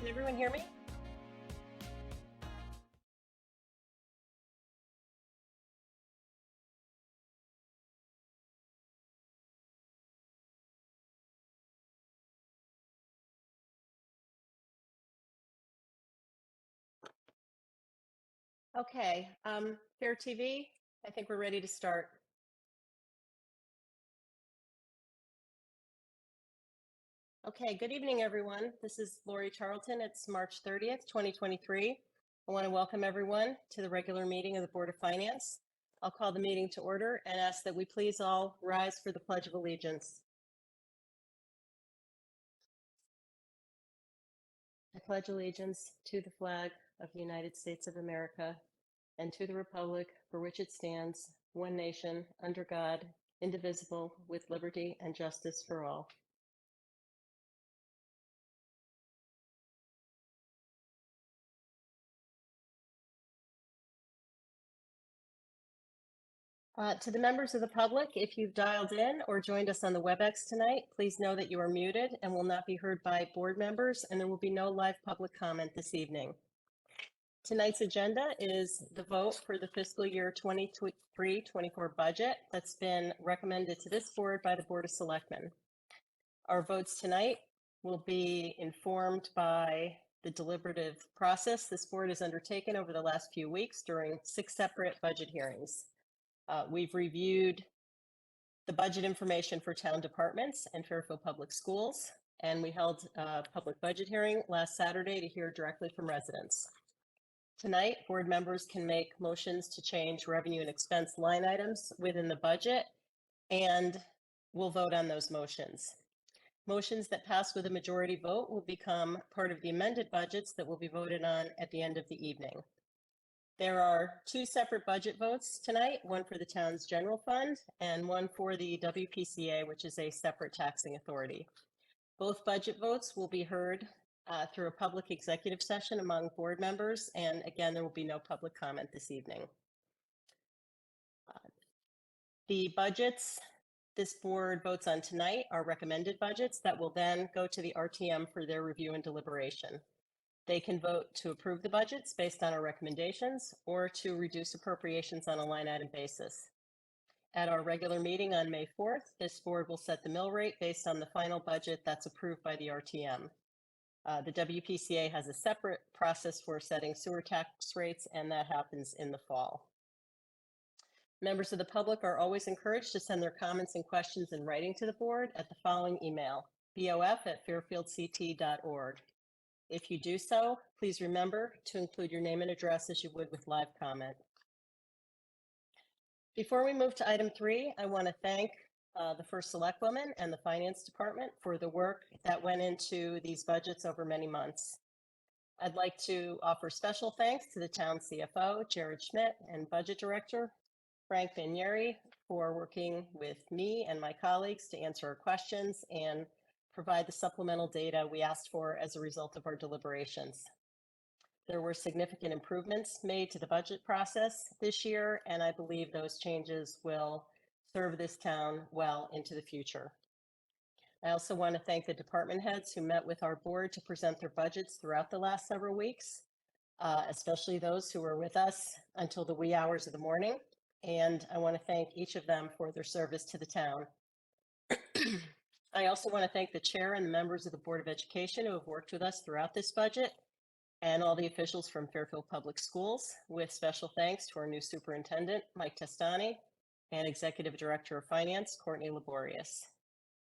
Can everyone hear me? Okay, FairTV, I think we're ready to start. Okay, good evening, everyone. This is Lori Charlton. It's March 30th, 2023. I want to welcome everyone to the regular meeting of the Board of Finance. I'll call the meeting to order and ask that we please all rise for the Pledge of Allegiance. I pledge allegiance to the flag of the United States of America and to the republic for which it stands, one nation, under God, indivisible, with liberty and justice for all. To the members of the public, if you've dialed in or joined us on the WebEx tonight, please know that you are muted and will not be heard by board members, and there will be no live public comment this evening. Tonight's agenda is the vote for the fiscal year 23-24 budget that's been recommended to this board by the Board of Selectmen. Our votes tonight will be informed by the deliberative process this board has undertaken over the last few weeks during 6 separate budget hearings. We've reviewed the budget information for town departments and Fairfield Public Schools, and we held a public budget hearing last Saturday to hear directly from residents. Tonight, board members can make motions to change revenue and expense line items within the budget, and we'll vote on those motions. Motions that pass with a majority vote will become part of the amended budgets that will be voted on at the end of the evening. There are 2 separate budget votes tonight, one for the town's general fund and one for the WPCA, which is a separate taxing authority. Both budget votes will be heard through a public executive session among board members, and again, there will be no public comment this evening. The budgets this board votes on tonight are recommended budgets that will then go to the RTM for their review and deliberation. They can vote to approve the budgets based on our recommendations or to reduce appropriations on a line item basis. At our regular meeting on May 4th, this board will set the mill rate based on the final budget that's approved by the RTM. The WPCA has a separate process for setting sewer tax rates, and that happens in the fall. Members of the public are always encouraged to send their comments and questions in writing to the board at the following email, bof@fairfieldct.org. If you do so, please remember to include your name and address as you would with live comment. Before we move to item 3, I want to thank the First Selectwoman and the Finance Department for the work that went into these budgets over many months. I'd like to offer special thanks to the town CFO, Jared Schmidt, and Budget Director, Frank Banieri, for working with me and my colleagues to answer our questions and provide the supplemental data we asked for as a result of our deliberations. There were significant improvements made to the budget process this year, and I believe those changes will serve this town well into the future. I also want to thank the department heads who met with our board to present their budgets throughout the last several weeks, especially those who were with us until the wee hours of the morning. And I want to thank each of them for their service to the town. I also want to thank the chair and the members of the Board of Education who have worked with us throughout this budget, and all the officials from Fairfield Public Schools, with special thanks to our new superintendent, Mike Testani, and Executive Director of Finance, Courtney Laborious.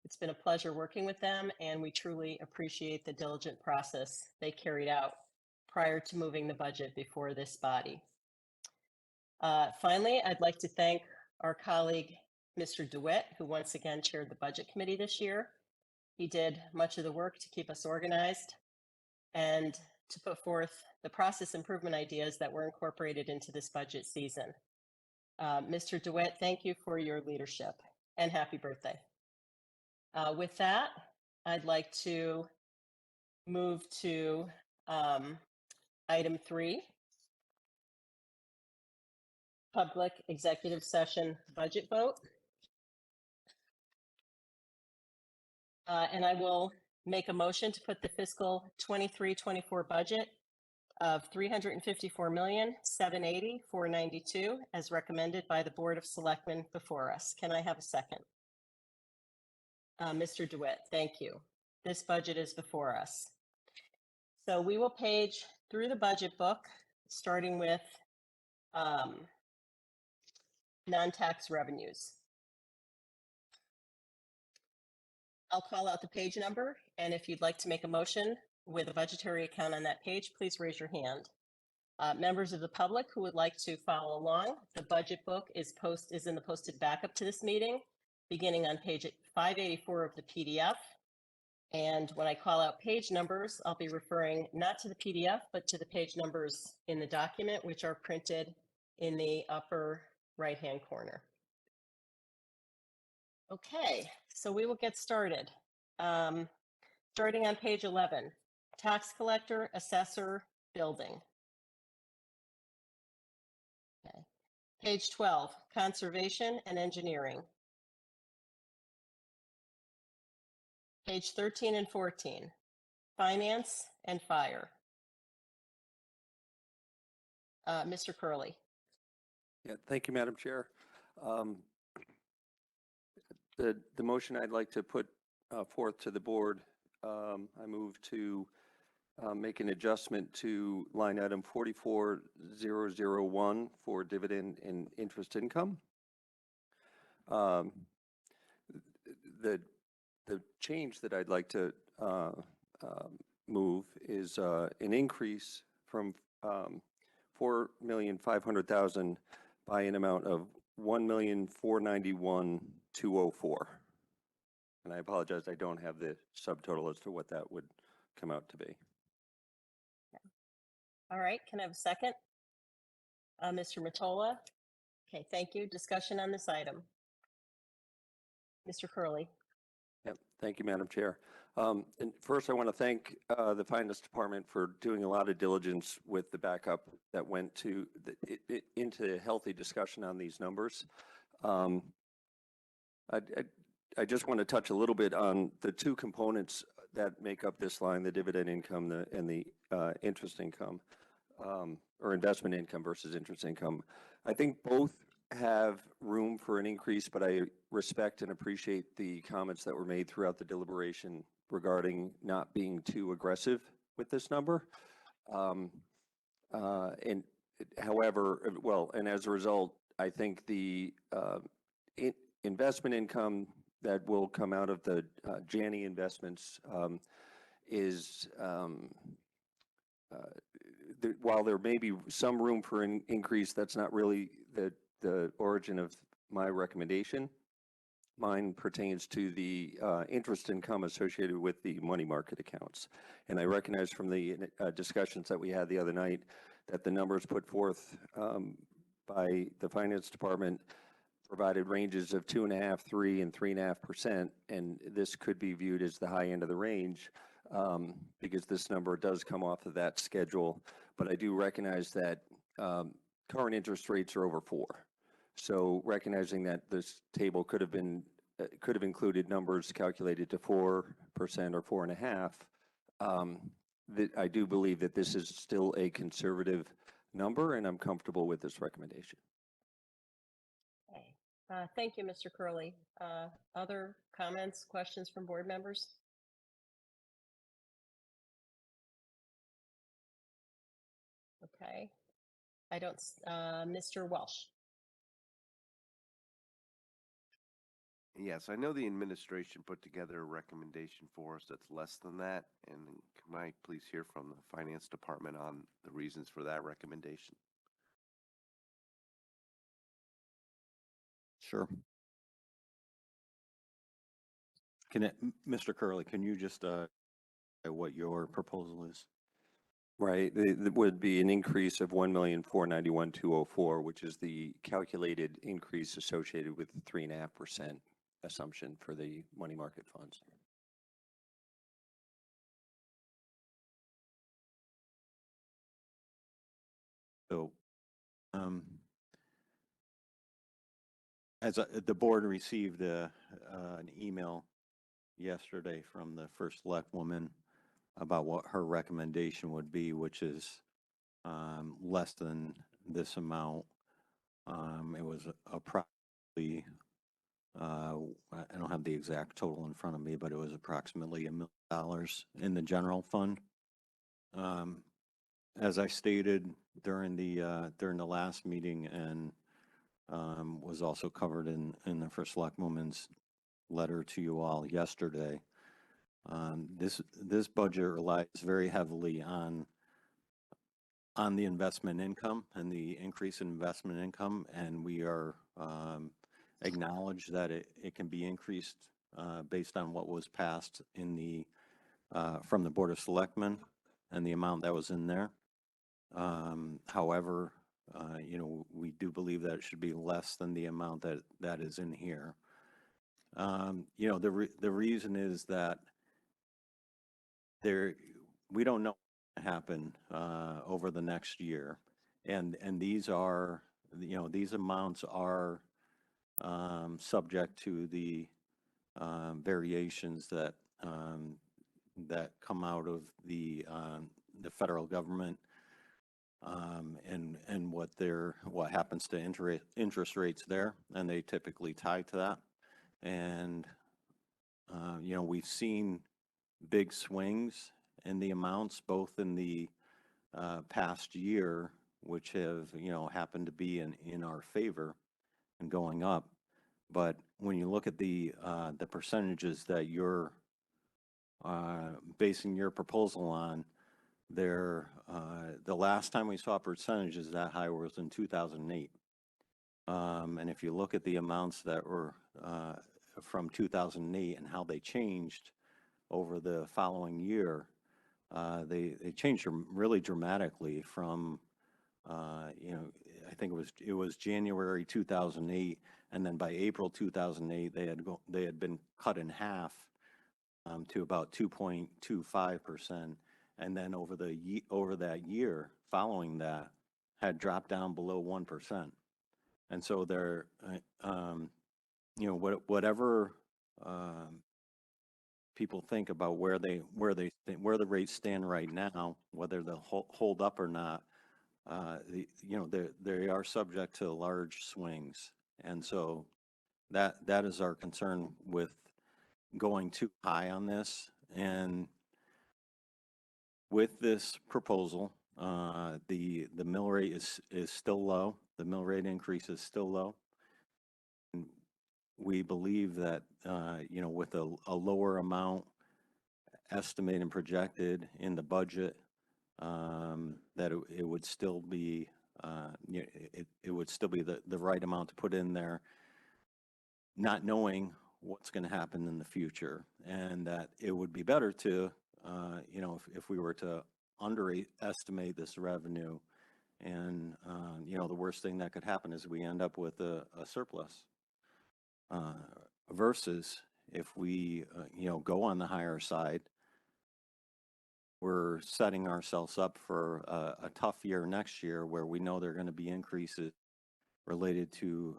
It's been a pleasure working with them, and we truly appreciate the diligent process they carried out prior to moving the budget before this body. Finally, I'd like to thank our colleague, Mr. DeWitt, who once again chaired the Budget Committee this year. He did much of the work to keep us organized and to put forth the process improvement ideas that were incorporated into this budget season. Mr. DeWitt, thank you for your leadership, and happy birthday. With that, I'd like to move to item 3, public executive session budget vote. And I will make a motion to put the fiscal 23-24 budget of $354,780,492 as recommended by the Board of Selectmen before us. Can I have a second? Mr. DeWitt, thank you. This budget is before us. So we will page through the budget book, starting with non-tax revenues. I'll call out the page number, and if you'd like to make a motion with a budgetary account on that page, please raise your hand. Members of the public who would like to follow along, the budget book is in the posted backup to this meeting, beginning on page 584 of the PDF. And when I call out page numbers, I'll be referring not to the PDF, but to the page numbers in the document, which are printed in the upper right-hand corner. Okay, so we will get started. Starting on page 11, tax collector, assessor, building. Okay. Page 12, conservation and engineering. Page 13 and 14, finance and fire. Mr. Curley. Yeah, thank you, Madam Chair. The motion I'd like to put forth to the board, I move to make an adjustment to line item 44001 for dividend and interest income. The change that I'd like to move is an increase from $4,500,000 by an amount of $1,491,204. And I apologize, I don't have the subtotal as to what that would come out to be. All right, can I have a second? Mr. Mottola. Okay, thank you. Discussion on this item. Mr. Curley. Yep, thank you, Madam Chair. And first, I want to thank the Finance Department for doing a lot of diligence with the backup that went to into healthy discussion on these numbers. I just want to touch a little bit on the two components that make up this line, the dividend income and the interest income, or investment income versus interest income. I think both have room for an increase, but I respect and appreciate the comments that were made throughout the deliberation regarding not being too aggressive with this number. And however, well, and as a result, I think the investment income that will come out of the Janney investments is, while there may be some room for an increase, that's not really the origin of my recommendation. Mine pertains to the interest income associated with the money market accounts. And I recognize from the discussions that we had the other night that the numbers put forth by the Finance Department provided ranges of 2.5%, 3%, and 3.5%, and this could be viewed as the high end of the range because this number does come off of that schedule. But I do recognize that current interest rates are over 4%. So recognizing that this table could have included numbers calculated to 4% or 4.5%, I do believe that this is still a conservative number, and I'm comfortable with this recommendation. Okay. Thank you, Mr. Curley. Other comments, questions from board members? Okay. I don't, Mr. Welsh. Yes, I know the administration put together a recommendation for us that's less than that, and can I please hear from the Finance Department on the reasons for that recommendation? Sure. Mr. Curley, can you just what your proposal is? Right, it would be an increase of $1,491,204, which is the calculated increase associated with the 3.5% assumption for the money market funds. So, as the board received an email yesterday from the first select woman about what her recommendation would be, which is less than this amount. It was approximately, I don't have the exact total in front of me, but it was approximately $1 million in the general fund. As I stated during the last meeting, and was also covered in the first select woman's letter to you all yesterday, this budget relies very heavily on the investment income and the increase in investment income, and we are acknowledge that it can be increased based on what was passed in the from the Board of Selectmen and the amount that was in there. However, you know, we do believe that it should be less than the amount that is in here. You know, the reason is that we don't know what will happen over the next year, and these are, you know, these amounts are subject to the variations that that come out of the federal government, and what happens to interest rates there, and they typically tie to that. And you know, we've seen big swings in the amounts both in the past year, which have, you know, happened to be in our favor and going up. But when you look at the percentages that you're basing your proposal on, the last time we saw percentages that high was in 2008. And if you look at the amounts that were from 2008 and how they changed over the following year, they changed really dramatically from, you know, I think it was January 2008, and then by April 2008, they had been cut in half to about 2.25%, and then over that year following that had dropped down below 1%. And so they're, you know, whatever people think about where the rates stand right now, whether they'll hold up or not, you know, they are subject to large swings. And so that is our concern with going too high on this. And with this proposal, the mill rate is still low. The mill rate increase is still low. And we believe that, you know, with a lower amount estimated and projected in the budget, that it would still be, you know, it would still be the right amount to put in there, not knowing what's going to happen in the future, and that it would be better to, you know, if we were to underestimate this revenue, and you know, the worst thing that could happen is we end up with a surplus, versus if we, you know, go on the higher side, we're setting ourselves up for a tough year next year, where we know there are going to be increases related to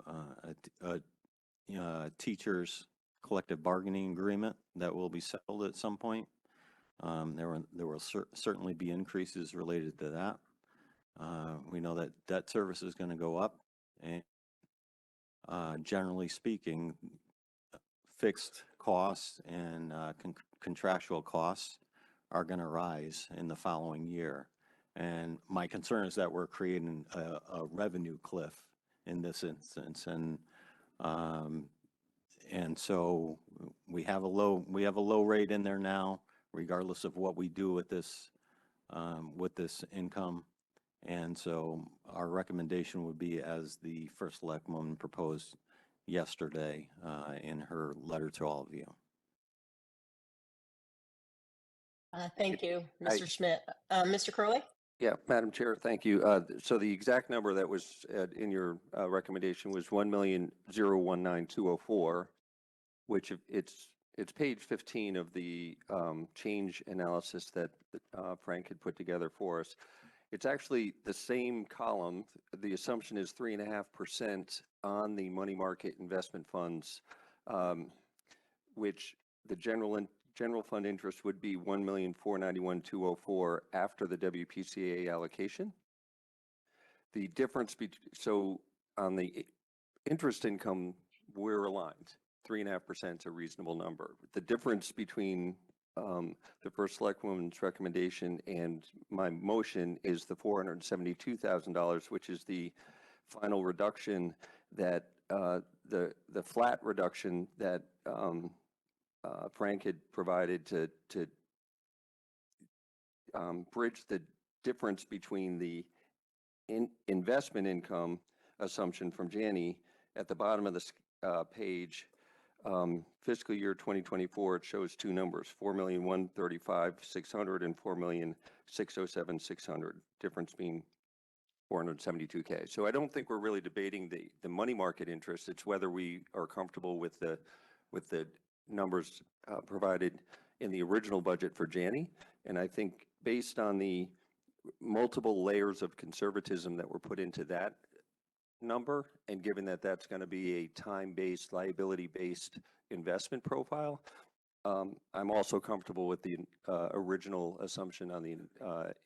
teachers' collective bargaining agreement that will be settled at some point. There will certainly be increases related to that. We know that debt service is going to go up, and generally speaking, fixed costs and contractual costs are going to rise in the following year. And my concern is that we're creating a revenue cliff in this instance, and so we have a low rate in there now, regardless of what we do with this income. And so our recommendation would be, as the first selectwoman proposed yesterday in her letter to all of you. Thank you, Mr. Schmidt. Mr. Curley? Yeah, Madam Chair, thank you. So the exact number that was in your recommendation was 1,019,204, which it's page 15 of the change analysis that Frank had put together for us. It's actually the same column. The assumption is 3.5% on the money market investment funds, which the general fund interest would be 1,491,204 after the WPCA allocation. The difference so on the interest income, we're aligned. 3.5% is a reasonable number. The difference between the first selectwoman's recommendation and my motion is the $472,000, which is the final reduction that the flat reduction that Frank had provided to bridge the difference between the investment income assumption from Janney at the bottom of the page. Fiscal year 2024, it shows two numbers, 4,135,600 and 4,607,600, difference being 472K. So I don't think we're really debating the money market interest. It's whether we are comfortable with the numbers provided in the original budget for Janney. And I think based on the multiple layers of conservatism that were put into that number, and given that that's going to be a time-based, liability-based investment profile, I'm also comfortable with the original assumption on the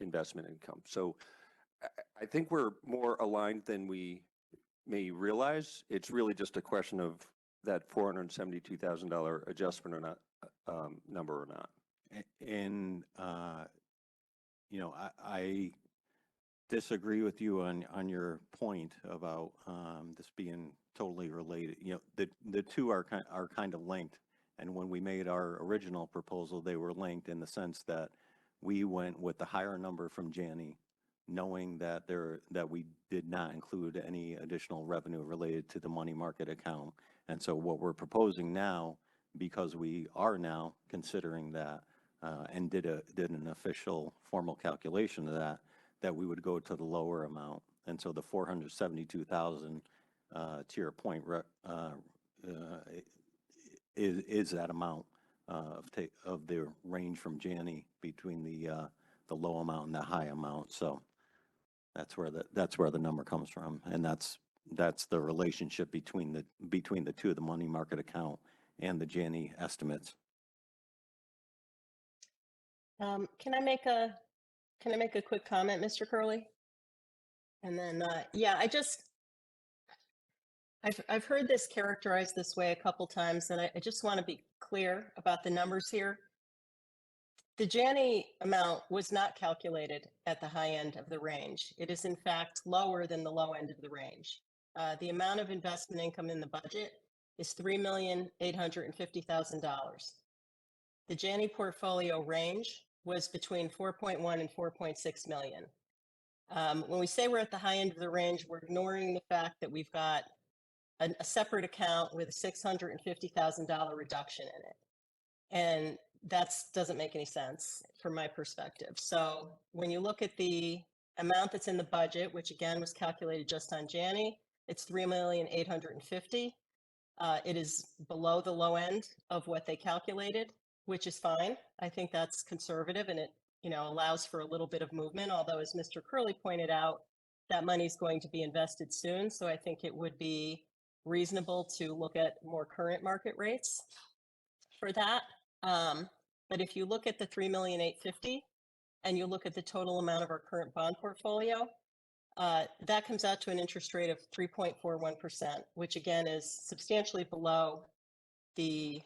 investment income. So I think we're more aligned than we may realize. It's really just a question of that $472,000 adjustment or not, number or not. And, you know, I disagree with you on your point about this being totally related. You know, the two are kind of linked. And when we made our original proposal, they were linked in the sense that we went with the higher number from Janney, knowing that we did not include any additional revenue related to the money market account. And so what we're proposing now, because we are now considering that and did an official formal calculation of that we would go to the lower amount. And so the 472,000, to your point, is that amount of the range from Janney between the low amount and the high amount. So that's where the number comes from, and that's the relationship between the two, the money market account and the Janney estimates. Can I make a quick comment, Mr. Curley? And then, yeah, I've heard this characterized this way a couple times, and I just want to be clear about the numbers here. The Janney amount was not calculated at the high end of the range. It is in fact lower than the low end of the range. The amount of investment income in the budget is $3,850,000. The Janney portfolio range was between 4.1 and 4.6 million. When we say we're at the high end of the range, we're ignoring the fact that we've got a separate account with a $650,000 reduction in it. And that doesn't make any sense from my perspective. So when you look at the amount that's in the budget, which again was calculated just on Janney, it's $3,850,000. It is below the low end of what they calculated, which is fine. I think that's conservative, and it, you know, allows for a little bit of movement. Although, as Mr. Curley pointed out, that money is going to be invested soon. So I think it would be reasonable to look at more current market rates for that. But if you look at the $3,850,000 and you look at the total amount of our current bond portfolio, that comes out to an interest rate of 3.41%, which again is substantially below the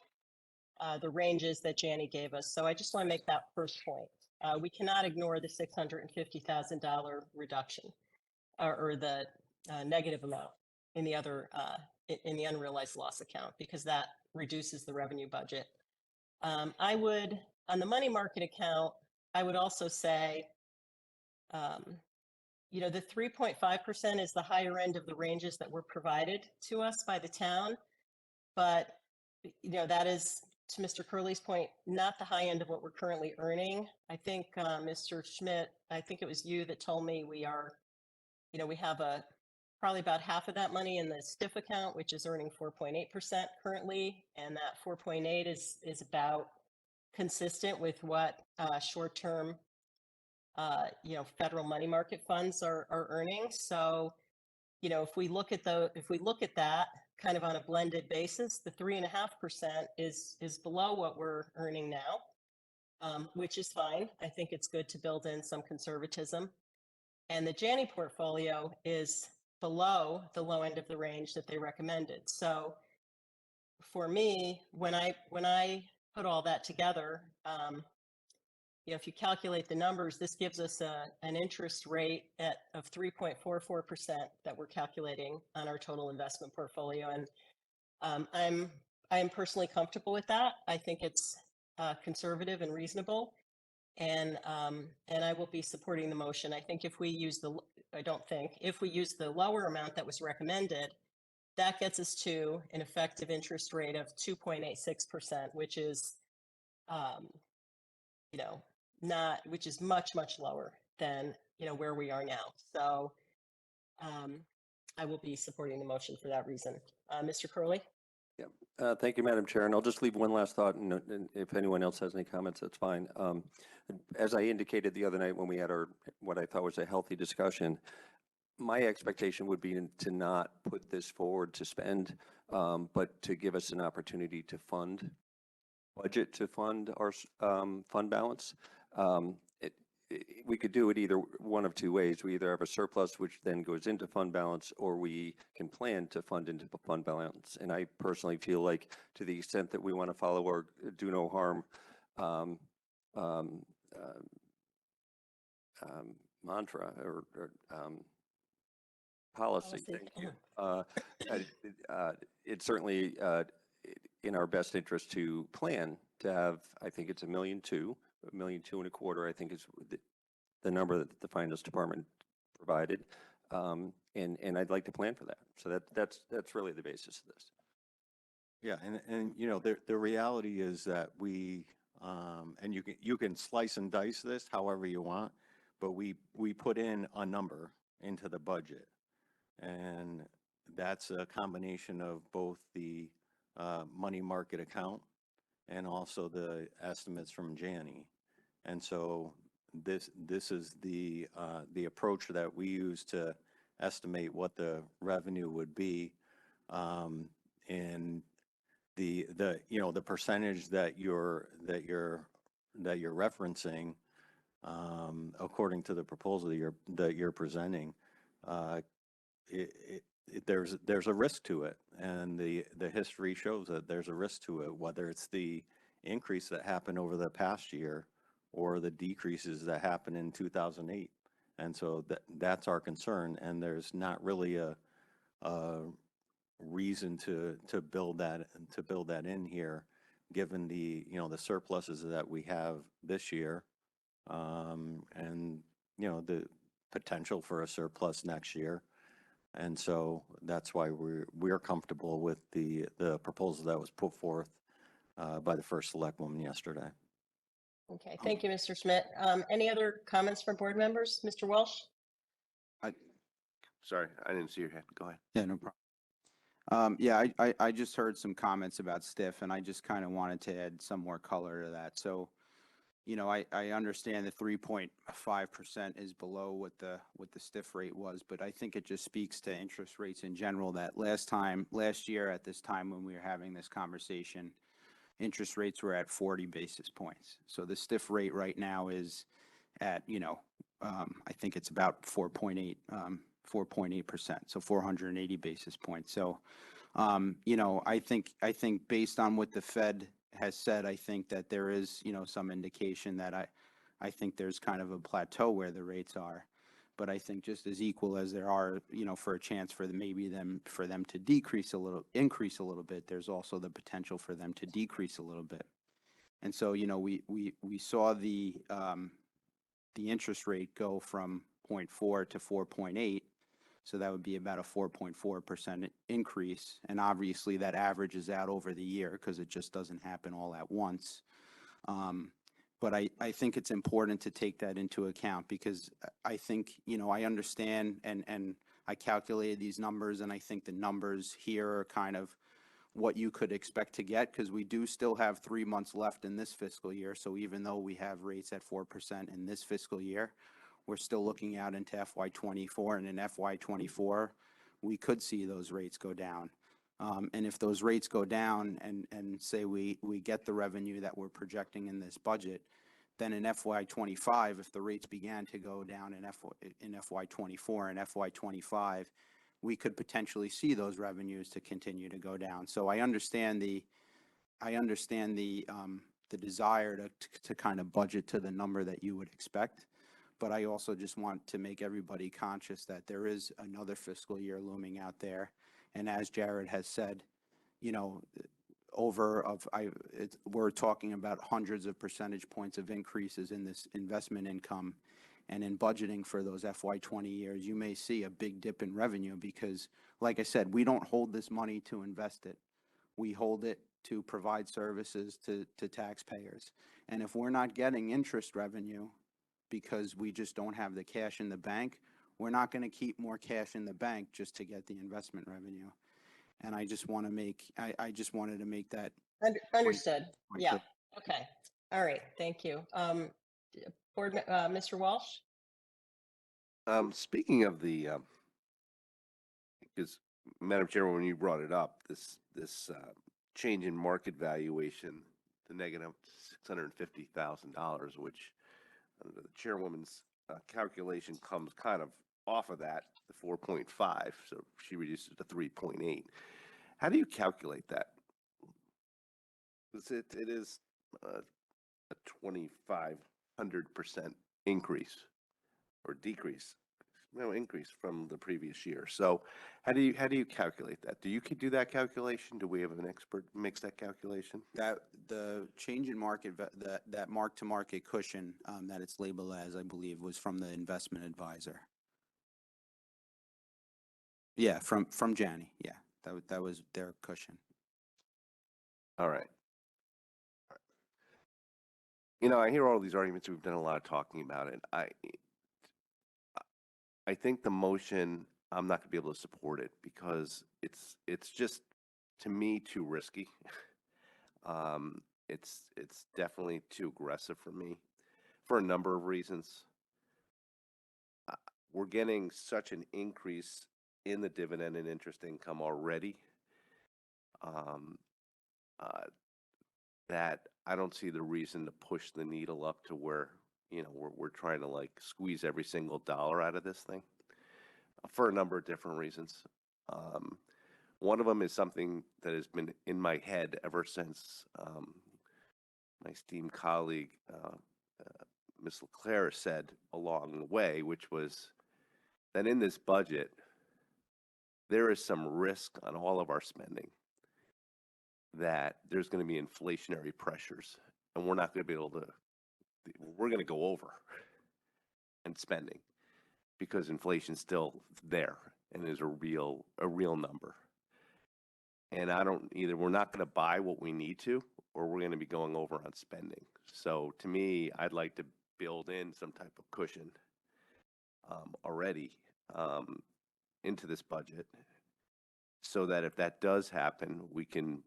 ranges that Janney gave us. So I just want to make that first point. We cannot ignore the $650,000 reduction or the negative amount in the other in the unrealized loss account, because that reduces the revenue budget. I would, on the money market account, I would also say, you know, the 3.5% is the higher end of the ranges that were provided to us by the town. But, you know, that is, to Mr. Curley's point, not the high end of what we're currently earning. I think, Mr. Schmidt, I think it was you that told me we are, you know, we have probably about half of that money in the STIF account, which is earning 4.8% currently. And that 4.8 is about consistent with what short-term, you know, federal money market funds are earning. So, you know, if we look at that kind of on a blended basis, the 3.5% is below what we're earning now, which is fine. I think it's good to build in some conservatism. And the Janney portfolio is below the low end of the range that they recommended. So for me, when I put all that together, if you calculate the numbers, this gives us an interest rate of 3.44% that we're calculating on our total investment portfolio. And I am personally comfortable with that. I think it's conservative and reasonable. And I will be supporting the motion. I think if we use if we use the lower amount that was recommended, that gets us to an effective interest rate of 2.86%, which is, which is much, much lower than, where we are now. So I will be supporting the motion for that reason. Mr. Curley? Yeah, thank you, Madam Chair. And I'll just leave one last thought, and if anyone else has any comments, that's fine. As I indicated the other night when we had what I thought was a healthy discussion, my expectation would be to not put this forward to spend, but to give us an opportunity to budget to fund our fund balance. We could do it either one of two ways. We either have a surplus, which then goes into fund balance, or we can plan to fund into fund balance. And I personally feel like, to the extent that we want to follow our do no harm mantra or policy. Thank you. It's certainly in our best interest to plan to have, I think it's $1.2 million, $1.2 million and a quarter, I think is the number that the finance department provided. And I'd like to plan for that. So that's really the basis of this. Yeah, and the reality is that we, and you can slice and dice this however you want, but we put in a number into the budget. And that's a combination of both the money market account and also the estimates from Janney. And so this is the approach that we use to estimate what the revenue would be, and the percentage that you're referencing, according to the proposal that you're presenting, there's a risk to it, and the history shows that there's a risk to it, whether it's the increase that happened over the past year or the decreases that happened in 2008. And so that's our concern, and there's not really a reason to build that in here, given the surpluses that we have this year, and the potential for a surplus next year. And so that's why we're comfortable with the proposal that was put forth by the first selectwoman yesterday. Okay, thank you, Mr. Schmidt. Any other comments from board members? Mr. Welsh? Sorry, I didn't see your hand. Go ahead. Yeah, no problem. Yeah, I just heard some comments about STIF, and I just kind of wanted to add some more color to that. So, I understand the 3.5% is below what the STIF rate was, but I think it just speaks to interest rates in general. That last year at this time when we were having this conversation, interest rates were at 40 basis points. So the STIF rate right now is at, I think it's about 4.8%, so 480 basis points. So, I think based on what the Fed has said, I think that there is, some indication that I think there's kind of a plateau where the rates are. But I think just as equal as there are, for a chance for them to increase a little bit, there's also the potential for them to decrease a little bit. And so, we saw the interest rate go from 0.4 to 4.8. So that would be about a 4.4% increase. And obviously that averages out over the year because it just doesn't happen all at once. But I think it's important to take that into account, because I think, I understand and I calculated these numbers, and I think the numbers here are kind of what you could expect to get, because we do still have 3 months left in this fiscal year. So even though we have rates at 4% in this fiscal year, we're still looking out into FY24, and in FY24, we could see those rates go down. And if those rates go down and say we get the revenue that we're projecting in this budget, then in FY '25, if the rates began to go down in FY '24 and FY '25, we could potentially see those revenues to continue to go down. So I understand the desire to kind of budget to the number that you would expect. But I also just want to make everybody conscious that there is another fiscal year looming out there. And as Jared has said, you know, we're talking about hundreds of percentage points of increases in this investment income. And in budgeting for those FY '20 years, you may see a big dip in revenue because, like I said, we don't hold this money to invest it. We hold it to provide services to taxpayers. And if we're not getting interest revenue because we just don't have the cash in the bank, we're not going to keep more cash in the bank just to get the investment revenue. And I just want to I just wanted to make that. Understood. point Yeah. clear. Okay. All right. Thank you. Mr. Walsh? Speaking of the, because Madam Chairman, when you brought it up, this change in market valuation, the negative $650,000, which under the chairwoman's calculation comes kind of off of that, the 4.5. So she reduced it to 3.8. How do you calculate that? Because it is a 2,500% increase or decrease, no increase from the previous year. So how do you calculate that? Do you do that calculation? Do we have an expert who makes that calculation? That the change in market, that mark-to-market cushion that it's labeled as, I believe, was from the investment advisor. Yeah, from Janney. Yeah, that was their cushion. All right. You know, I hear all these arguments. We've done a lot of talking about it. I think the motion, I'm not going to be able to support it because it's just, to me, too risky. It's definitely too aggressive for me for a number of reasons. We're getting such an increase in the dividend and interest income already that I don't see the reason to push the needle up to where, you know, we're trying to like squeeze every single dollar out of this thing for a number of different reasons. One of them is something that has been in my head ever since my esteemed colleague, Ms. LeClaire, said along the way, which was that in this budget, there is some risk on all of our spending that there's going to be inflationary pressures, and we're not going to be able to, we're going to go over in spending because inflation's still there and is a real number. And we're not going to buy what we need to, or we're going to be going over on spending. So to me, I'd like to build in some type of cushion already into this budget so that if that does happen, we can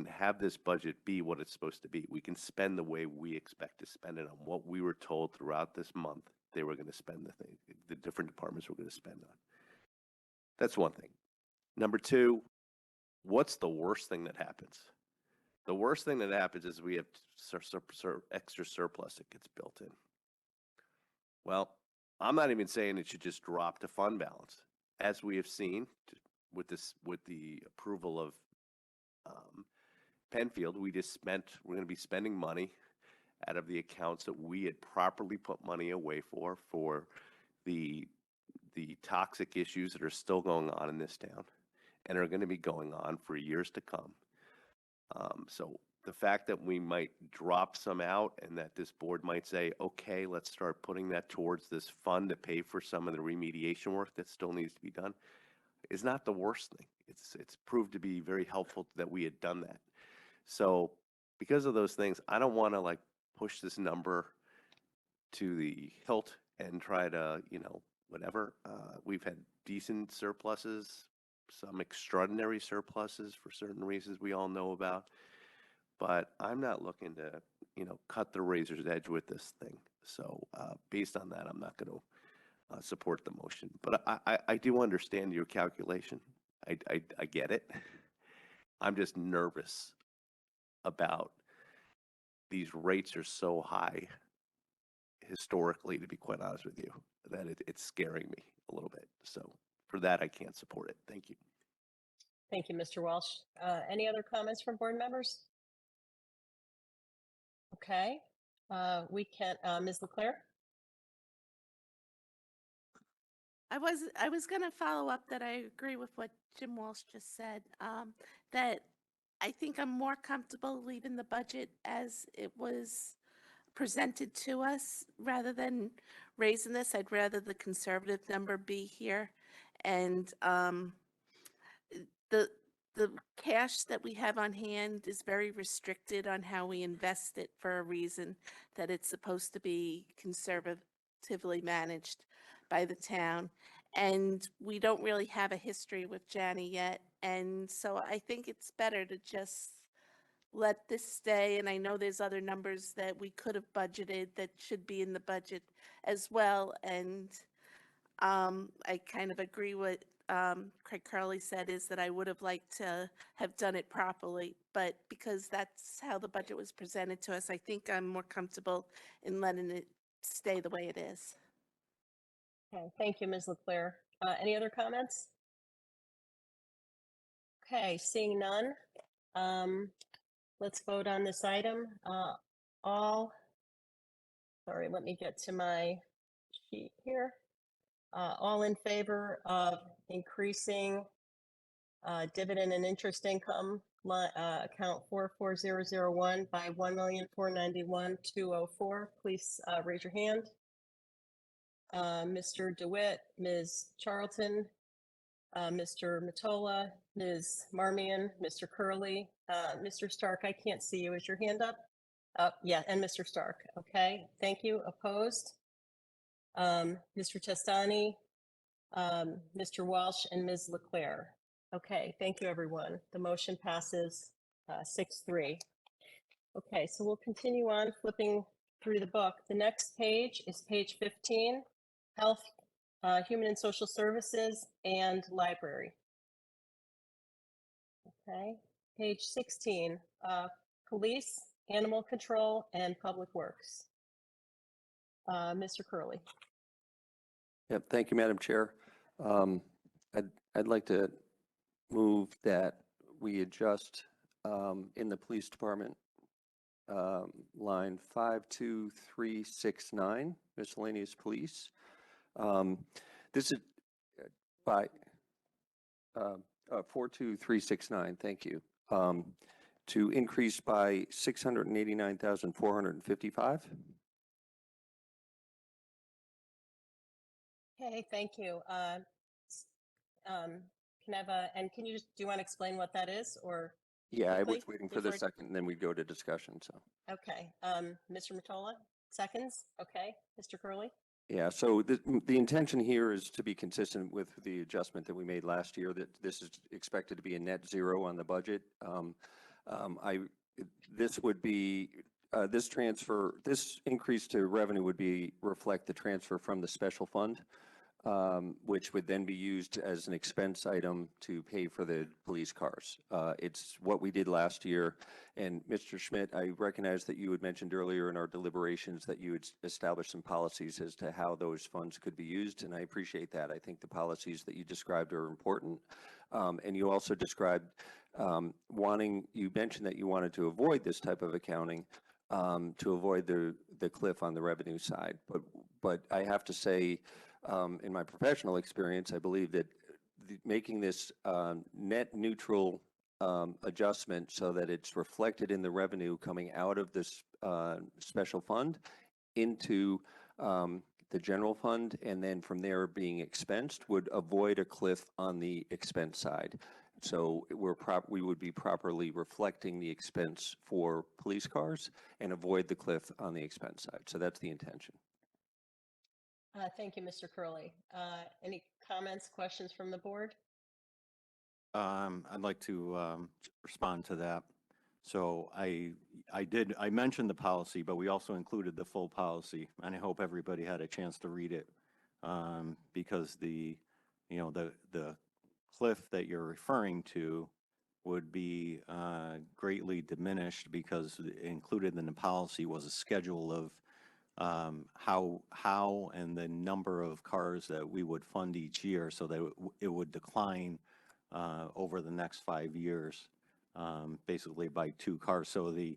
have this budget be what it's supposed to be. We can spend the way we expect to spend it on what we were told throughout this month they were going to spend the different departments were going to spend on. That's one thing. Number two, what's the worst thing that happens? The worst thing that happens is we have extra surplus that gets built in. Well, I'm not even saying it should just drop to fund balance. As we have seen with the approval of Penfield, we're going to be spending money out of the accounts that we had properly put money away for the toxic issues that are still going on in this town and are going to be going on for years to come. So the fact that we might drop some out and that this board might say, okay, let's start putting that towards this fund to pay for some of the remediation work that still needs to be done is not the worst thing. It's proved to be very helpful that we had done that. So because of those things, I don't want to like push this number to the hilt and try to, whatever. We've had decent surpluses, some extraordinary surpluses for certain reasons we all know about. But I'm not looking to, cut the razor's edge with this thing. So based on that, I'm not going to support the motion. But I do understand your calculation. I get it. I'm just nervous about these rates are so high historically, to be quite honest with you, that it's scaring me a little bit. So for that, I can't support it. Thank you. Thank you, Mr. Walsh. Any other comments from board members? Okay, we can, Ms. Leclerc? I was going to follow up that I agree with what Jim Walsh just said, that I think I'm more comfortable leaving the budget as it was presented to us rather than raising this. I'd rather the conservative number be here. And the the cash that we have on hand is very restricted on how we invest it for a reason that it's supposed to be conservatively managed by the town. And we don't really have a history with Jani yet. And so I think it's better to just let this stay. And I know there's other numbers that we could have budgeted that should be in the budget as well. And I kind of agree with Craig Curley said, is that I would have liked to have done it properly, but because that's how the budget was presented to us, I think I'm more comfortable in letting it stay the way it is. Okay, thank you, Ms. Leclerc. Any other comments? Okay, seeing none, let's vote on this item. Sorry, let me get to my sheet here. All in favor of increasing dividend and interest income account 44001 by 1,491,204, please raise your hand. Mr. DeWitt, Ms. Charlton, Mr. Matola, Ms. Marmion, Mr. Curley, Mr. Stark, I can't see you. Is your hand up? Yeah, and Mr. Stark. Okay, thank you. Opposed? Mr. Testani, Mr. Walsh, and Ms. Leclerc. Okay, thank you, everyone. The motion passes 6-3. Okay, so we'll continue on flipping through the book. The next page is page 15, Health, Human and Social Services, and Library. Okay, page 16, Police, Animal Control, and Public Works. Mr. Curley. Yep, thank you, Madam Chair. I'd like to move that we adjust in the police department line 52369, miscellaneous police. This is by 42369, thank you, to increase by 689,455. Okay, thank you. Can I have and can you just, do you want to explain what that is, or? Yeah, I was quickly waiting for the before- second, and then we'd go to discussion, so. Okay, Mr. Matola, seconds, okay, Mr. Curley? Yeah, so the intention here is to be consistent with the adjustment that we made last year, that this is expected to be a net zero on the budget. This would be, this increase to revenue would reflect the transfer from the special fund, which would then be used as an expense item to pay for the police cars. It's what we did last year. And Mr. Schmidt, I recognize that you had mentioned earlier in our deliberations that you had established some policies as to how those funds could be used, and I appreciate that. I think the policies that you described are important. And you also described you mentioned that you wanted to avoid this type of accounting, to avoid the cliff on the revenue side. But I have to say, in my professional experience, I believe that making this net neutral adjustment so that it's reflected in the revenue coming out of this special fund into the general fund, and then from there being expensed, would avoid a cliff on the expense side. So we would be properly reflecting the expense for police cars and avoid the cliff on the expense side. So that's the intention. Thank you, Mr. Curley. Any comments, questions from the board? I'd like to respond to that. So I mentioned the policy, but we also included the full policy, and I hope everybody had a chance to read it. because the cliff that you're referring to would be greatly diminished because included in the policy was a schedule of how and the number of cars that we would fund each year, so that it would decline over the next 5 years, basically by 2 cars. So the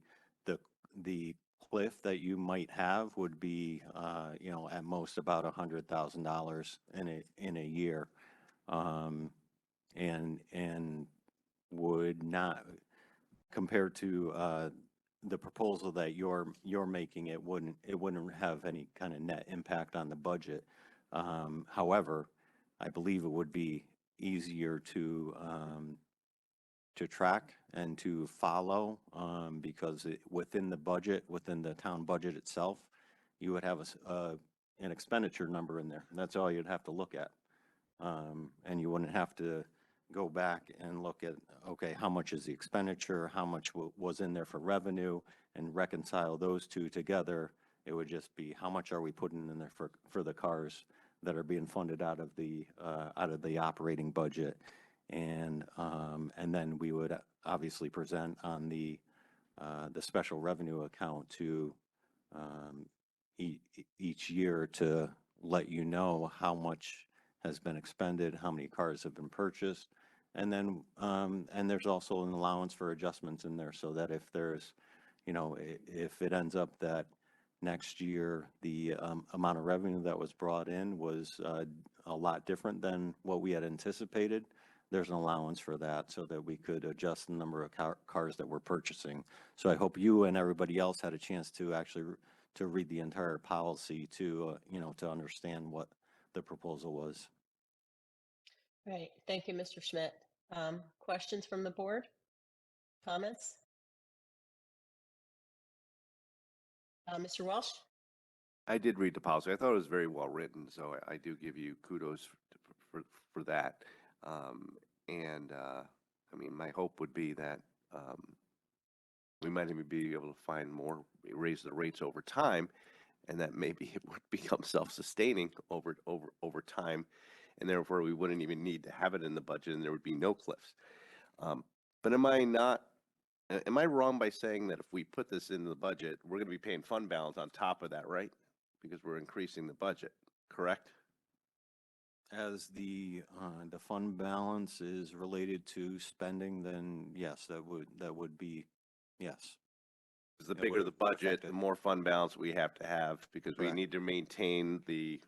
cliff that you might have would be, at most about $100,000 in a year, and would not, compared to the proposal that you're making, it wouldn't have any kind of net impact on the budget. However, I believe it would be easier to track and to follow, because within the budget, within the town budget itself, you would have an expenditure number in there, and that's all you'd have to look at. And you wouldn't have to go back and look at, okay, how much is the expenditure, how much was in there for revenue, and reconcile those two together. It would just be, how much are we putting in there for the cars that are being funded out of the operating budget. And then we would obviously present on the special revenue account to each year to let you know how much has been expended, how many cars have been purchased. And then, and there's also an allowance for adjustments in there, so that if there's, if it ends up that next year, the amount of revenue that was brought in was a lot different than what we had anticipated, there's an allowance for that, so that we could adjust the number of cars that we're purchasing. So I hope you and everybody else had a chance to actually to read the entire policy to, to understand what the proposal was. Right. Thank you, Mr. Schmidt. Questions from the board? Comments? Mr. Walsh? I did read the policy. I thought it was very well written, so I do give you kudos for that. I mean, my hope would be that we might even be able to find more, raise the rates over time, and that maybe it would become self-sustaining over time, and therefore we wouldn't even need to have it in the budget, and there would be no cliffs. But am I wrong by saying that if we put this into the budget, we're going to be paying fund balance on top of that, right? Because we're increasing the budget, correct? As the fund balance is related to spending, then yes, that would be, yes. Because the It bigger would the budget, affect the it. more fund balance we have to have, because we Correct. need to maintain the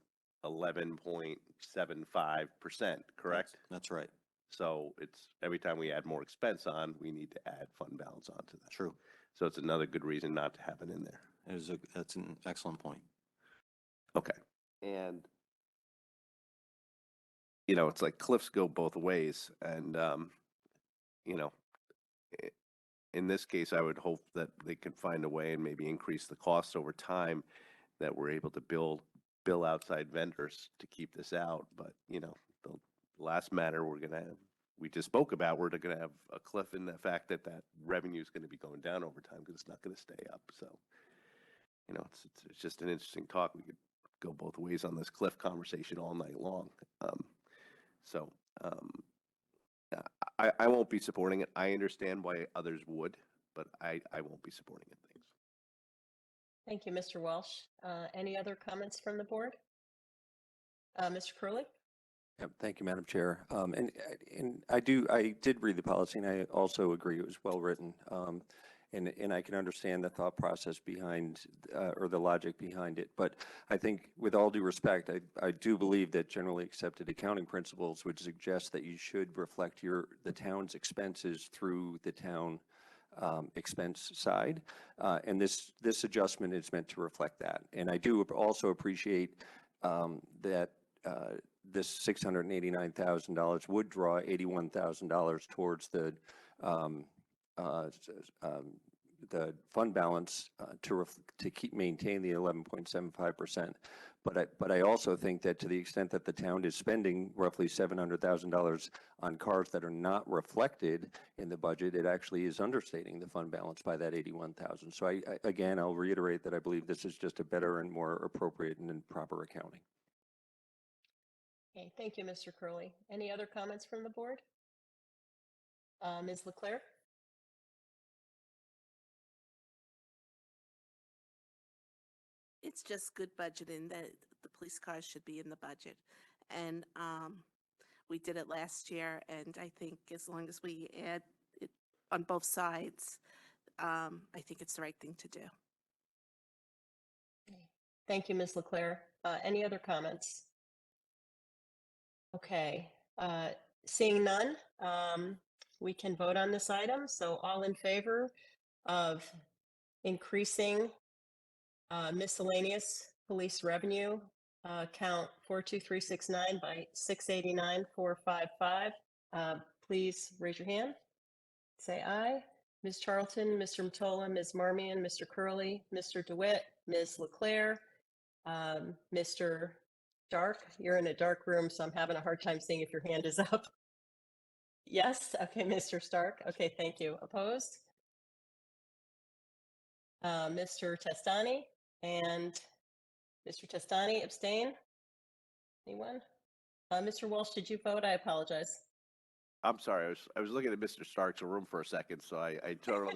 11.75%, correct? That's right. So it's every time we add more expense on, we need to add fund balance onto that. True. So it's another good reason not to have it in there. That's an excellent point. Okay. And, it's like cliffs go both ways. And, in this case, I would hope that they can find a way and maybe increase the costs over time, that we're able to bill outside vendors to keep this out. But, the last matter we just spoke about, we're going to have a cliff in the fact that revenue is going to be going down over time, because it's not going to stay up. So, it's just an interesting talk. We could go both ways on this cliff conversation all night long. I won't be supporting it. I understand why others would, but I won't be supporting it. Thanks. Thank you, Mr. Walsh. Any other comments from the board? Mr. Curley? Yep, thank you, Madam Chair. And I did read the policy, and I also agree it was well written. And I can understand the thought process behind, or the logic behind it. But I think, with all due respect, I do believe that generally accepted accounting principles would suggest that you should reflect the town's expenses through the town expense side. And this adjustment is meant to reflect that. And I do also appreciate that this $689,000 would draw $81,000 towards the fund balance to maintain the 11.75%. But I also think that, to the extent that the town is spending roughly $700,000 on cars that are not reflected in the budget, it actually is understating the fund balance by that $81,000. So again, I'll reiterate that I believe this is just a better and more appropriate and proper accounting. Okay, thank you, Mr. Curley. Any other comments from the board? Ms. Leclerc? It's just good budgeting that the police cars should be in the budget. And we did it last year, and I think as long as we add it on both sides, I think it's the right thing to do. Thank you, Ms. Leclerc. Any other comments? Okay, seeing none, we can vote on this item. So all in favor of increasing miscellaneous police revenue count 42369 by 689,455, please raise your hand. Say aye. Ms. Charlton, Mr. Mottola, Ms. Marmion, Mr. Curley, Mr. DeWitt, Ms. Leclerc, Mr. Stark. You're in a dark room, so I'm having a hard time seeing if your hand is up. Yes. Okay, Mr. Stark. Okay, thank you. Opposed? Mr. Testani and Mr. Testani abstain? Anyone? Mr. Walsh, did you vote? I apologize. I'm sorry, I was looking at Mr. Stark's room for a second, so I totally.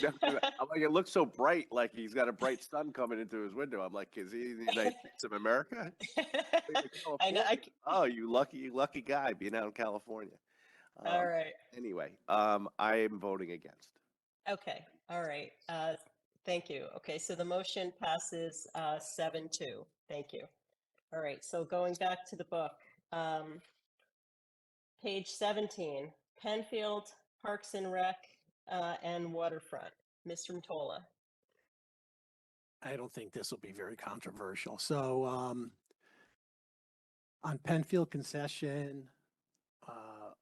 No, I'm like, it looks so bright, like he's got a bright sun coming into his window. I'm like, is he in the United States of America? I know. Oh, you lucky guy being out in California. All right. Anyway, I am voting against. Okay. All right. Thank you. Okay. So the motion passes 7-2. Thank you. All right. So going back to the book, page 17, Penfield, Parks and Rec, and Waterfront. Mr. Mottola. I don't think this will be very controversial. So on Penfield concession,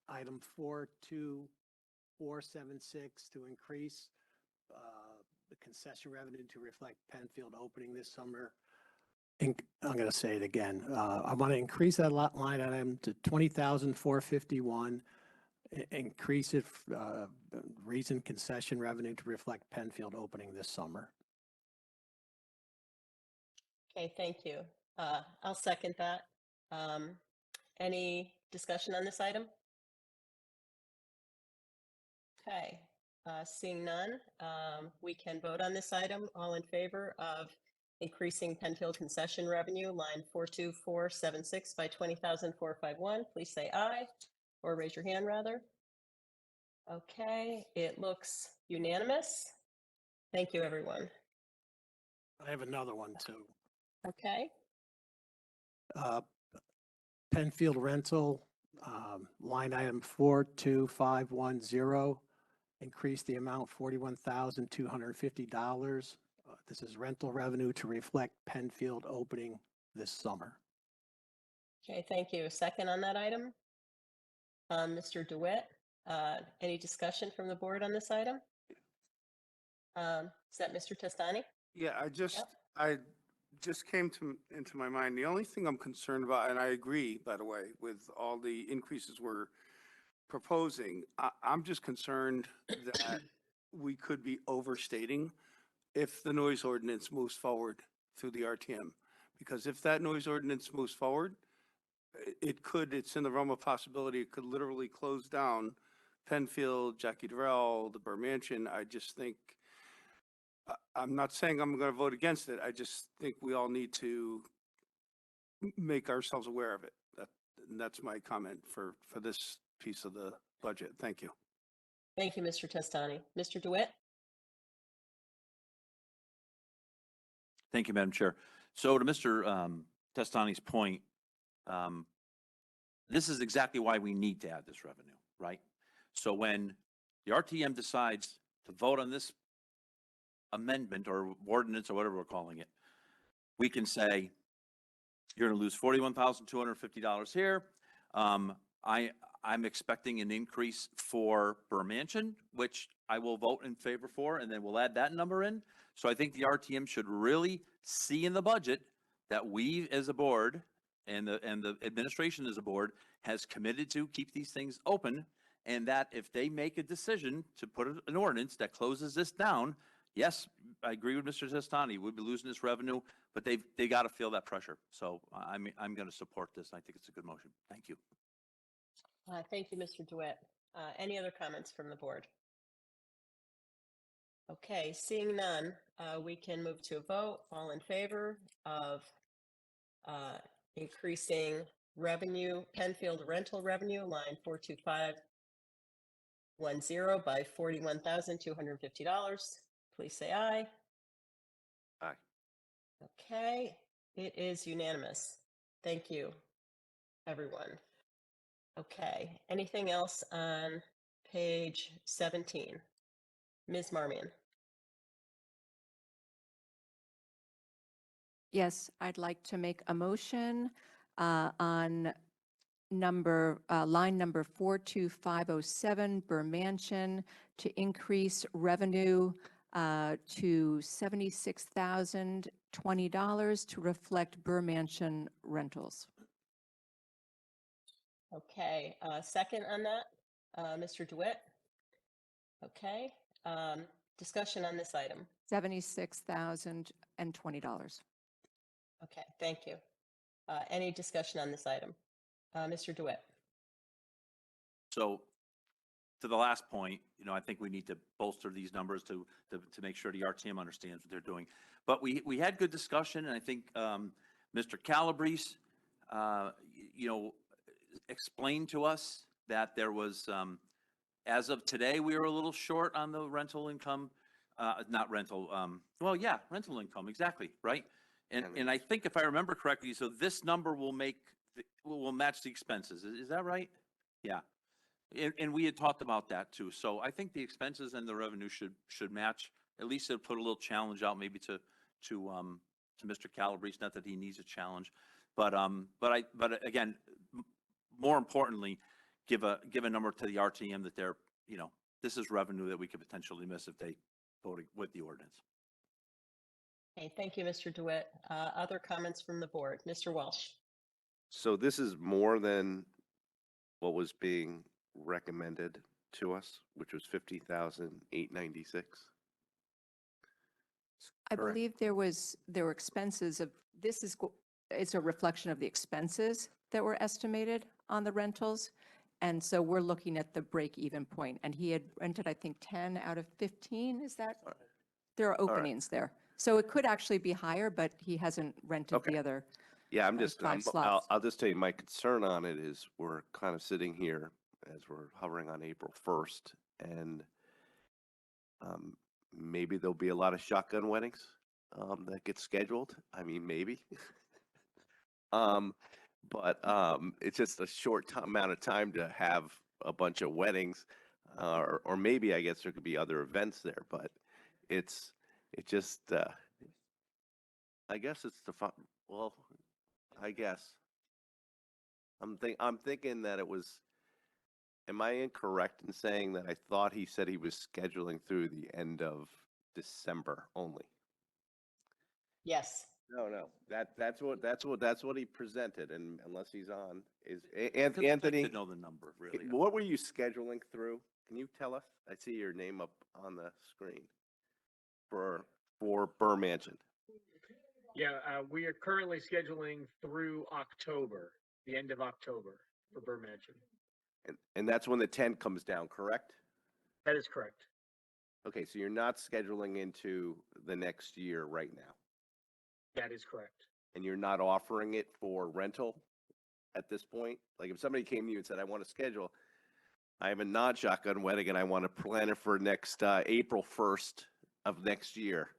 item 42476 to increase the concession revenue to reflect Penfield opening this summer. I'm going to say it again. I want to increase that line item to 20,451. Increase it, reason concession revenue to reflect Penfield opening this summer. Okay, thank you. I'll second that. Any discussion on this item? Okay, seeing none, we can vote on this item. All in favor of increasing Penfield concession revenue, line 42476 by 20,451, please say aye, or raise your hand rather. Okay, it looks unanimous. Thank you, everyone. I have another one too. Okay. Penfield rental, line item 42510, increase the amount $41,250. This is rental revenue to reflect Penfield opening this summer. Okay, thank you. Second on that item? Mr. DeWitt, any discussion from the board on this item? Is that Mr. Testani? Yeah, I just came into my mind. The only thing I'm concerned about, and I agree, by the way, with all the increases we're proposing, I'm just concerned that we could be overstating if the noise ordinance moves forward through the RTM. Because if that noise ordinance moves forward, it's in the realm of possibility, it could literally close down Penfield, Jackie Durrell, the Burr Mansion. I just think, I'm not saying I'm going to vote against it. I just think we all need to make ourselves aware of it. That's my comment for this piece of the budget. Thank you. Thank you, Mr. Testani. Mr. DeWitt? Thank you, Madam Chair. So to Mr. Testani's point, this is exactly why we need to add this revenue, right? So when the RTM decides to vote on this amendment or ordinance or whatever we're calling it, we can say, you're going to lose $41,250 here. I'm expecting an increase for Burr Mansion, which I will vote in favor for, and then we'll add that number in. So I think the RTM should really see in the budget that we as a board and the administration as a board has committed to keep these things open, and that if they make a decision to put an ordinance that closes this down, yes, I agree with Mr. Zestani. We'd be losing this revenue, but they got to feel that pressure. So I'm going to support this. I think it's a good motion. Thank you. Thank you, Mr. DeWitt. Any other comments from the board? Okay, seeing none, we can move to a vote. All in favor of increasing revenue, Penfield rental revenue, line 42510 by $41,250. Please say aye. Aye. Okay, it is unanimous. Thank you, everyone. Okay, anything else on page 17? Ms. Marmion. Yes, I'd like to make a motion on line number 42507, Burr Mansion, to increase revenue to $76,020 to reflect Burr Mansion rentals. Okay, second on that, Mr. DeWitt. Okay, discussion on this item. $76,020. Okay, thank you. Any discussion on this item? Mr. DeWitt. So to the last point, I think we need to bolster these numbers to make sure the RTM understands what they're doing. But we had good discussion, and I think Mr. Calabrese, explained to us that there was, as of today, we were a little short on the rental income, not rental, rental income, exactly, right? And I think if I remember correctly, so this number will match the expenses. Is that right? Yeah. And we had talked about that too. So I think the expenses and the revenue should match. At least it'll put a little challenge out maybe to Mr. Calabrese. Not that he needs a challenge, but again, more importantly, give a number to the RTM that they're, this is revenue that we could potentially miss if they voted with the ordinance. Okay, thank you, Mr. DeWitt. Other comments from the board? Mr. Welsh. So this is more than what was being recommended to us, which was 50,896. I Correct. believe there were expenses of, it's a reflection of the expenses that were estimated on the rentals. And so we're looking at the break-even point. And he had rented, I think, 10 out of 15. Is that? There are openings there. So it could actually be higher, but he hasn't rented the other. Yeah, I'll just tell you, my concern on it is we're kind of sitting here as we're hovering on April 1st, and maybe there'll be a lot of shotgun weddings that get scheduled. I mean, maybe. But it's just a short amount of time to have a bunch of weddings, or maybe I guess there could be other events there, but I guess it's I guess I'm thinking that it was. Am I incorrect in saying that I thought he said he was scheduling through the end of December only? Yes. No. That's what he presented, and unless he's on, I'd Anthony. like to know the number, really. What were you scheduling through? Can you tell us? I see your name up on the screen for Burr Mansion. Yeah, we are currently scheduling through October, the end of October for Burr Mansion. And that's when the 10 comes down, correct? That is correct. Okay, so you're not scheduling into the next year right now, That is correct. and you're not offering it for rental at this point? Like if somebody came to you and said, I want to schedule, I have a non-shotgun wedding and I want to plan it for next April 1st of next year.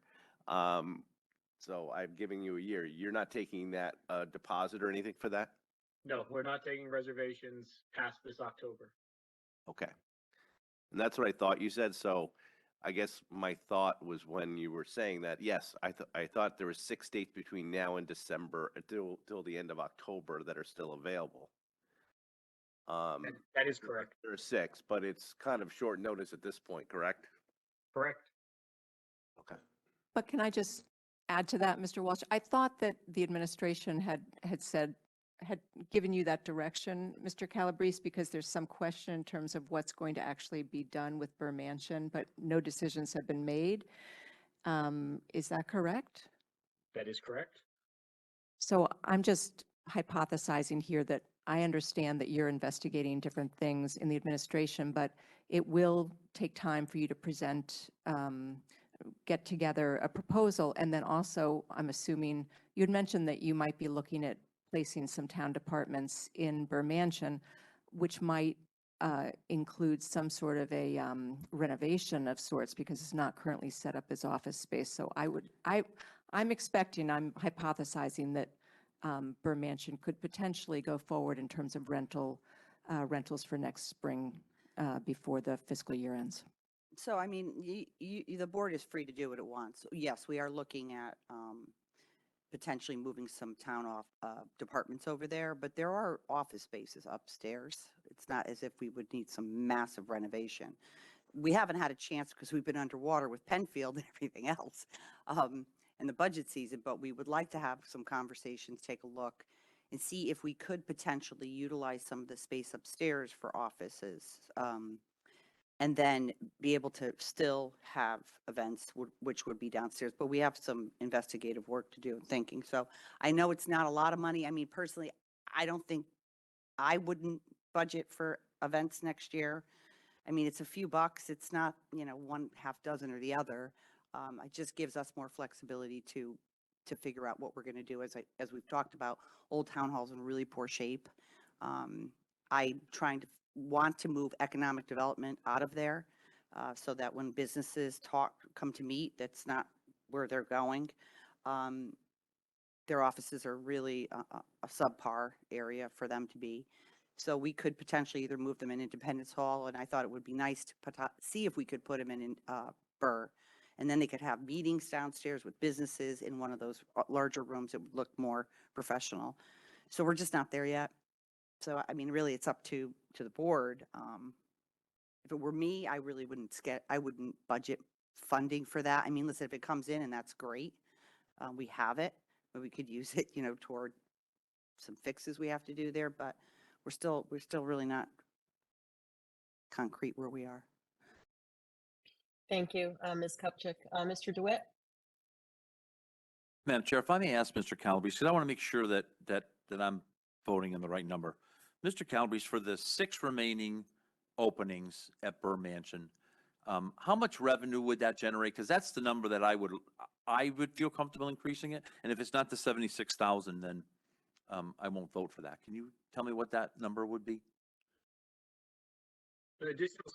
So I'm giving you a year. You're not taking that deposit or anything for that? No, we're not taking reservations past this October. Okay. And that's what I thought you said. So I guess my thought was when you were saying that, yes, I thought there were 6 dates between now and December till the end of October that are still available. That is correct. There are 6, but it's kind of short notice at this point, correct? Correct. Okay. But can I just add to that, Mr. Walsh? I thought that the administration had given you that direction, Mr. Calabrese, because there's some question in terms of what's going to actually be done with Burr Mansion, but no decisions have been made. Is that correct? That is correct. So I'm just hypothesizing here that I understand that you're investigating different things in the administration, but it will take time for you to present, get together a proposal. And then also, I'm assuming, you'd mentioned that you might be looking at placing some town departments in Burr Mansion, which might include some sort of a renovation of sorts because it's not currently set up as office space. So I'm expecting, I'm hypothesizing that Burr Mansion could potentially go forward in terms of rentals for next spring before the fiscal year ends. So, I mean, the board is free to do what it wants. Yes, we are looking at potentially moving some departments over there, but there are office spaces upstairs. It's not as if we would need some massive renovation. We haven't had a chance because we've been underwater with Penfield and everything else in the budget season, but we would like to have some conversations, take a look, and see if we could potentially utilize some of the space upstairs for offices. And then be able to still have events, which would be downstairs. But we have some investigative work to do and thinking. So I know it's not a lot of money. I mean, personally, I don't think I wouldn't budget for events next year. I mean, it's a few bucks. It's not, one half dozen or the other. It just gives us more flexibility to figure out what we're going to do. As we've talked about, Old Town Hall's in really poor shape. I'm trying to want to move economic development out of there so that when businesses come to meet, that's not where they're going. Their offices are really a subpar area for them to be. So we could potentially either move them in Independence Hall, and I thought it would be nice to see if we could put them in Burr, and then they could have meetings downstairs with businesses in one of those larger rooms that would look more professional. So we're just not there yet. So, I mean, really, it's up to the board. If it were me, I really wouldn't budget funding for that. I mean, listen, if it comes in and that's great, we have it, but we could use it, toward some fixes we have to do there. But we're still really not concrete where we are. Thank you, Ms. Kupchak. Mr. DeWitt? Madam Chair, if I may ask Mr. Calabrese, because I want to make sure that I'm voting on the right number. Mr. Calabrese, for the 6 remaining openings at Burr Mansion, how much revenue would that generate? Because that's the number that I would feel comfortable increasing it. And if it's not the 76,000, then I won't vote for that. Can you tell me what that number would be? An additional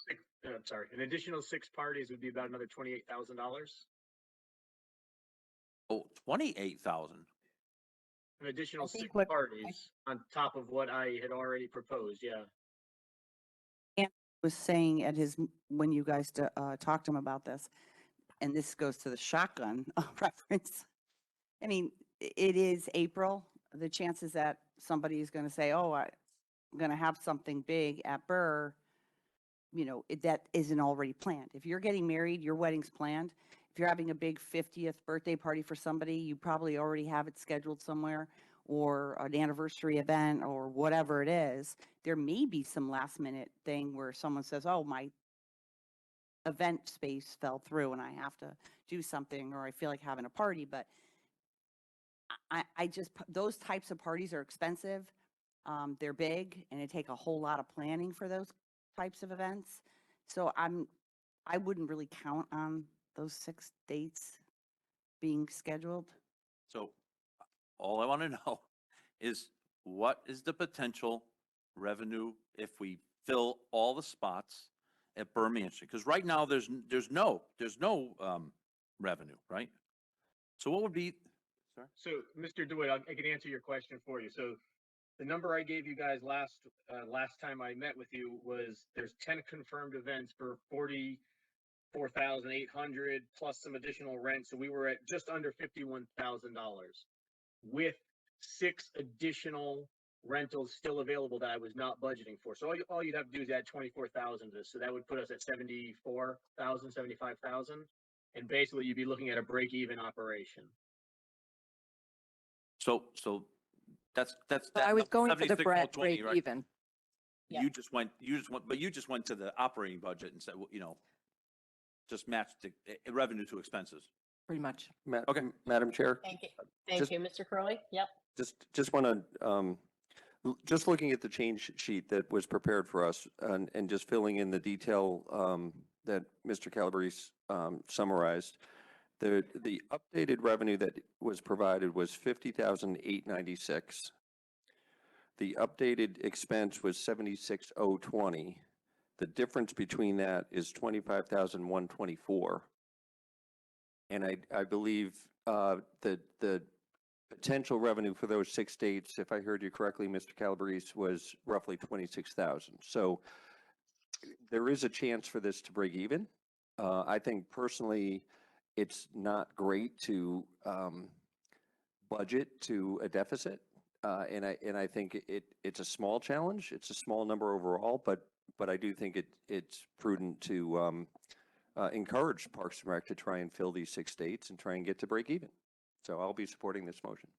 6 parties would be about another $28,000. Oh, 28,000. An additional I think 6 what- parties on top of what I had already proposed, yeah. Was saying when you guys talked to him about this, and this goes to the shotgun reference. I mean, it is April. The chances that somebody is going to say, "Oh, I'm going to have something big at Burr," that isn't already planned. If you're getting married, your wedding's planned. If you're having a big 50th birthday party for somebody, you probably already have it scheduled somewhere, or an anniversary event or whatever it is. There may be some last minute thing where someone says, "Oh, my event space fell through and I have to do something," or I feel like having a party. But those types of parties are expensive. They're big, and it take a whole lot of planning for those types of events. So I wouldn't really count on those 6 dates being scheduled. So all I want to know is what is the potential revenue if we fill all the spots at Burr Mansion? Because right now there's no revenue, right? So what would be? Sorry. So, Mr. DeWitt, I can answer your question for you. So the number I gave you guys last time I met with you was there's 10 confirmed events for 44,800 plus some additional rent. So we were at just under $51,000 with 6 additional rentals still available that I was not budgeting for. So all you'd have to do is add 24,000 to this. So that would put us at 74,000, 75,000. And basically you'd be looking at a break-even operation. So that's I was going for the 76,120, break right? even. Yeah. You just went to the operating budget and said, well, just match the revenue to expenses. pretty much. Okay. Madam Chair, Thank you. Thank Just- you, Mr. Curley. Yep. just want to, just looking at the change sheet that was prepared for us and just filling in the detail that Mr. Calabrese summarized, the updated revenue that was provided was 50,896. The updated expense was 76,020. The difference between that is 25,124. And I believe that the potential revenue for those 6 states, if I heard you correctly, Mr. Calabrese, was roughly 26,000. So there is a chance for this to break even. I think personally, it's not great to budget to a deficit. And I think it's a small challenge. It's a small number overall, but I do think it's prudent to encourage Parks and Rec to try and fill these 6 states and try and get to break even. So I'll be supporting this motion.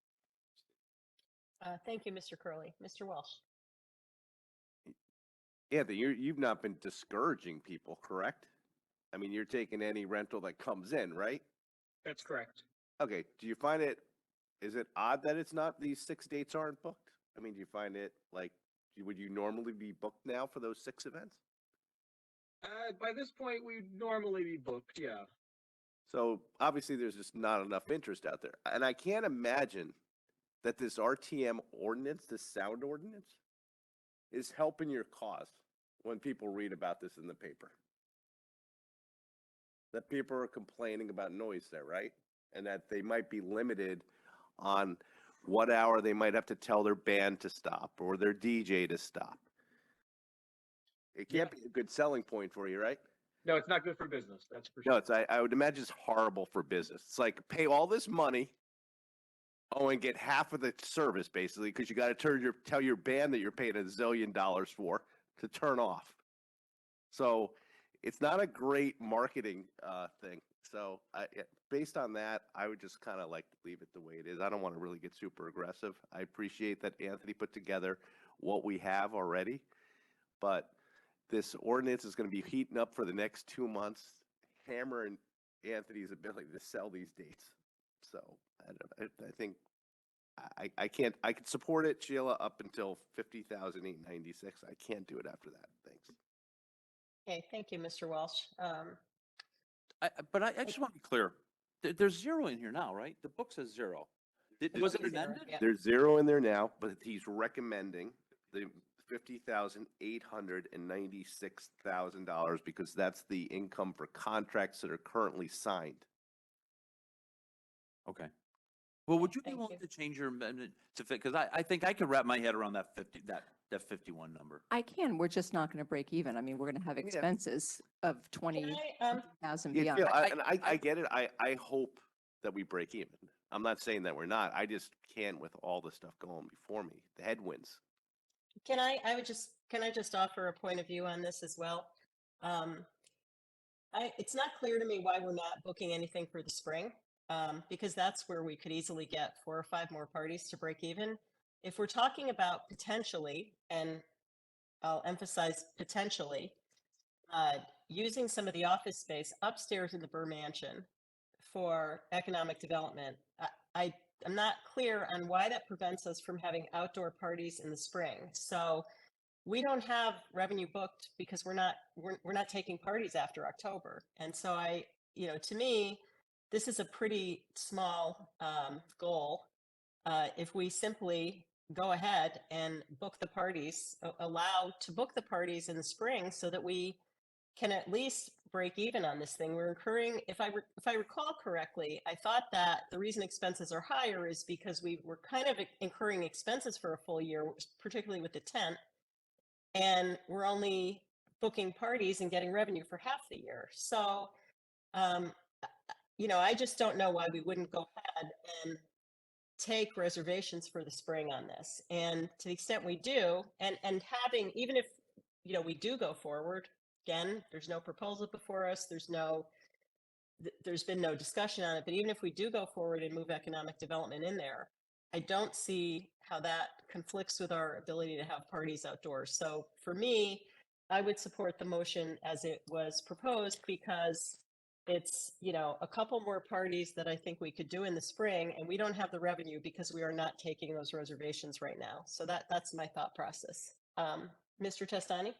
Thank you, Mr. Curley. Mr. Welsh. Anthony, you've not been discouraging people, correct? I mean, you're taking any rental that comes in, right? That's correct. Okay, do you find is it odd that it's not, these 6 dates aren't booked? I mean, do you find it like, would you normally be booked now for those 6 events? By this point, we'd normally be booked, yeah. So obviously there's just not enough interest out there. And I can't imagine that this RTM ordinance, this sound ordinance, is helping your cause when people read about this in the paper. That people are complaining about noise there, right? And that they might be limited on what hour they might have to tell their band to stop or their DJ to stop. It can't be a good selling point for you, right? No, it's not good for business, that's for sure. No, I would imagine it's horrible for business. It's like pay all this money, and get half of the service basically, because you got to tell your band that you're paying $1 zillion for to turn off. So it's not a great marketing thing. So based on that, I would just kind of like to leave it the way it is. I don't want to really get super aggressive. I appreciate that Anthony put together what we have already, but this ordinance is going to be heating up for the next 2 months, hammering Anthony's ability to sell these dates. So I think I can support it, Sheila, up until 50,896. I can't do it after that. Thanks. Okay, thank you, Mr. Welsh. But I just want to be clear. There's 0 in here now, right? The book says 0. Was it Zero, amended? yeah. There's 0 in there now, but he's recommending the $50,896,000 because that's the income for contracts that are currently signed. Okay. Well, would you be Thank willing you. to change your amendment to fit? Because I think I could wrap my head around that 51 number. I can, we're just not going to break even. I mean, we're going to have expenses of Can I, 20,000 Yeah, beyond. I get it. I hope that we break even. I'm not saying that we're not. I just can't with all the stuff going before me. The headwinds. can I just offer a point of view on this as well? It's not clear to me why we're not booking anything for the spring, because that's where we could easily get 4 or 5 more parties to break even. If we're talking about potentially, and I'll emphasize potentially, using some of the office space upstairs in the Burr Mansion for economic development, I'm not clear on why that prevents us from having outdoor parties in the spring. So we don't have revenue booked because we're not taking parties after October. And so to me, this is a pretty small goal. If we simply go ahead and book the parties, allow to book the parties in the spring so that we can at least break even on this thing. We're incurring, if I recall correctly, I thought that the reason expenses are higher is because we were kind of incurring expenses for a full year, particularly with the tent, and we're only booking parties and getting revenue for half the year. So, I just don't know why we wouldn't go ahead and take reservations for the spring on this. And to the extent we do, and having, even if, we do go forward, again, there's no proposal before us, there's been no discussion on it, but even if we do go forward and move economic development in there, I don't see how that conflicts with our ability to have parties outdoors. So for me, I would support the motion as it was proposed because it's, you know, a couple more parties that I think we could do in the spring, and we don't have the revenue because we are not taking those reservations right now. So that's my thought process. Mr. Testani?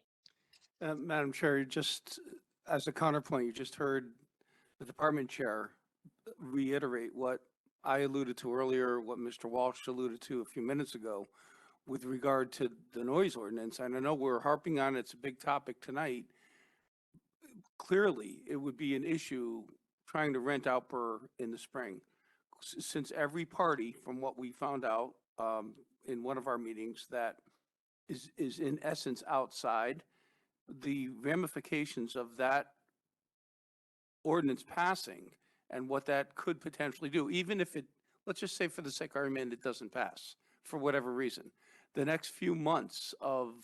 Madam Chair, just as a counterpoint, you just heard the department chair reiterate what I alluded to earlier, what Mr. Walsh alluded to a few minutes ago with regard to the noise ordinance. And I know we're harping on it, it's a big topic tonight. Clearly, it would be an issue trying to rent out in the spring. Since every party, from what we found out in one of our meetings, that is in essence outside, the ramifications of that ordinance passing and what that could potentially do, even if it, let's just say for the sake of argument, it doesn't pass for whatever reason. The next few months of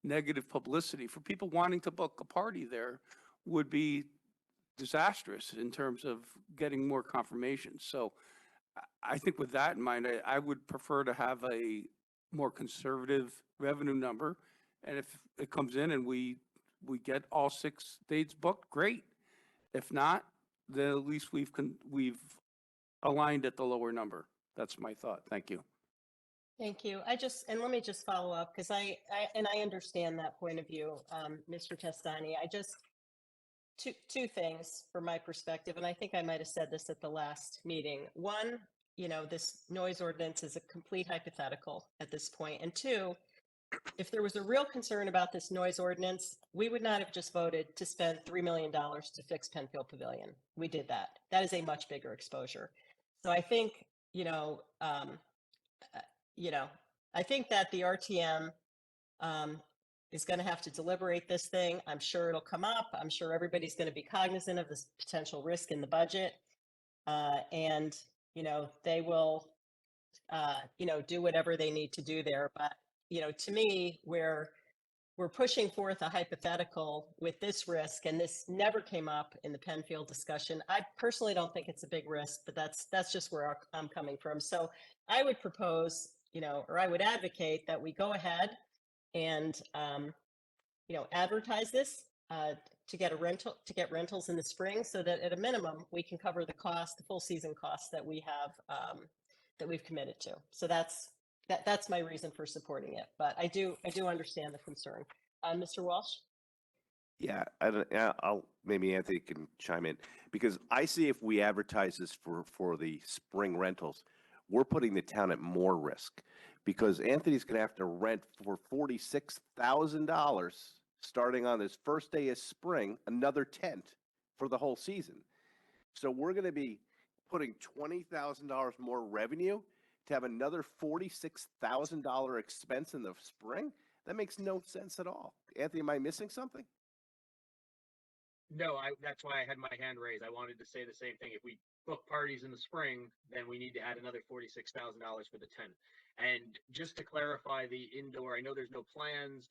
negative publicity for people wanting to book a party there would be disastrous in terms of getting more confirmation. So I think with that in mind, I would prefer to have a more conservative revenue number. And if it comes in and we get all 6 dates booked, great. If not, then at least we've aligned at the lower number. That's my thought. Thank you. Thank you. And let me just follow up, because I understand that point of view, Mr. Testani. Two things from my perspective, and I think I might have said this at the last meeting. One, you know, this noise ordinance is a complete hypothetical at this point. And two, if there was a real concern about this noise ordinance, we would not have just voted to spend $3 million to fix Penfield Pavilion. We did that. That is a much bigger exposure. So I think, I think that the RTM is going to have to deliberate this thing. I'm sure it'll come up. I'm sure everybody's going to be cognizant of this potential risk in the budget. And, they will, do whatever they need to do there. But, to me, we're pushing forth a hypothetical with this risk, and this never came up in the Penfield discussion. I personally don't think it's a big risk, but that's just where I'm coming from. So I would propose, or I would advocate that we go ahead and, advertise this to get rentals in the spring, so that at a minimum we can cover the full season costs that we have that we've committed to. So that's my reason for supporting it. But I do understand the concern. Mr. Walsh? Yeah, I'll maybe Anthony can chime in, because I see if we advertise this for the spring rentals, we're putting the town at more risk, because Anthony's going to have to rent for $46,000 starting on his first day of spring, another tent for the whole season. So we're going to be putting $20,000 more revenue to have another $46,000 expense in the spring. That makes no sense at all. Anthony, am I missing something? No, that's why I had my hand raised. I wanted to say the same thing. If we book parties in the spring, then we need to add another $46,000 for the tent. And just to clarify the indoor, I know there's no plans,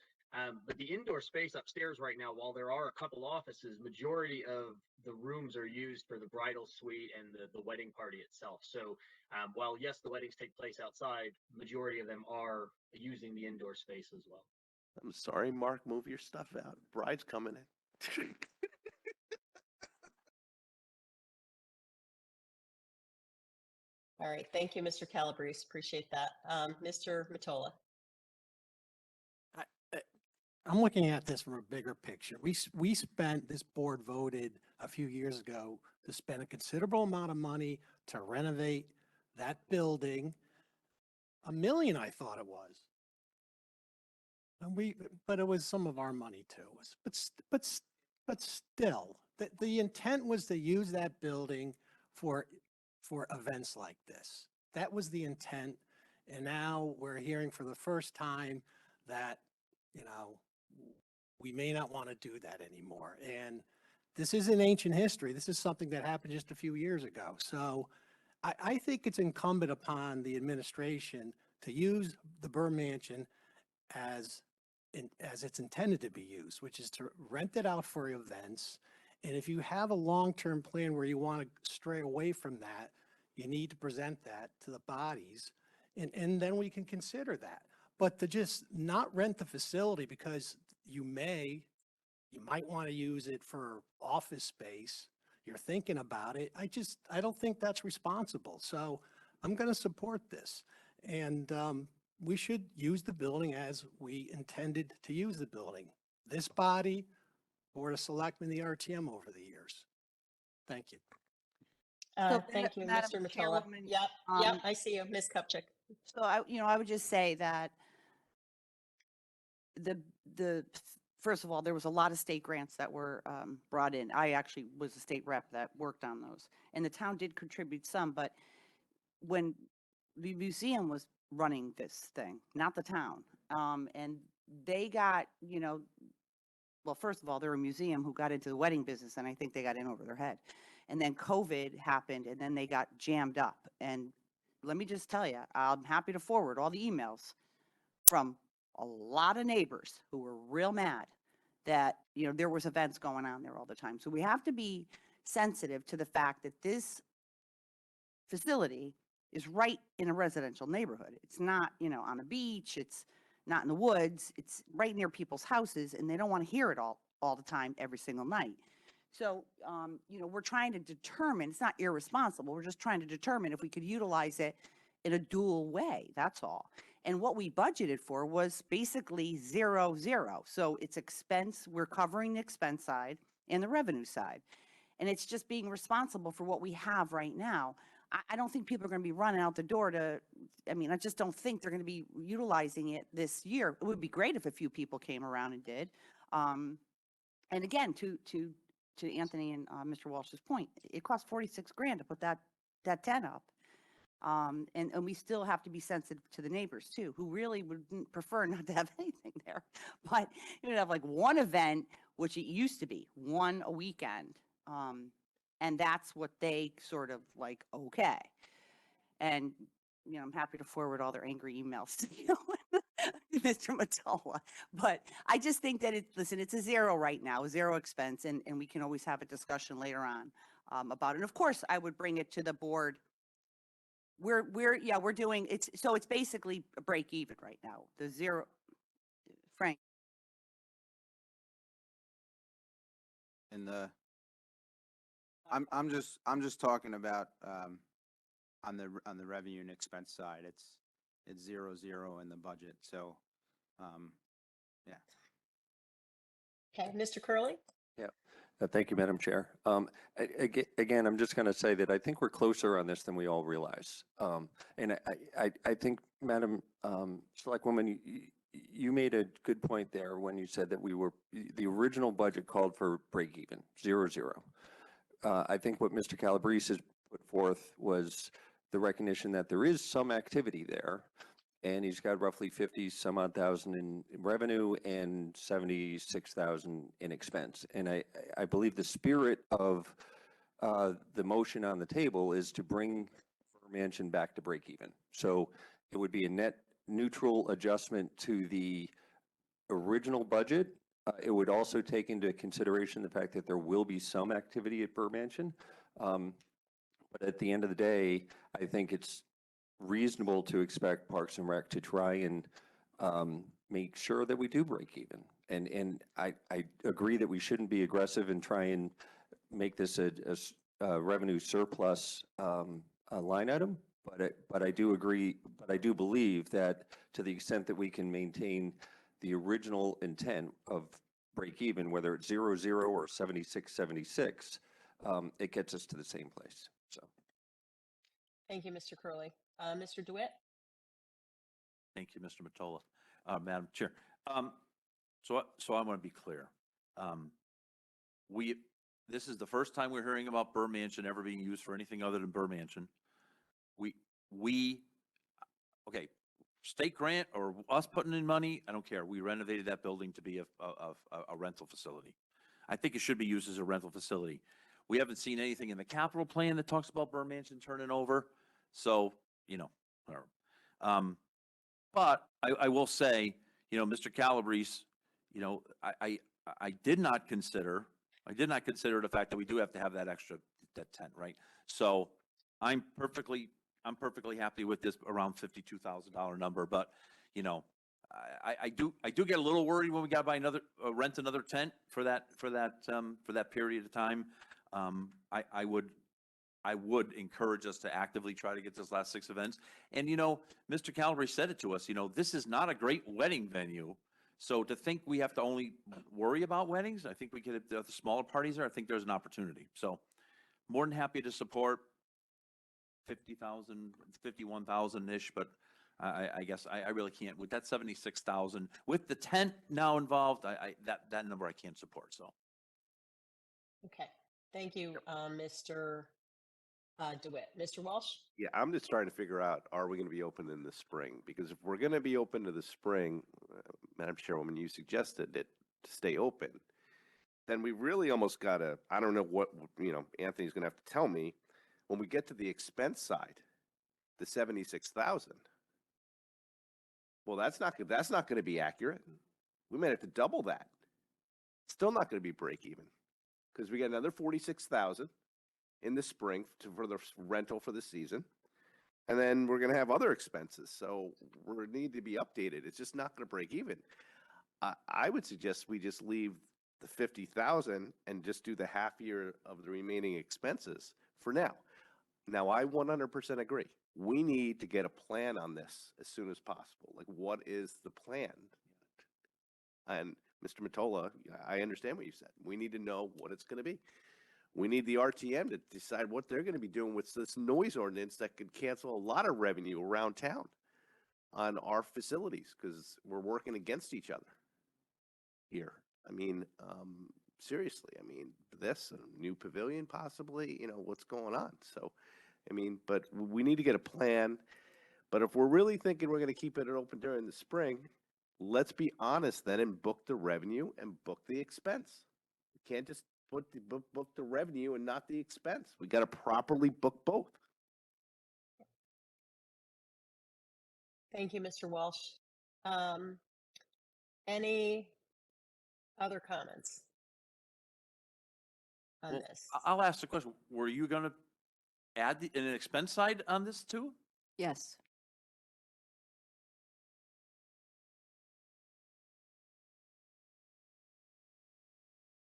but the indoor space upstairs right now, while there are a couple offices, majority of the rooms are used for the bridal suite and the wedding party itself. So while yes, the weddings take place outside, majority of them are using the indoor space as well. I'm sorry, Mark, move your stuff out. Bride's coming in. All right. Thank you, Mr. Calabrese. Appreciate that. Mr. Matola? I'm looking at this from a bigger picture. This board voted a few years ago to spend a considerable amount of money to renovate that building. $1 million, I thought it was. But it was some of our money too. But still, the intent was to use that building for events like this. That was the intent. And now we're hearing for the first time that, we may not want to do that anymore. And this isn't ancient history. This is something that happened just a few years ago. So I think it's incumbent upon the administration to use the Burr Mansion as it's intended to be used, which is to rent it out for events. And if you have a long-term plan where you want to stray away from that, you need to present that to the bodies, and then we can consider that. But to just not rent the facility because you might want to use it for office space, you're thinking about it. I don't think that's responsible. So I'm going to support this. And we should use the building as we intended to use the building. This body, Board of Selectmen, the RTM over the years. Thank you. Thank you, Madam Mr. Mottola. Chairwoman, Yep, yep, I see you, Ms. Kupchak. So I would just say that first of all, there was a lot of state grants that were brought in. I actually was a state rep that worked on those, and the town did contribute some, but when the museum was running this thing, not the town, and they got, well, first of all, they're a museum who got into the wedding business, and I think they got in over their head. And then COVID happened, and then they got jammed up. And let me just tell you, I'm happy to forward all the emails from a lot of neighbors who were real mad that, there was events going on there all the time. So we have to be sensitive to the fact that this facility is right in a residential neighborhood. It's not, on a beach. It's not in the woods. It's right near people's houses, and they don't want to hear it all the time, every single night. So, we're trying to determine, it's not irresponsible. We're just trying to determine if we could utilize it in a dual way. That's all. And what we budgeted for was basically 0-0. So it's expense, we're covering the expense side and the revenue side. And it's just being responsible for what we have right now. I don't think people are going to be running out the door I just don't think they're going to be utilizing it this year. It would be great if a few people came around and did. And again, to Anthony and Mr. Walsh's point, it cost $46,000 to put that tent up. And we still have to be sensitive to the neighbors too, who really would prefer not to have anything there. But you'd have like one event, which it used to be one a weekend. And that's what they sort of like, okay. And, I'm happy to forward all their angry emails to you, Mr. Mottola. But I just think that it's a 0 right now, 0 expense. And we can always have a discussion later on about it. And of course, I would bring it to the board. We're doing, it's basically a break even right now. The 0, Frank. And I'm just talking about on the revenue and expense side. It's 0-0 in the budget. So, yeah. Okay, Mr. Curley? Yeah. Thank you, Madam Chair. Again, I'm just going to say that I think we're closer on this than we all realize. And I think, Madam Selectwoman, you made a good point there when you said that the original budget called for break even, 0-0. I think what Mr. Calabrese has put forth was the recognition that there is some activity there, and he's got roughly 50 some odd thousand in revenue and 76,000 in expense. And I believe the spirit of the motion on the table is to bring Mansion back to break even. So it would be a net neutral adjustment to the original budget. It would also take into consideration the fact that there will be some activity at Burr Mansion. But at the end of the day, I think it's reasonable to expect Parks and Rec to try and make sure that we do break even. And I agree that we shouldn't be aggressive and try and make this a revenue surplus line item. But I do agree, but I do believe that to the extent that we can maintain the original intent of break even, whether it's 0-0 or 76-76, it gets us to the same place. So. Thank you, Mr. Curley. Mr. DeWitt? Thank you, Mr. Mottola. Madam Chair. So I want to be clear. This is the first time we're hearing about Burr Mansion ever being used for anything other than Burr Mansion. Okay, state grant or us putting in money, I don't care. We renovated that building to be a rental facility. I think it should be used as a rental facility. We haven't seen anything in the capital plan that talks about Burr Mansion turning over. So, whatever. But I will say, Mr. Calabrese, I did not consider the fact that we do have to have that tent, right? So I'm perfectly happy with this around $52,000 number, but I do get a little worried when we got to buy rent another tent for that period of time. I would encourage us to actively try to get those last 6 events. And, Mr. Calabrese said it to us, this is not a great wedding venue. So to think we have to only worry about weddings, I think we could, if the smaller parties are, I think there's an opportunity. So more than happy to support 50,000, 51,000-ish, but I guess I really can't, with that 76,000, with the tent now involved, that number I can't support, so. Okay, thank you, Mr. DeWitt. Mr. Walsh? Yeah, I'm just trying to figure out, are we going to be open in the spring? Because if we're going to be open to the spring, Madam Chairwoman, you suggested it to stay open, then we really almost got to, I don't know what, Anthony's going to have to tell me, when we get to the expense side, the 76,000. Well, that's not going to be accurate. We might have to double that. Still not going to be break even, because we got another 46,000 in the spring for the rental for the season. And then we're going to have other expenses. So we need to be updated. It's just not going to break even. I would suggest we just leave the 50,000 and just do the half year of the remaining expenses for now. Now, I 100% agree. We need to get a plan on this as soon as possible. Like, what is the plan? And Mr. Mottola, I understand what you said. We need to know what it's going to be. We need the RTM to decide what they're going to be doing with this noise ordinance that could cancel a lot of revenue around town on our facilities, because we're working against each other here. I mean, seriously, this, a new pavilion possibly, what's going on? So, but we need to get a plan. But if we're really thinking we're going to keep it open during the spring, let's be honest then and book the revenue and book the expense. We can't just book the revenue and not the expense. We got to properly book both. Thank you, Mr. Walsh. Any other comments on Well, this? I'll ask the question, were you going to add an expense side on this too? Yes.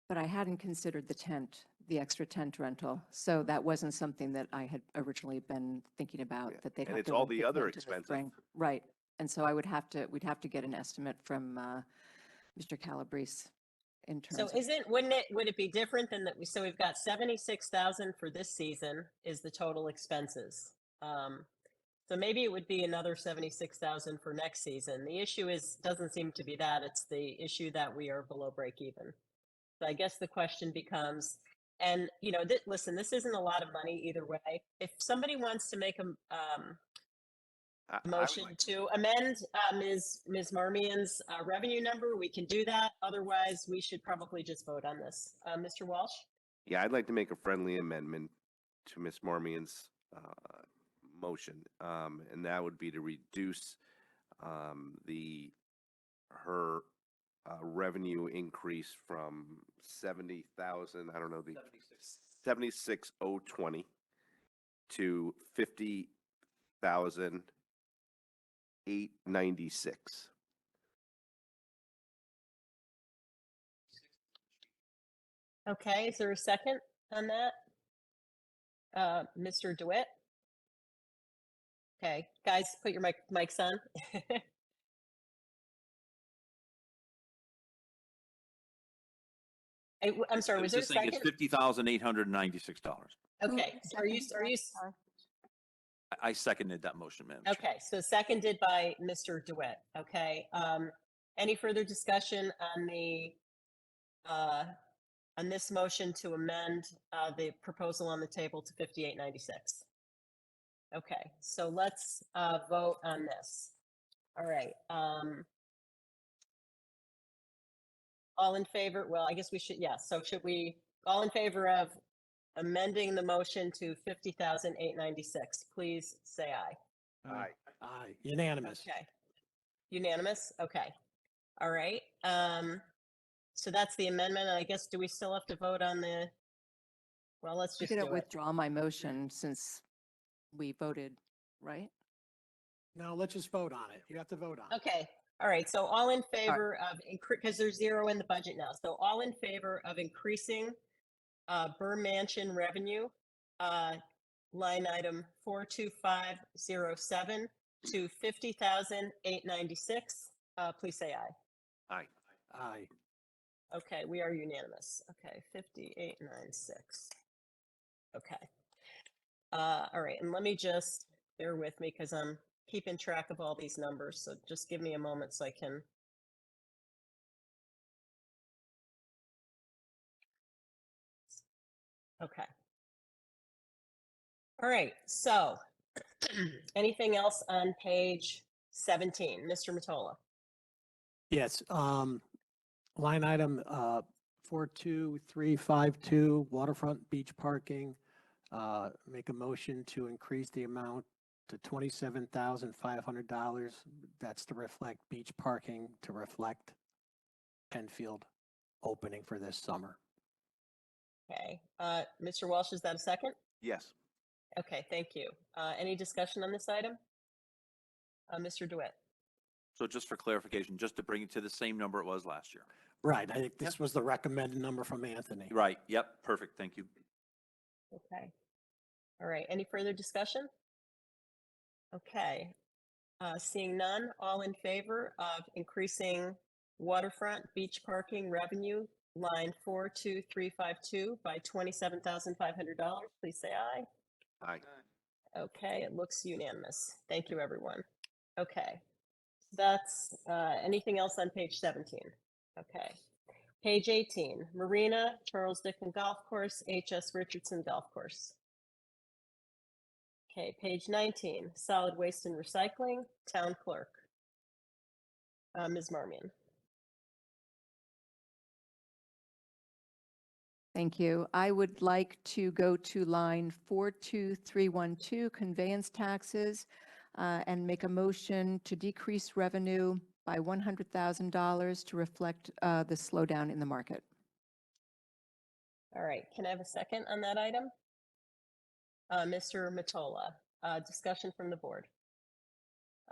But I hadn't considered the tent, the extra tent rental. So that wasn't something that I had originally been thinking about, Yeah. that they'd And have it's to all rent the the other tent in the expenses. spring. Right. And so we'd have to get an estimate from Mr. Calabrese in So terms of. would it be different than that? So we've got 76,000 for this season is the total expenses. So maybe it would be another 76,000 for next season. The issue doesn't seem to be that. It's the issue that we are below break even. So I guess the question becomes, and listen, this isn't a lot of money either way. If somebody wants to make a I would motion like- to amend Ms. Marmion's revenue number, we can do that. Otherwise, we should probably just vote on this. Mr. Walsh? Yeah, I'd like to make a friendly amendment to Ms. Marmion's motion, and that would be to reduce her revenue increase from 70,000, I don't know, 76,020 to 50,896. Okay, is there a second on that? Mr. DeWitt? Okay, guys, put your mics on. I'm sorry, was there a Just saying second? it's $50,896. Okay, so are you, I seconded that motion, Madam Chair. okay, so seconded by Mr. DeWitt. Okay, any further discussion on this motion to amend the proposal on the table to 5896? Okay, so let's vote on this. All right. All in favor? Well, I guess we should, yes. So should we, all in favor of amending the motion to 50,896, please say aye. Aye. Aye, unanimous. Okay. Unanimous? Okay. All right. So that's the amendment. I guess, do we still have to vote on well, let's I'm just going do to it. withdraw my motion since we voted, right? No, let's just vote on it. You have to vote on it. Okay. All right. So all in favor of, because there's zero in the budget now. So all in favor of increasing Burr Mansion revenue, line item 42507 to 50,896. Please say aye. Aye. Aye. Okay, we are unanimous. Okay, 5896. Okay. All right, and let me just bear with me because I'm keeping track of all these numbers. So just give me a moment so I can. Okay. All right, so anything else on page 17? Mr. Matola? Yes, line item 42352, waterfront beach parking. Make a motion to increase the amount to $27,500. That's to reflect beach parking, to reflect Penfield opening for this summer. Okay. Mr. Walsh, is that a second? Yes. Okay, thank you. Any discussion on this item? Mr. DeWitt? So just for clarification, just to bring it to the same number it was last year. Right, I think this was the recommended number from Anthony. Right, yep, perfect, thank you. Okay. All right, any further discussion? Okay. Seeing none, all in favor of increasing waterfront beach parking revenue, line 42352 by $27,500, please say aye. Aye. Okay, it looks unanimous. Thank you, everyone. Okay, that's anything else on page 17? Okay. Page 18, Marina, Charles Dickens Golf Course, H.S. Richardson Golf Course. Okay, page 19, Solid Waste and Recycling, Town Clerk. Ms. Marmion. Thank you. I would like to go to line 42312, conveyance taxes, and make a motion to decrease revenue by $100,000 to reflect the slowdown in the market. All right, can I have a second on that item? Mr. Matola, discussion from the board.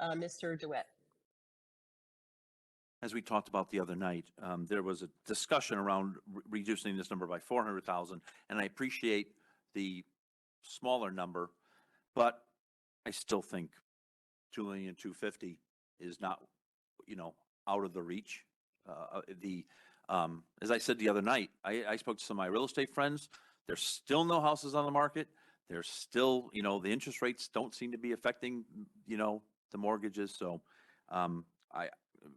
Mr. DeWitt. As we talked about the other night, there was a discussion around reducing this number by 400,000, and I appreciate the smaller number, but I still think 2,250,000 is not, out of the reach. As I said the other night, I spoke to some of my real estate friends. There's still no houses on the market. There's still, the interest rates don't seem to be affecting, the mortgages. So,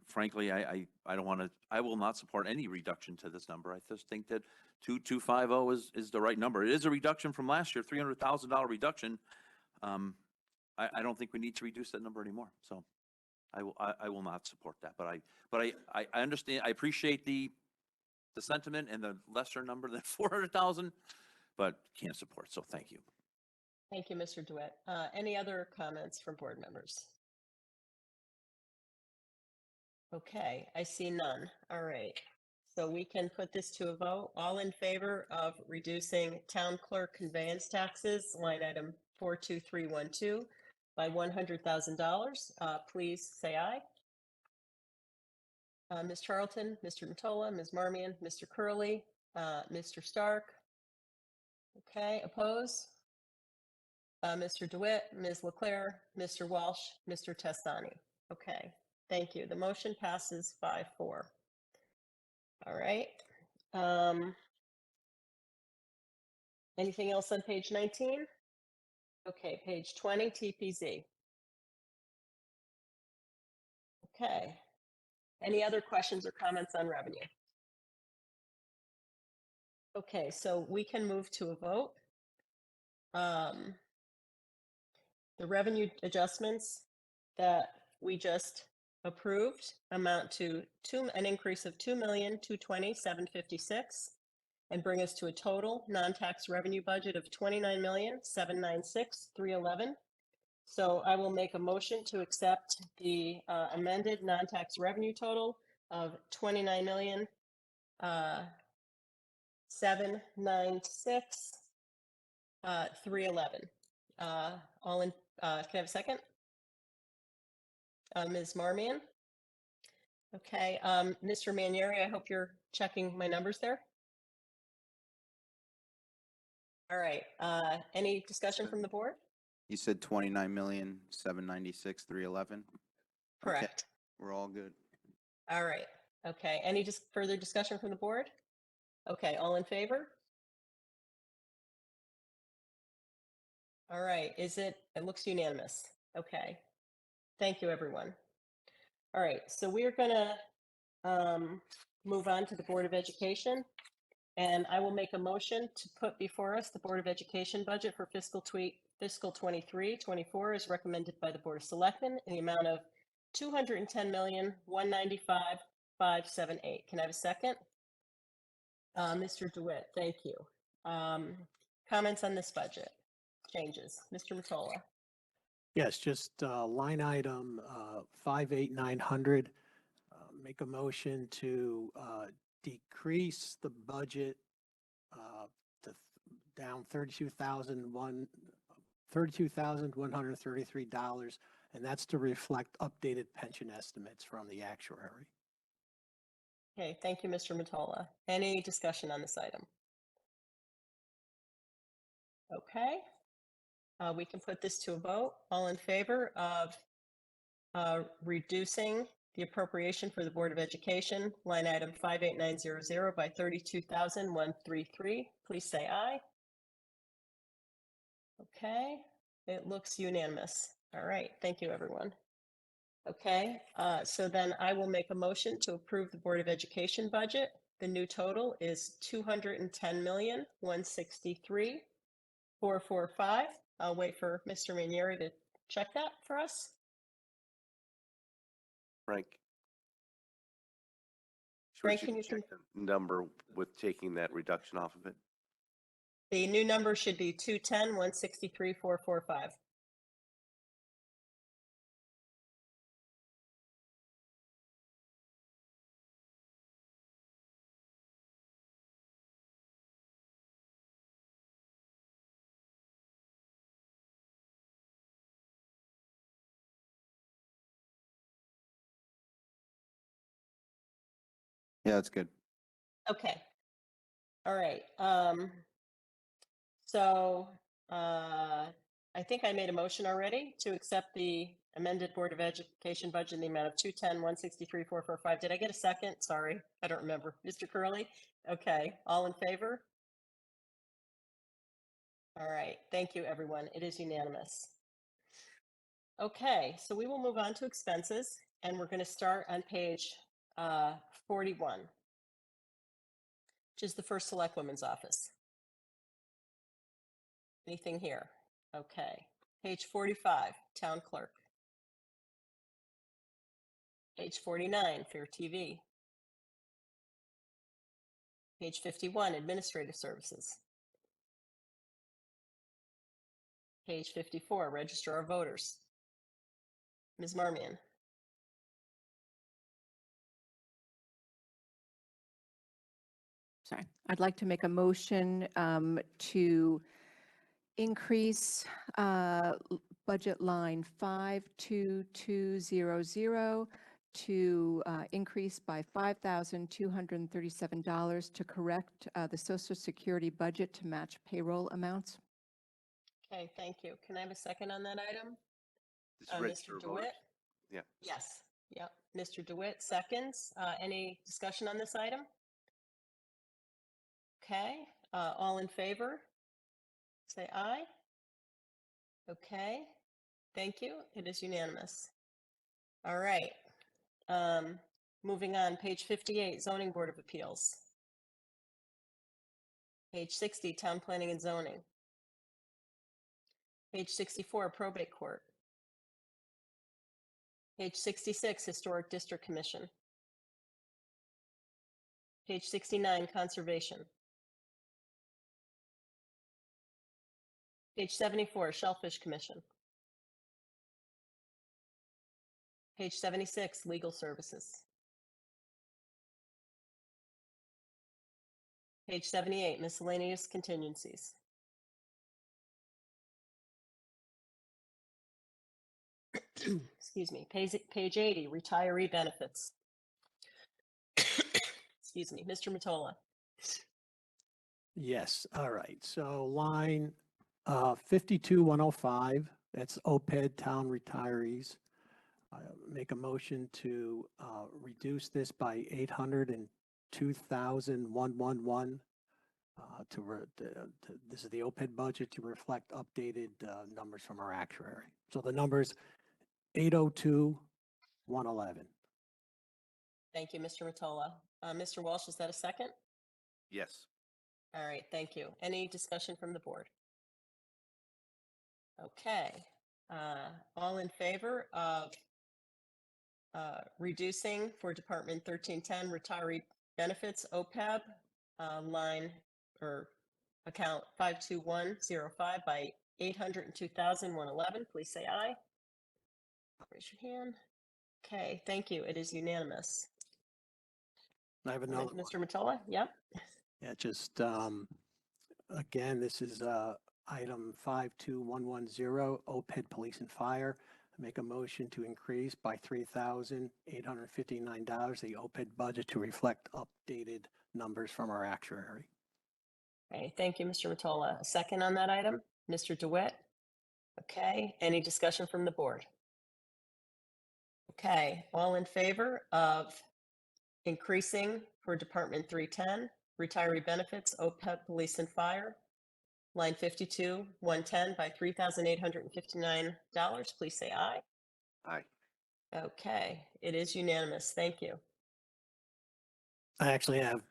frankly, I don't want to, I will not support any reduction to this number. I just think that 2,250 is the right number. It is a reduction from last year, $300,000 reduction. I don't think we need to reduce that number anymore. So I will not support that. But I understand, I appreciate the sentiment and the lesser number than 400,000, but can't support. So thank you. Thank you, Mr. DeWitt. Any other comments from board members? Okay, I see none. All right. So we can put this to a vote. All in favor of reducing town clerk conveyance taxes, line item 42312, by $100,000, please say aye. Ms. Charlton, Mr. Matola, Ms. Marmion, Mr. Curley, Mr. Stark. Okay, oppose? Mr. DeWitt, Ms. Leclerc, Mr. Walsh, Mr. Testani. Okay, thank you. The motion passes 5-4. All right. Anything else on page 19? Okay, page 20, TPZ. Okay. Any other questions or comments on revenue? Okay, so we can move to a vote. The revenue adjustments that we just approved amount to an increase of $2,220,756 and bring us to a total non-tax revenue budget of $29,796,311. So I will make a motion to accept the amended non-tax revenue total of $29,796,311. All in, can I have a second? Ms. Marmion? Okay, Mr. Manieri, I hope you're checking my numbers there. All right, any discussion from the board? You said 29,796,311? Correct. We're all good. All right, okay, any just further discussion from the board? Okay, all in favor? All right, it looks unanimous. Okay, thank you, everyone. All right, so we're gonna move on to the Board of Education. And I will make a motion to put before us the Board of Education budget for fiscal 23-24 as recommended by the Board of Selectmen in the amount of $210,195,578. Can I have a second? Mr. DeWitt, thank you. Comments on this budget changes? Mr. Matola. Yes, just line item 58900. Make a motion to decrease the budget to down $32,133, and that's to reflect updated pension estimates from the actuary. Okay, thank you, Mr. Matola. Any discussion on this item? Okay, we can put this to a vote. All in favor of reducing the appropriation for the Board of Education, line item 58900 by $32,133, please say aye. Okay, it looks unanimous. All right, thank you, everyone. Okay, so then I will make a motion to approve the Board of Education budget. The new total is $210,163,445. I'll wait for Mr. Manieri to check that for us. Frank? Frank, Should can you check the number with taking that reduction off of it? The new number should be 210,163,445. Yeah, that's good. Okay. All right. So I think I made a motion already to accept the amended Board of Education budget in the amount of 210,163,445. Did I get a second? Sorry, I don't remember. Mr. Curley? Okay. All in favor? All right. Thank you, everyone. It is unanimous. Okay, so we will move on to expenses, and we're going to start on page 41, which is the first Select Women's Office. Anything here? Okay. Page 45, Town Clerk. Page 49, FairTV. Page 51, Administrative Services. Page 54, Register of Voters. Ms. Marmion. Sorry, I'd like to make a motion to increase budget line 52200 to increase by $5,237 to correct the Social Security budget to match payroll amounts. Okay, thank you. Can I have a second on that item? This is register Mr. of voters? DeWitt? Yeah. Yes. Yep. Mr. DeWitt seconds. Any discussion on this item? Okay, all in favor? Say aye. Okay, thank you. It is unanimous. All right. Moving on, page 58, Zoning Board of Appeals. Page 60, Town Planning and Zoning. Page 64, Probate Court. Page 66, Historic District Commission. Page 69, Conservation. Page 74, Shellfish Commission. Page 76, Legal Services. Page 78, Miscellaneous Contingencies. Excuse me. Page 80, Retiree Benefits. Excuse me. Mr. Matola. Yes, all right. So line 52105, that's OPED town retirees. Make a motion to reduce this by 802,111. This is the OPED budget to reflect updated numbers from our actuary. So the number's 802,111. Thank you, Mr. Matola. Mr. Walsh, is that a second? Yes. All right, thank you. Any discussion from the board? Okay, all in favor of reducing for Department 1310 retiree benefits, OPEB, line or account 52105 by 802,111, please say aye. Raise your hand. Okay, thank you. It is unanimous. I have another one. Mr. Matola, yep. Yeah, just, again, this is item 52110, OPED Police and Fire. Make a motion to increase by $3,859 the OPED budget to reflect updated numbers from our actuary. Okay, thank you, Mr. Matola. A second on that item? Mr. DeWitt? Okay, any discussion from the board? Okay, all in favor of increasing for Department 310, retiree benefits, OPEB, police and fire, line 52-110 by $3,859, please say aye. Aye. Okay, it is unanimous. Thank you. I actually have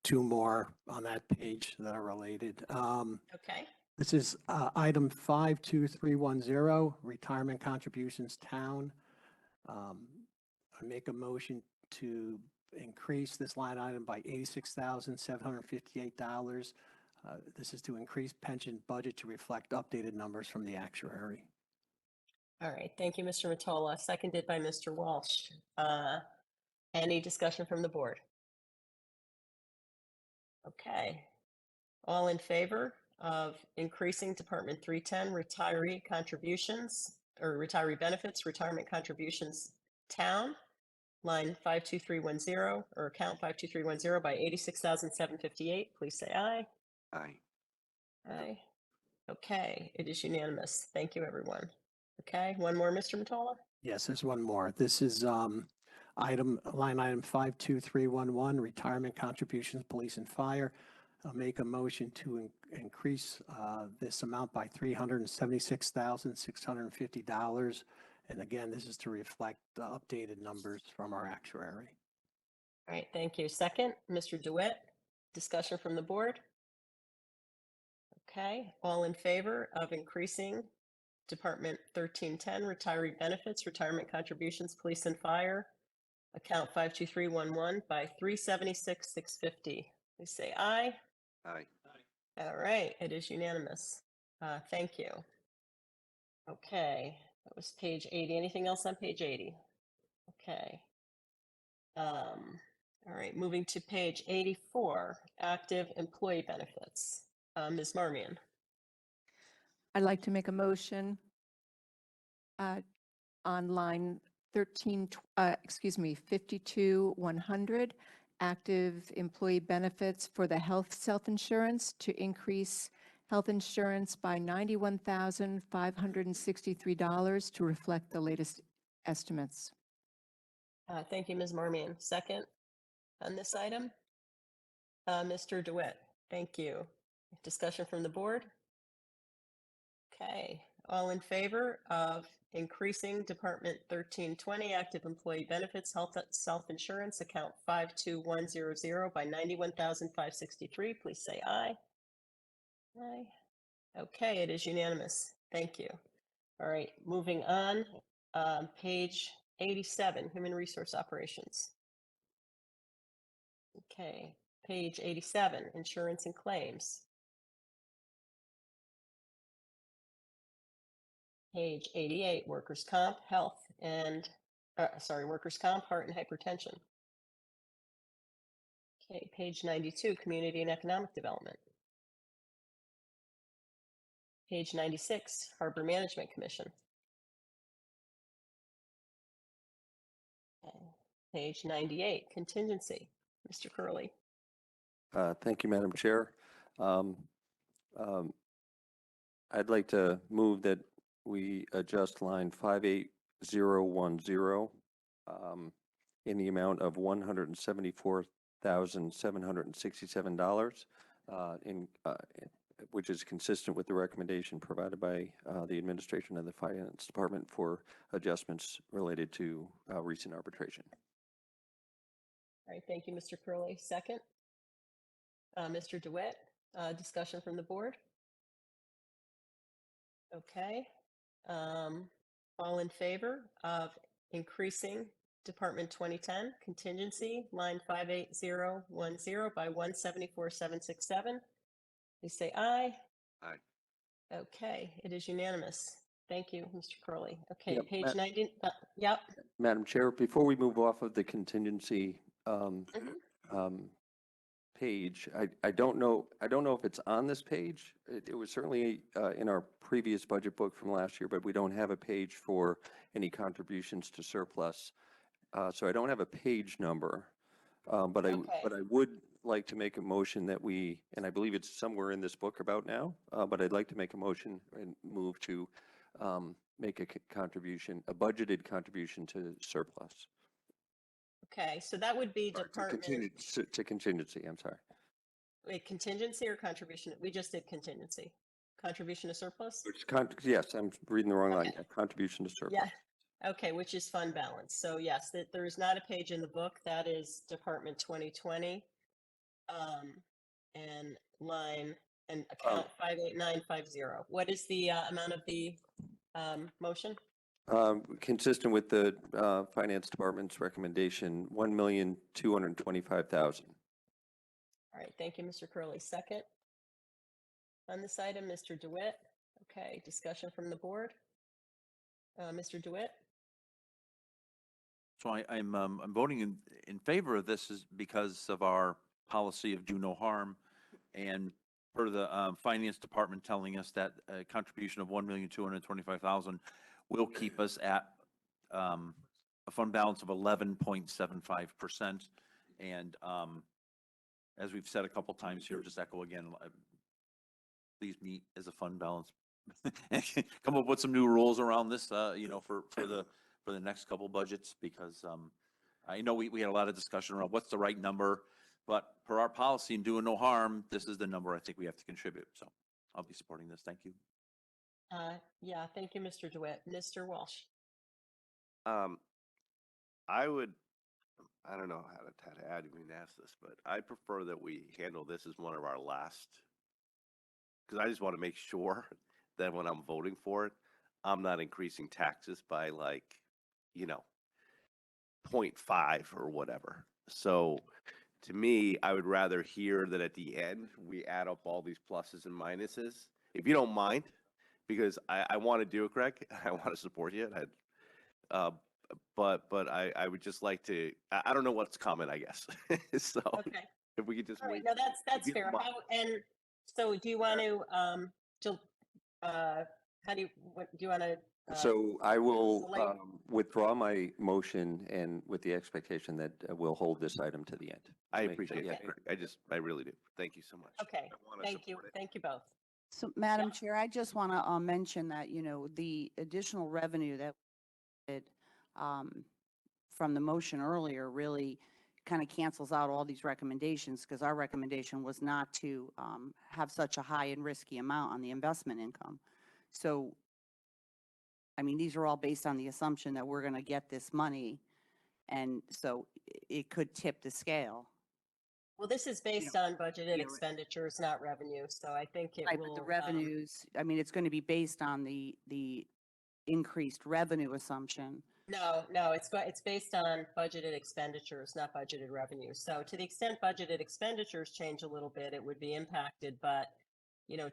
two more on that page that are related. Okay, This is item 52310, retirement contributions town. I make a motion to increase this line item by $86,758. This is to increase pension budget to reflect updated numbers from the actuary. all right. Thank you, Mr. Matola. Seconded by Mr. Walsh. Any discussion from the board? Okay. All in favor of increasing Department 310 retiree contributions or retiree benefits, retirement contributions town, line 52310 or account 52310 by 86,758, please say aye. Aye. Aye. Okay, it is unanimous. Thank you, everyone. Okay, one more, Mr. Matola? Yes, there's one more. This is line item 52311, retirement contributions, police and fire. I'll make a motion to increase this amount by $376,650. And again, this is to reflect the updated numbers from our actuary. All right, thank you. Second, Mr. DeWitt, discussion from the board? Okay, all in favor of increasing Department 1310 retiree benefits, retirement contributions, police and fire, account 52311 by $376,650. Please say aye. Aye. All right, it is unanimous. Thank you. Okay, that was page 80. Anything else on page 80? Okay. All right, moving to page 84, active employee benefits. Ms. Marmion. I'd like to make a motion on line 52-100, active employee benefits for the health self-insurance to increase health insurance by $91,563 to reflect the latest estimates. Thank you, Ms. Marmion. Second on this item? Mr. DeWitt, thank you. Discussion from the board? Okay, all in favor of increasing Department 1320 active employee benefits, health self-insurance, account 52100 by $91,563, please say aye. Aye. Okay, it is unanimous. Thank you. All right, moving on, page 87, Human Resource Operations. Okay, page 87, Insurance and Claims. Page 88, Workers' Comp, Health and, Workers' Comp, Heart and Hypertension. Okay, page 92, Community and Economic Development. Page 96, Harbor Management Commission. Okay. Page 98, Contingency. Mr. Curley. Thank you, Madam Chair. Um, um, I'd like to move that we adjust line 58010 in the amount of $174,767 which is consistent with the recommendation provided by the administration and the finance department for adjustments related to recent arbitration. All right, thank you, Mr. Curley. Second, Mr. DeWitt, discussion from the board. Okay. All in favor of increasing Department 2010 contingency line 58010 by 174,767? Please say aye. Aye. Okay, it is unanimous. Thank you, Mr. Curley. Okay, Yep, page 90. Yep. Madam Chair, before we move off of the contingency page, I don't know if it's on this page. It was certainly in our previous budget book from last year, but we don't have a page for any contributions to surplus. So I don't have a page number, but I would like to make a motion that we, and I believe it's somewhere in this book about now, but I'd like to make a motion and move to make a contribution, a budgeted contribution to surplus. Okay, so that would be Or department. To contingency, I'm sorry. Wait, contingency or contribution? We just did contingency. Contribution to surplus? Yes, I'm reading the wrong line. Okay. Yeah, contribution to surplus. Yeah. Okay, which is fund balance. So yes, there is not a page in the book. That is Department 2020. And line and account 58950. What is the amount of the motion? Consistent with the finance department's recommendation, $1,225,000. All right, thank you, Mr. Curley. Second on this item, Mr. DeWitt. Okay, discussion from the board. Mr. DeWitt? So I'm voting in favor of this is because of our policy of do no harm, and per the finance department telling us that a contribution of $1,225,000 will keep us at a fund balance of 11.75%. And as we've said a couple times here, just echo again, please meet as a fund balance. Come up with some new rules around this, you know, for the next couple budgets, because I know we had a lot of discussion around what's the right number, but per our policy and doing no harm, this is the number I think we have to contribute. So I'll be supporting this. Thank you. Yeah, thank you, Mr. DeWitt. Mr. Walsh? I don't know how to add you can ask this, but I prefer that we handle this as one of our last, because I just want to make sure that when I'm voting for it, I'm not increasing taxes by 0.5 or whatever. So to me, I would rather hear that at the end, we add up all these pluses and minuses, if you don't mind, because I want to do it, Greg. I want to support you. But I would just like to, I don't know what's coming, I guess. So Okay. if we could just All right, wait. no, that's fair. And so do you want to, how do you want to? So I will select- withdraw my motion, and with the expectation that we'll hold this item to the end. I Make- appreciate Okay. that. I really do. Thank you so much. Okay, I wanna thank you. support it. Thank you both. So, Madam Yeah. Chair, I just want to mention that, the additional revenue that from the motion earlier really kind of cancels out all these recommendations, because our recommendation was not to have such a high and risky amount on the investment income. So, I mean, these are all based on the assumption that we're going to get this money, and so it could tip the scale. Well, this is based on budgeted right. expenditures, not revenue, so I think it Right, will. but the revenues, I mean, it's going to be based on the increased revenue assumption. No, it's based on budgeted expenditures, not budgeted revenue. So to the extent budgeted expenditures change a little bit, it would be impacted, but,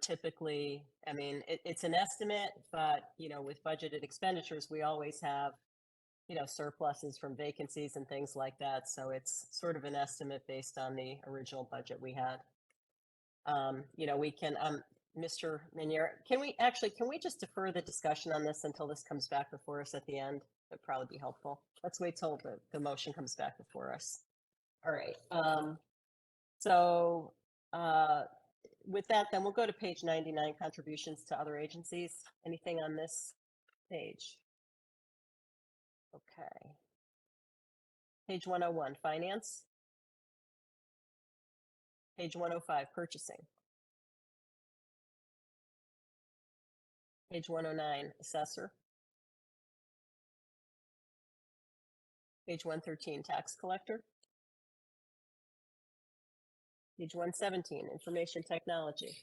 typically, I mean, it's an estimate, but, with budgeted expenditures, we always have, surpluses from vacancies and things like that. So it's sort of an estimate based on the original budget we had. We can, Mr. Minier, can we just defer the discussion on this until this comes back before us at the end? That'd probably be helpful. Let's wait till the motion comes back before us. All right. So with that, then we'll go to page 99, contributions to other agencies. Anything on this page? Okay. Page 101, finance. Page 105, purchasing. Page 109, assessor. Page 113, tax collector. Page 117, information technology.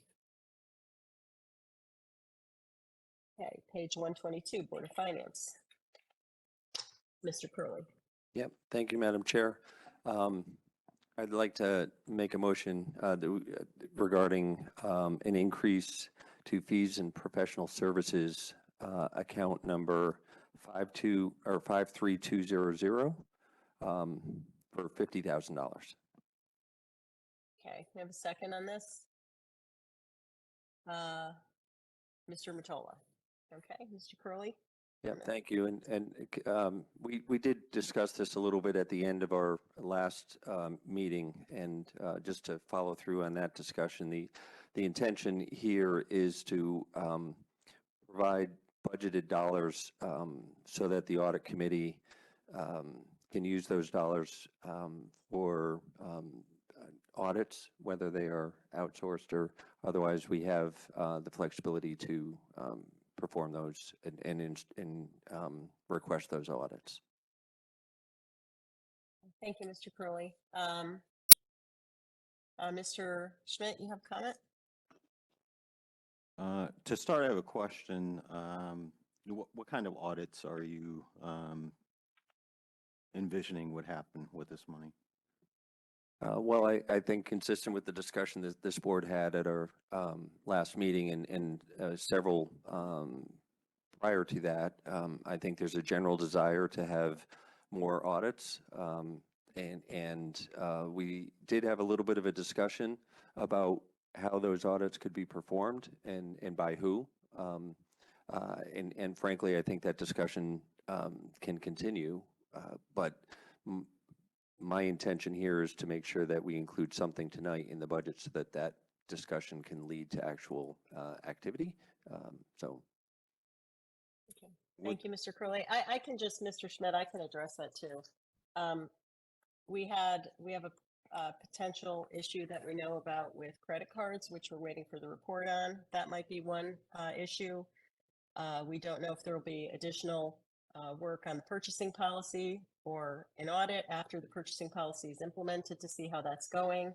Okay, page 122, Board of Finance. Mr. Curley. Yep, thank you, Madam Chair. I'd like to make a motion regarding an increase to fees and professional services account number 53200 for $50,000. Okay, we have a second on this. Mr. Matola. Okay, Mr. Curley. Yeah, thank you. And we did discuss this a little bit at the end of our last meeting, and just to follow through on that discussion, the intention here is to provide budgeted dollars so that the audit committee can use those dollars for audits, whether they are outsourced or otherwise. We have the flexibility to perform those and request those audits. Thank you, Mr. Curley. Mr. Schmidt, you have a comment? To start, I have a question. What kind of audits are you envisioning would happen with this money? Well, I think consistent with the discussion that this board had at our last meeting and several prior to that, I think there's a general desire to have more audits. And we did have a little bit of a discussion about how those audits could be performed and by who. And frankly, I think that discussion can continue, but my intention here is to make sure that we include something tonight in the budget so that that discussion can lead to actual activity. So. Okay. Thank you, Mr. Curley. I can just, Mr. Schmidt, I can address that too. We have a potential issue that we know about with credit cards, which we're waiting for the report on. That might be one issue. We don't know if there will be additional work on the purchasing policy or an audit after the purchasing policy is implemented to see how that's going.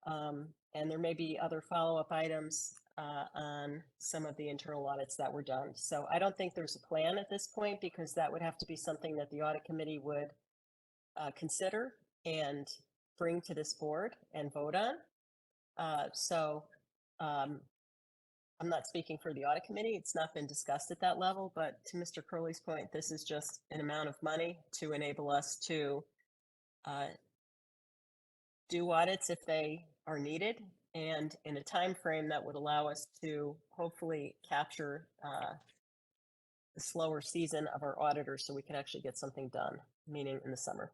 And there may be other follow-up items on some of the internal audits that were done. So I don't think there's a plan at this point, because that would have to be something that the audit committee would consider and bring to this board and vote on. I'm not speaking for the audit committee. It's not been discussed at that level, but to Mr. Curley's point, this is just an amount of money to enable us to do audits if they are needed, and in a time frame that would allow us to hopefully capture the slower season of our auditors so we can actually get something done, meaning in the summer.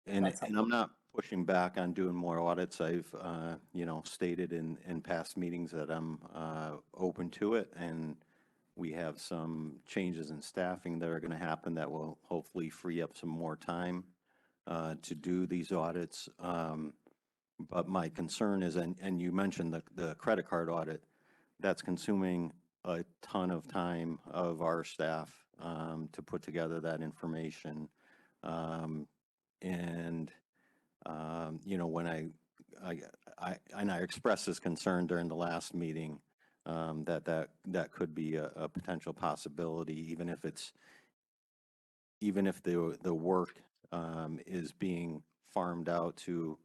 And I'm not pushing back on doing more audits. I've, stated in past meetings that I'm open to it, and we have some changes in staffing that are going to happen that will hopefully free up some more time to do these audits. But my concern is, and you mentioned the credit card audit, that's consuming a ton of time of our staff to put together that information. When I expressed this concern during the last meeting, that could be a potential possibility, even if the work is being farmed out to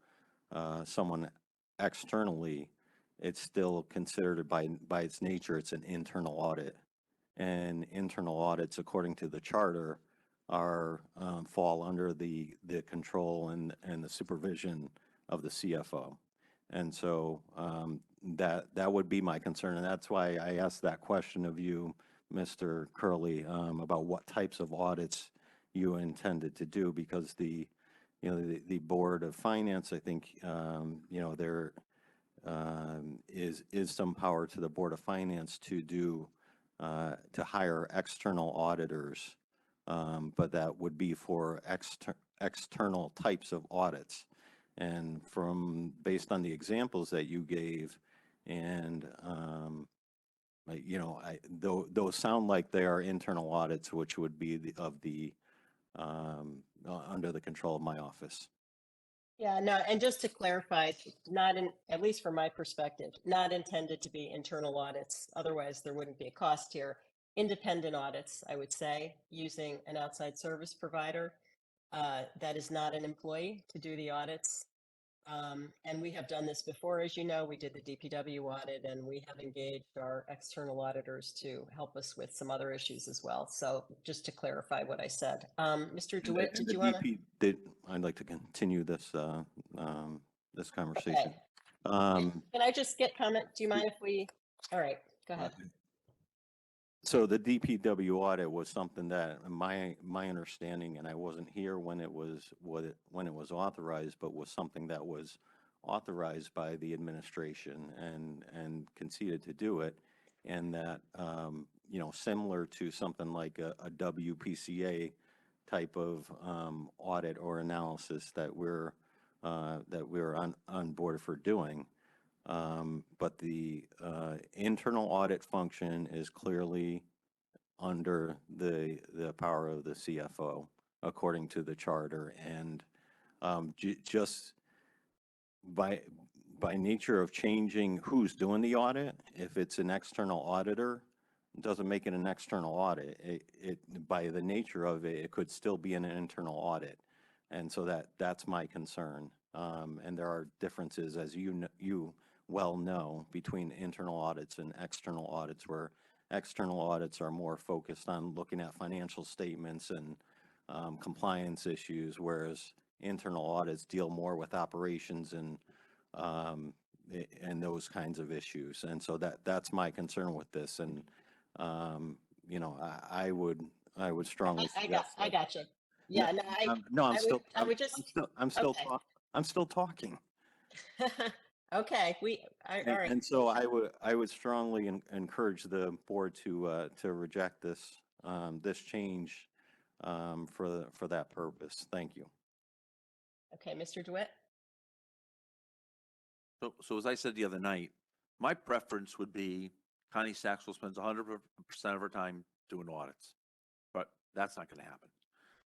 someone externally. It's still considered by its nature, it's an internal audit, and internal audits, according to the charter, are fall under the control and the supervision of the CFO. And so that would be my concern. And that's why I asked that question of you, Mr. Curley, about what types of audits you intended to do, because the Board of Finance, I think, is some power to the Board of Finance to do, to hire external auditors, but that would be for external types of audits. And based on the examples that you gave, and those sound like they are internal audits, which would be under the control of my office. Yeah, no, and just to clarify, not in, at least from my perspective, not intended to be internal audits. Otherwise, there wouldn't be a cost here. Independent audits, I would say, using an outside service provider that is not an employee to do the audits. And we have done this before, as you know, we did the DPW audit, and we have engaged our external auditors to help us with some other issues as well. So just to clarify what I said. Mr. DeWitt, did you want to? I'd like to continue this this conversation. Okay. Can I just get comment? Do you mind if we? All right, go ahead. So the DPW audit was something that my understanding, and I wasn't here when it was authorized, but was something that was authorized by the administration and conceded to do it, and that similar to something like a WPCA type of audit or analysis that we're on board for doing. But the internal audit function is clearly under the power of the CFO, according to the charter. And just by nature of changing who's doing the audit, if it's an external auditor, it doesn't make it an external audit. It by the nature of it, it could still be an internal audit. And so that's my concern. And there are differences, as you well know, between internal audits and external audits, where external audits are more focused on looking at financial statements and compliance issues, whereas internal audits deal more with operations and those kinds of issues. And so that's my concern with this. And I would strongly suggest. I got you. Yeah, no, I'm still talking. Okay, all right. And so I would strongly encourage the board to reject this change for that purpose. Thank you. Okay, Mr. DeWitt. So as I said the other night, my preference would be Connie Saxel spends 100% of her time doing audits, but that's not going to happen.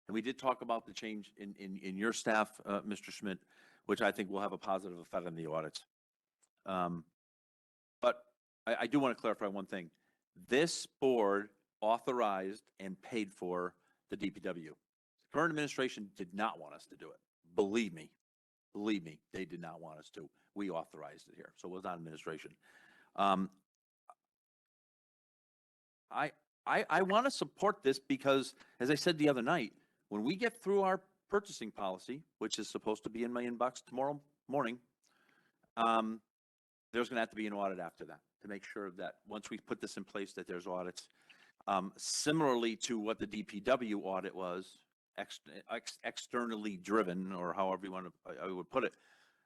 And we did talk about the change in your staff, Mr. Schmidt, which I think will have a positive effect on the audits. But I do want to clarify one thing. This board authorized and paid for the DPW. The current administration did not want us to do it. Believe me, they did not want us to. We authorized it here, so it was not administration. I want to support this because, as I said the other night, when we get through our purchasing policy, which is supposed to be in my inbox tomorrow morning, there's going to have to be an audit after that to make sure that once we put this in place, that there's audits. Similarly to what the DPW audit was, externally driven, or however you want to, I would put it,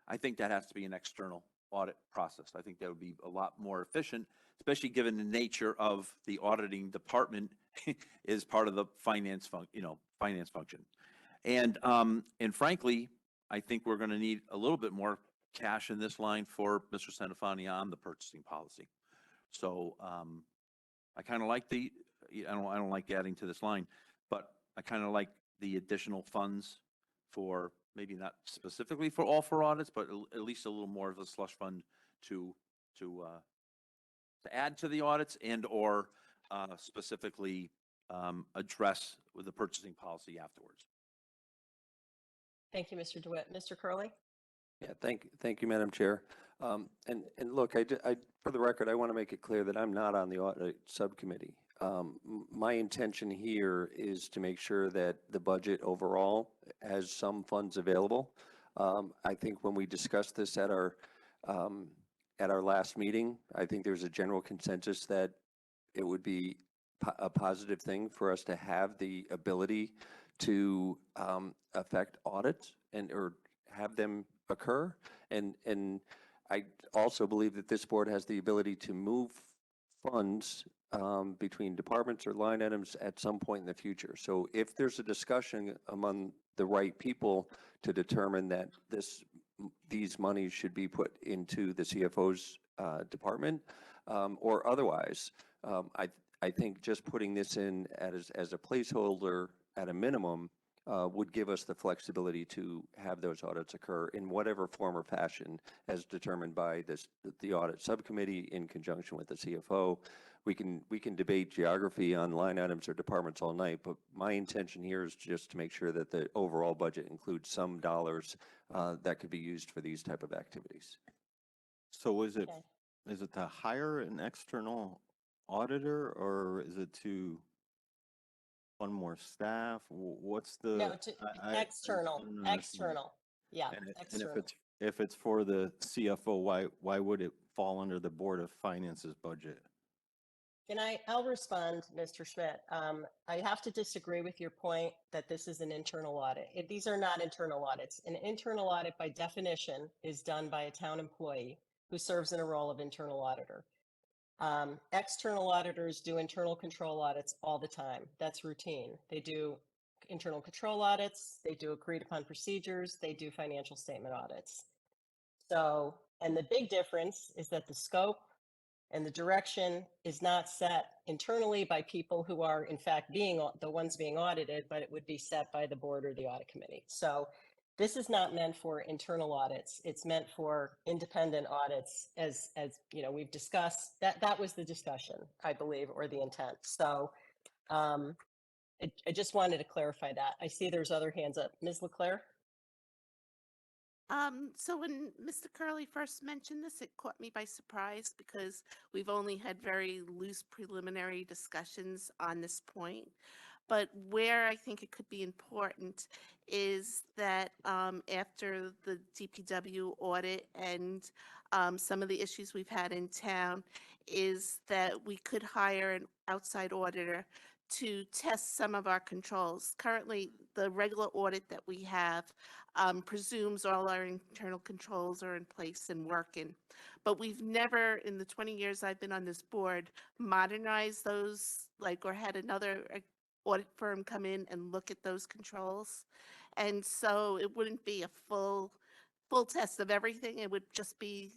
I think that has to be an external audit process. I think that would be a lot more efficient, especially given the nature of the auditing department is part of the finance function. And frankly, I think we're going to need a little bit more cash in this line for Mr. Centofanti on the purchasing policy. So I kind of like I don't like adding to this line, but I kind of like the additional funds for maybe not specifically for all four audits, but at least a little more of a slush fund to add to the audits and or specifically address with the purchasing policy afterwards. Thank you, Mr. DeWitt. Mr. Curley? Yeah, thank you, Madam Chair. And look, for the record, I want to make it clear that I'm not on the audit subcommittee. My intention here is to make sure that the budget overall has some funds available. I think when we discussed this at our last meeting, I think there's a general consensus that it would be a positive thing for us to have the ability to affect audits or have them occur. And I also believe that this board has the ability to move funds between departments or line items at some point in the future. So if there's a discussion among the right people to determine that these monies should be put into the CFO's department or otherwise, I think just putting this in as a placeholder at a minimum would give us the flexibility to have those audits occur in whatever form or fashion as determined by the audit subcommittee in conjunction with the CFO. We can debate geography on line items or departments all night, but my intention here is just to make sure that the overall budget includes some dollars that could be used for these type of activities. So is it Okay. to hire an external auditor, or is it to fund more staff? What's the? No, I external, don't understand. external. Yeah, And external. if it's for the CFO, why would it fall under the Board of Finance's budget? I'll respond, Mr. Schmidt. I have to disagree with your point that this is an internal audit. These are not internal audits. An internal audit by definition is done by a town employee who serves in a role of internal auditor. External auditors do internal control audits all the time. That's routine. They do internal control audits, they do agreed upon procedures, they do financial statement audits. So, and the big difference is that the scope and the direction is not set internally by people who are in fact the ones being audited, but it would be set by the board or the audit committee. So this is not meant for internal audits. It's meant for independent audits, as you know, we've discussed. That was the discussion, I believe, or the intent. So I just wanted to clarify that. I see there's other hands up. Ms. LeClaire? So when Mr. Curley first mentioned this, it caught me by surprise because we've only had very loose preliminary discussions on this point. But where I think it could be important is that after the DPW audit and some of the issues we've had in town, is that we could hire an outside auditor to test some of our controls. Currently, the regular audit that we have presumes all our internal controls are in place and working. But we've never, in the 20 years I've been on this board, modernized those, or had another audit firm come in and look at those controls. And so it wouldn't be a full test of everything. It would just be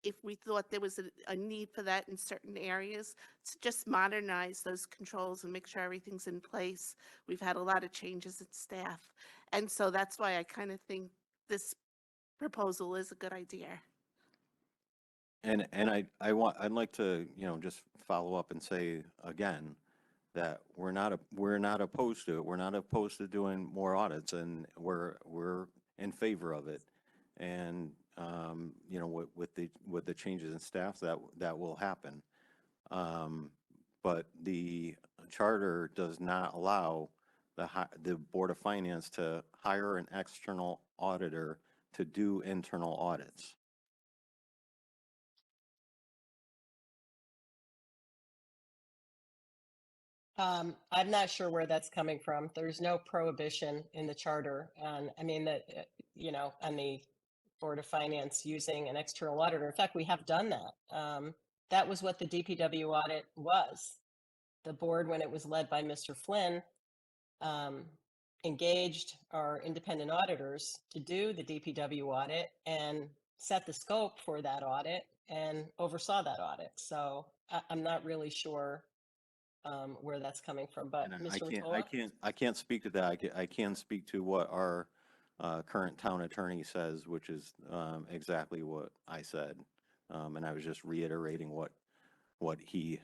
if we thought there was a need for that in certain areas, to just modernize those controls and make sure everything's in place. We've had a lot of changes at staff. And so that's why I kind of think this proposal is a good idea. And I'd like to, just follow up and say again, that we're not opposed to it. We're not opposed to doing more audits, and we're in favor of it. And with the changes in staff, that will happen. But the charter does not allow the Board of Finance to hire an external auditor to do internal audits. I'm not sure where that's coming from. There's no prohibition in the charter on, on the Board of Finance using an external auditor. In fact, we have done that. That was what the DPW audit was. The board, when it was led by Mr. Flynn, engaged our independent auditors to do the DPW audit and set the scope for that audit and oversaw that audit. So I'm not really sure where that's coming from, but And Mr. Rotolo? I can't speak to that. I can speak to what our current town attorney says, which is exactly what I said. And I was just reiterating what he,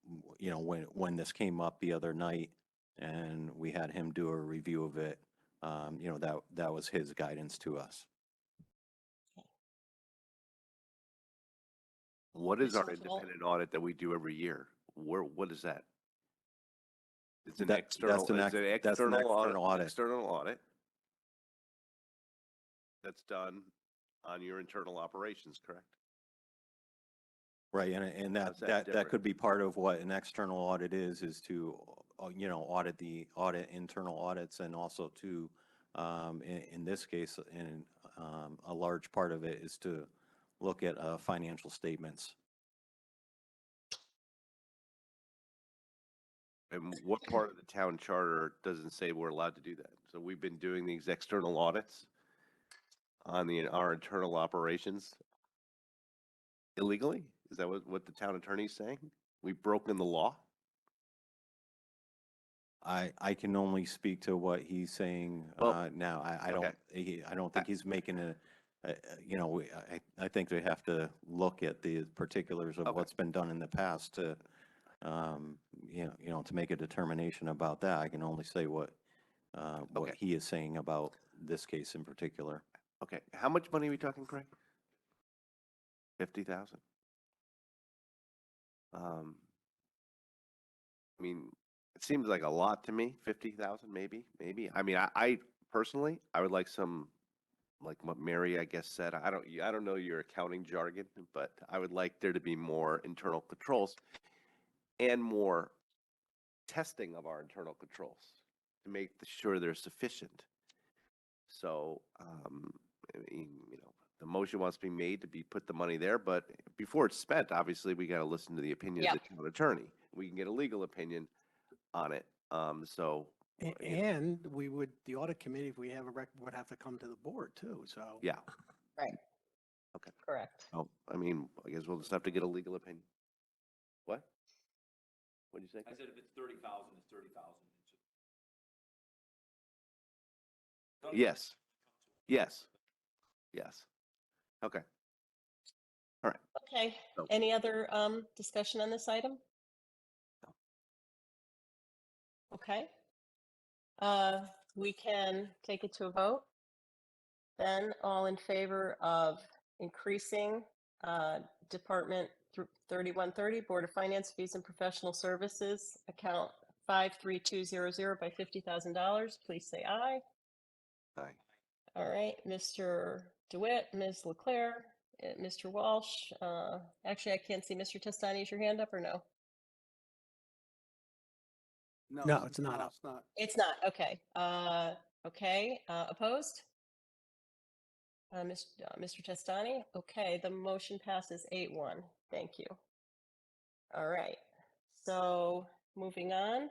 when this came up the other night and we had him do a review of it, that was his guidance to us. What is our Mr. Rotolo? independent audit that we do every year? What is that? It's an That's external, an is it that's an external external audit. External audit that's done on your internal operations, correct? Right, and How's that that different? could be part of what an external audit is to, audit internal audits, and also to, in this case, a large part of it is to look at financial statements. And what part of the town charter doesn't say we're allowed to do that? So we've been doing these external audits on our internal operations illegally? Is that what the town attorney's saying? We've broken the law? I can only speak to what he's saying Well, now. I okay. don't think he's making you know, I think they have to look at the particulars of Okay. what's been done in the past to, you know, to make a determination about that. I can only say what Okay. he is saying about this case in particular. Okay, how much money are we talking, Craig? 50,000? I mean, it seems like a lot to me, 50,000 maybe. I mean, I personally, I would like some, like what Mary, I guess, said. I don't know your accounting jargon, but I would like there to be more internal controls and more testing of our internal controls to make sure they're sufficient. So, I mean, you know, the motion wants to be made to put the money there, but before it's spent, obviously, we got to listen to the opinion of the town attorney. We can get a legal opinion on it. So, you know, And we would, the audit committee, if we have a record, would have to come to the board too, so. yeah. Right. Okay. Correct. Oh, I mean, I guess we'll just have to get a legal opinion. What? What'd you say? I said if it's 30,000, it's 30,000. Yes. Yes. Yes. Okay. All right. Okay. So- Any other discussion on this item? Okay. We can take it to a vote. Then all in favor of increasing Department 3130, Board of Finance fees and professional services, account 53200 by $50,000, please say aye. Aye. All right, Mr. DeWitt, Ms. Leclerc, Mr. Walsh. Actually, I can't see. Mr. Testani, is your hand up or no? No, it's not up. It's not. It's not. Okay. Okay. Opposed? Mr. Testani? Okay, the motion passes 8-1. Thank you. All right. So moving on.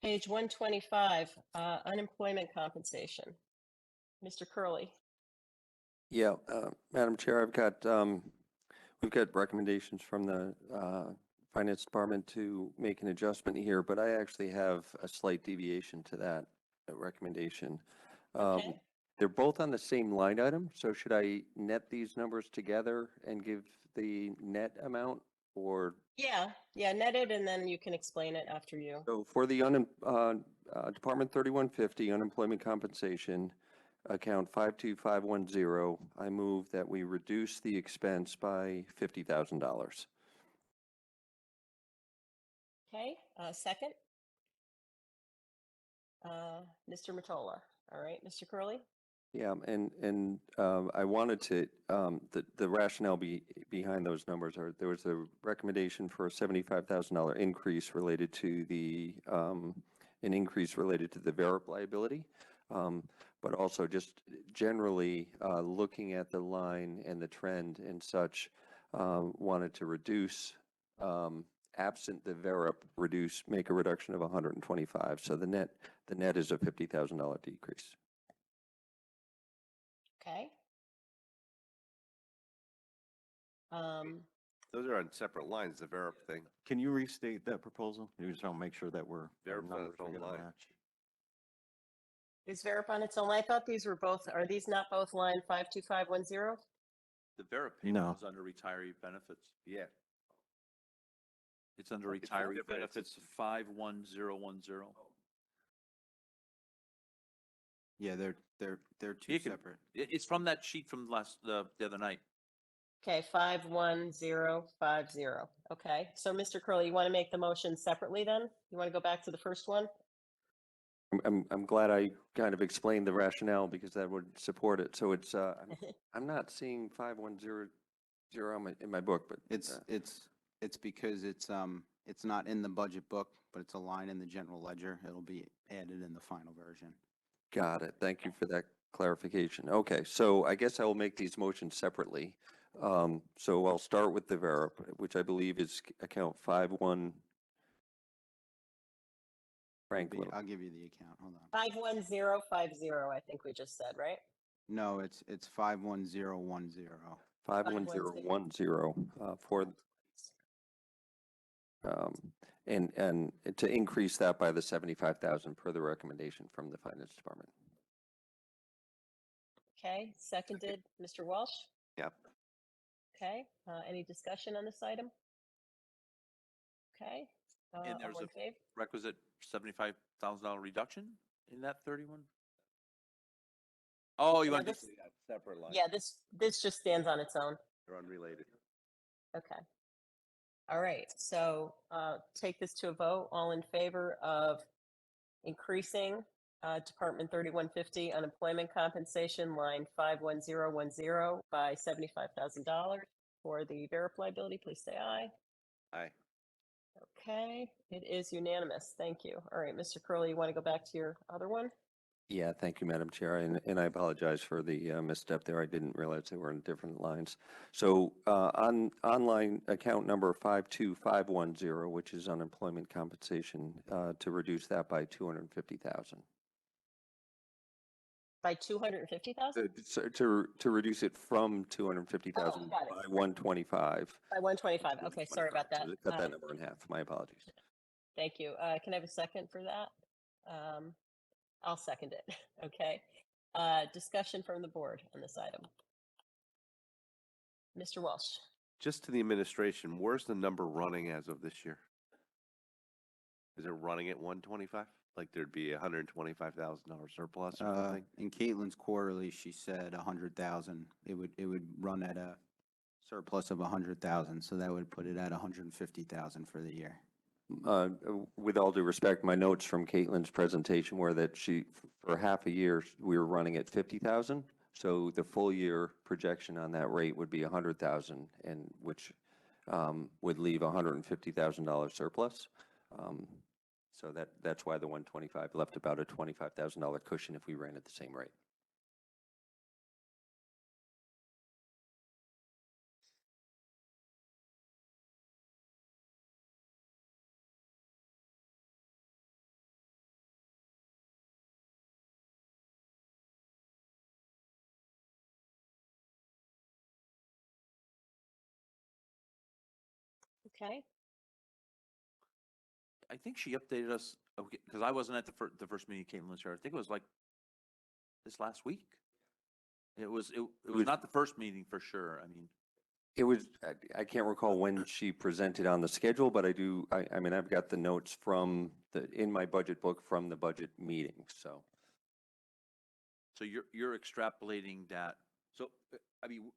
Page 125, unemployment compensation. Mr. Curley. Yeah, Madam Chair, we've got recommendations from the Finance Department to make an adjustment here, but I actually have a slight deviation to that recommendation. Okay. They're both on the same line item, so should I net these numbers together and give the net amount, or? Yeah, net it, and then you can explain it after you. So for the Department 3150 unemployment compensation, account 52510, I move that we reduce the expense by $50,000. Okay, second. Mr. Matola. All right, Mr. Curley? Yeah, and I wanted to, the rationale behind those numbers are, there was a recommendation for a $75,000 increase related to an increase related to the VERIP liability, but also just generally looking at the line and the trend and such, wanted to reduce, absent the VERIP, make a reduction of 125. So the net is a $50,000 decrease. Okay. Those are on separate lines, the VERIP thing. Can you restate that proposal? You just want to make sure that our Verify its numbers are own going to line. match. Is VERIP on its own? I thought these were both, are these not both line 52510? The VERIP No. payment is under retiree benefits. Yeah. It's under It's not retiree different, benefits, 51010. Yeah, they're two You can- separate. It's from that sheet from the other night. Okay, 51050. Okay, so Mr. Curley, you want to make the motion separately then? You want to go back to the first one? I'm glad I kind of explained the rationale because that would support it. So it's, I'm not seeing 5100 in my book, but. It's because it's not in the budget book, but it's a line in the general ledger. It'll be added in the final version. Got it. Thank you for that clarification. Okay, so I guess I will make these motions separately. So I'll start with the VERP, which I believe is account 51. Frank, I'll give you the account. Hold on. 51050, I think we just said, right? No, it's 51010. 51010 for, and to increase that by the 75,000 per the recommendation from the finance department. Okay, seconded, Mr. Walsh. Yep. Okay, any discussion on this item? Okay, And all there's in a favor? requisite $75,000 reduction in that 31? Oh, you Yeah, want this- this? Separate line. Yeah, this just stands on its own. They're unrelated. Okay. All right, so take this to a vote. All in favor of increasing Department 3150 unemployment compensation line 51010 by $75,000 for the VERP liability, please say aye. Aye. Okay, it is unanimous. Thank you. All right, Mr. Curley, you want to go back to your other one? Yeah, thank you, Madam Chair, and I apologize for the misstep there. I didn't realize they were in different lines. So on online account number 52510, which is unemployment compensation, to reduce that by 250,000. By 250,000? So to reduce it from 250,000 Oh, got it. by 125. By 125. Okay, sorry about that. So cut that number in half. My apologies. Thank you. Can I have a second for that? I'll second it. Okay. Discussion from the board on this item. Mr. Walsh. Just to the administration, where's the number running as of this year? Is it running at 125? Like there'd be $125,000 surplus or something? In Caitlin's quarterly, she said 100,000. It would run at a surplus of 100,000, so that would put it at 150,000 for the year. With all due respect, my notes from Caitlin's presentation were that for half a year, we were running at 50,000. So the full year projection on that rate would be 100,000, and which would leave $150,000 surplus. So that's why the 125 left about a $25,000 cushion if we ran at the same rate. Okay. I think she updated us, because I wasn't at the first meeting Caitlin was here. I think it was like this last week. It was not the first meeting for sure. I mean, It was, I can't recall when she presented on the schedule, but I mean, I've got the notes from in my budget book from the budget meeting, so. so you're extrapolating that. So, I mean,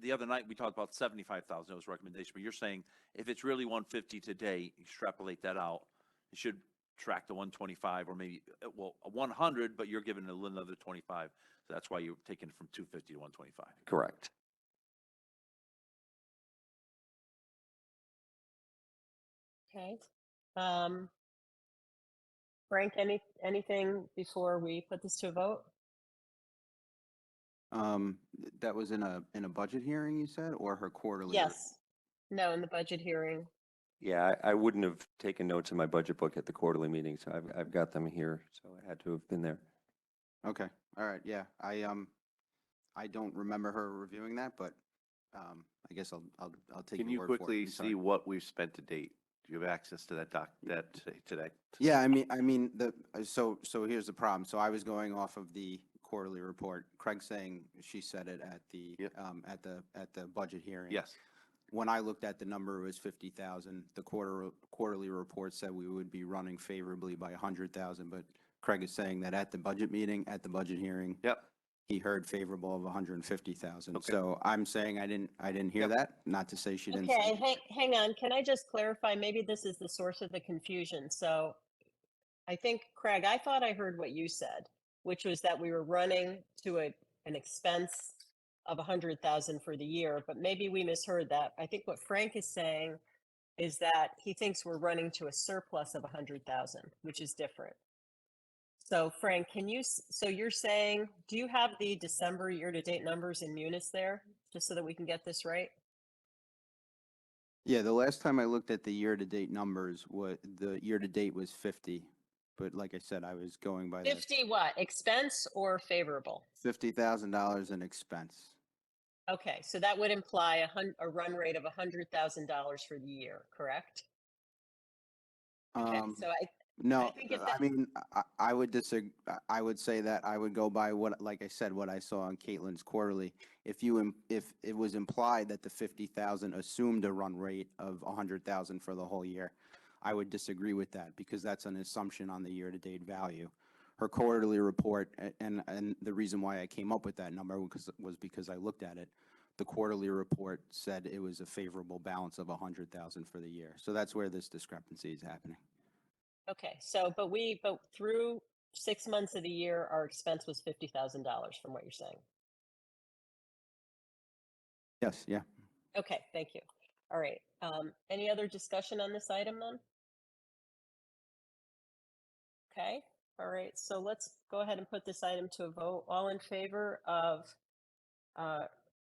the other night we talked about 75,000, that was a recommendation, but you're saying if it's really 150 today, extrapolate that out, it should track to 125 or maybe, well, 100, but you're giving it another 25. So that's why you're taking it from 250 to 125. Correct. Okay. Frank, anything before we put this to a vote? That was in a budget hearing, you said, or her quarterly? Yes. No, in the budget hearing. Yeah, I wouldn't have taken notes in my budget book at the quarterly meeting, so I've got them here, so I had to have been there. Okay, all right, yeah. I don't remember her reviewing that, but I guess I'll take Can your you word for it. quickly I'm sorry. see what we've spent to date? Do you have access to that today? Yeah, I mean, so here's the problem. So I was going off of the quarterly report. Craig's saying she said it at the, Yep. at the budget hearing. Yes. When I looked at the number, it was 50,000. The quarterly report said we would be running favorably by 100,000, but Craig is saying that at the budget meeting, at the budget hearing, Yep. he heard favorable of 150,000. Okay. So I'm saying I didn't hear Yep. that, not to say she didn't. Okay, hang on. Can I just clarify? Maybe this is the source of the confusion. So I think, Craig, I thought I heard what you said, which was that we were running to an expense of 100,000 for the year, but maybe we misheard that. I think what Frank is saying is that he thinks we're running to a surplus of 100,000, which is different. So Frank, so you're saying, do you have the December year-to-date numbers in Munis there, just so that we can get this right? Yeah, the last time I looked at the year-to-date numbers, the year-to-date was 50. But like I said, I was going by the 50 what, expense or favorable? $50,000 in expense. Okay, so that would imply a run rate of $100,000 for the year, correct? Okay, so No, think if I that, mean, I would disagree. I would say that I would go by what, like I said, what I saw on Caitlin's quarterly. If it was implied that the 50,000 assumed a run rate of 100,000 for the whole year, I would disagree with that because that's an assumption on the year-to-date value. Her quarterly report, and the reason why I came up with that number was because I looked at it. The quarterly report said it was a favorable balance of 100,000 for the year. So that's where this discrepancy is happening. okay, so, but through 6 months of the year, our expense was $50,000 from what you're saying. Yes, yeah. Okay, thank you. All right, any other discussion on this item then? Okay, all right, so let's go ahead and put this item to a vote. All in favor of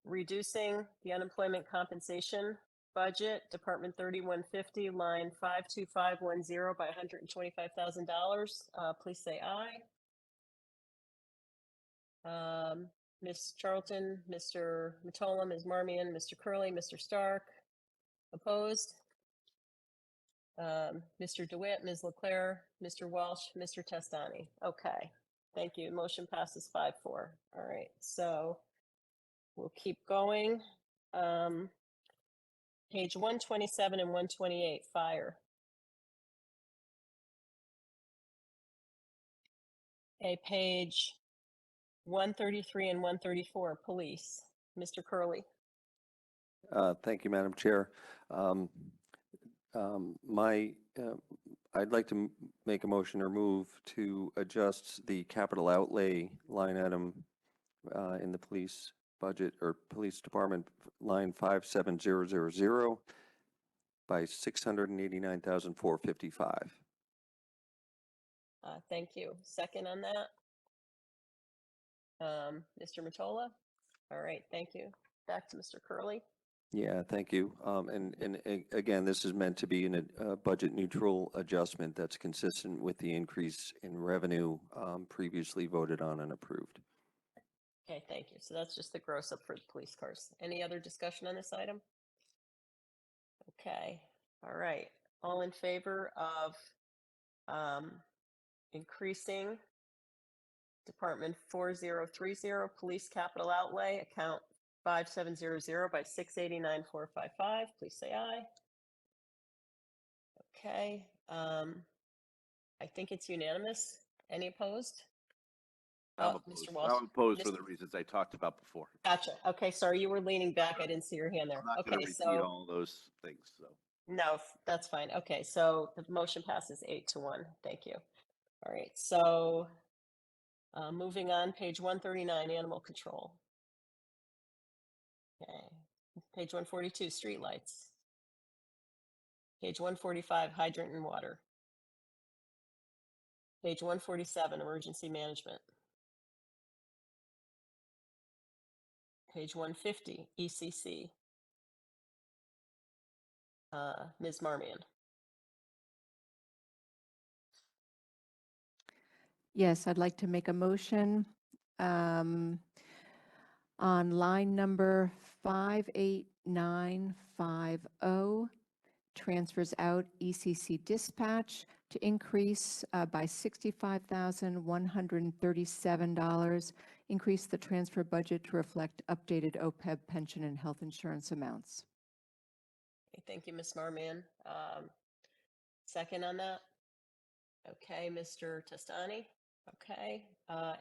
reducing the unemployment compensation budget, Department 3150, line 52510 by $125,000, please say aye. Ms. Charlton, Mr. Matola, Ms. Marmion, Mr. Curley, Mr. Stark, opposed? Mr. DeWitt, Ms. Leclerc, Mr. Walsh, Mr. Testani. Okay, thank you. Motion passes 5-4. All right, so we'll keep going. Page 127 and 128, fire. Okay, page 133 and 134, police. Mr. Curley. Thank you, Madam Chair. I'd like to make a motion or move to adjust the capital outlay line item in the police budget or police department line 57000 by $689,455. Thank you. Second on that? Mr. Matola? All right, thank you. Back to Mr. Curley. Yeah, thank you. Again, this is meant to be a budget neutral adjustment that's consistent with the increase in revenue previously voted on and approved. Okay, thank you. So that's just the gross up for the police cars. Any other discussion on this item? Okay, all right. All in favor of increasing Department 4030, Police Capital Outlay, account 5700 by $689,455, please say aye. Okay, I think it's unanimous. Any opposed? I'm Oh, opposed. Mr. Walsh. I'm opposed for Mr. the reasons I talked about before. Gotcha. Okay, sorry, you were leaning back. I didn't see your hand there. I'm not Okay, going to repeat so all those things, so. no, that's fine. Okay, so the motion passes 8-1. Thank you. All right, so moving on, page 139, animal control. Okay, page 142, streetlights. Page 145, hydrant and water. Page 147, emergency management. Page 150, ECC. Ms. Marmion. Yes, I'd like to make a motion on line number 58950, transfers out ECC dispatch to increase by $65,137, increase the transfer budget to reflect updated OPEB pension and health insurance amounts. Okay, thank you, Ms. Marmion. Second on that? Okay, Mr. Testani. Okay,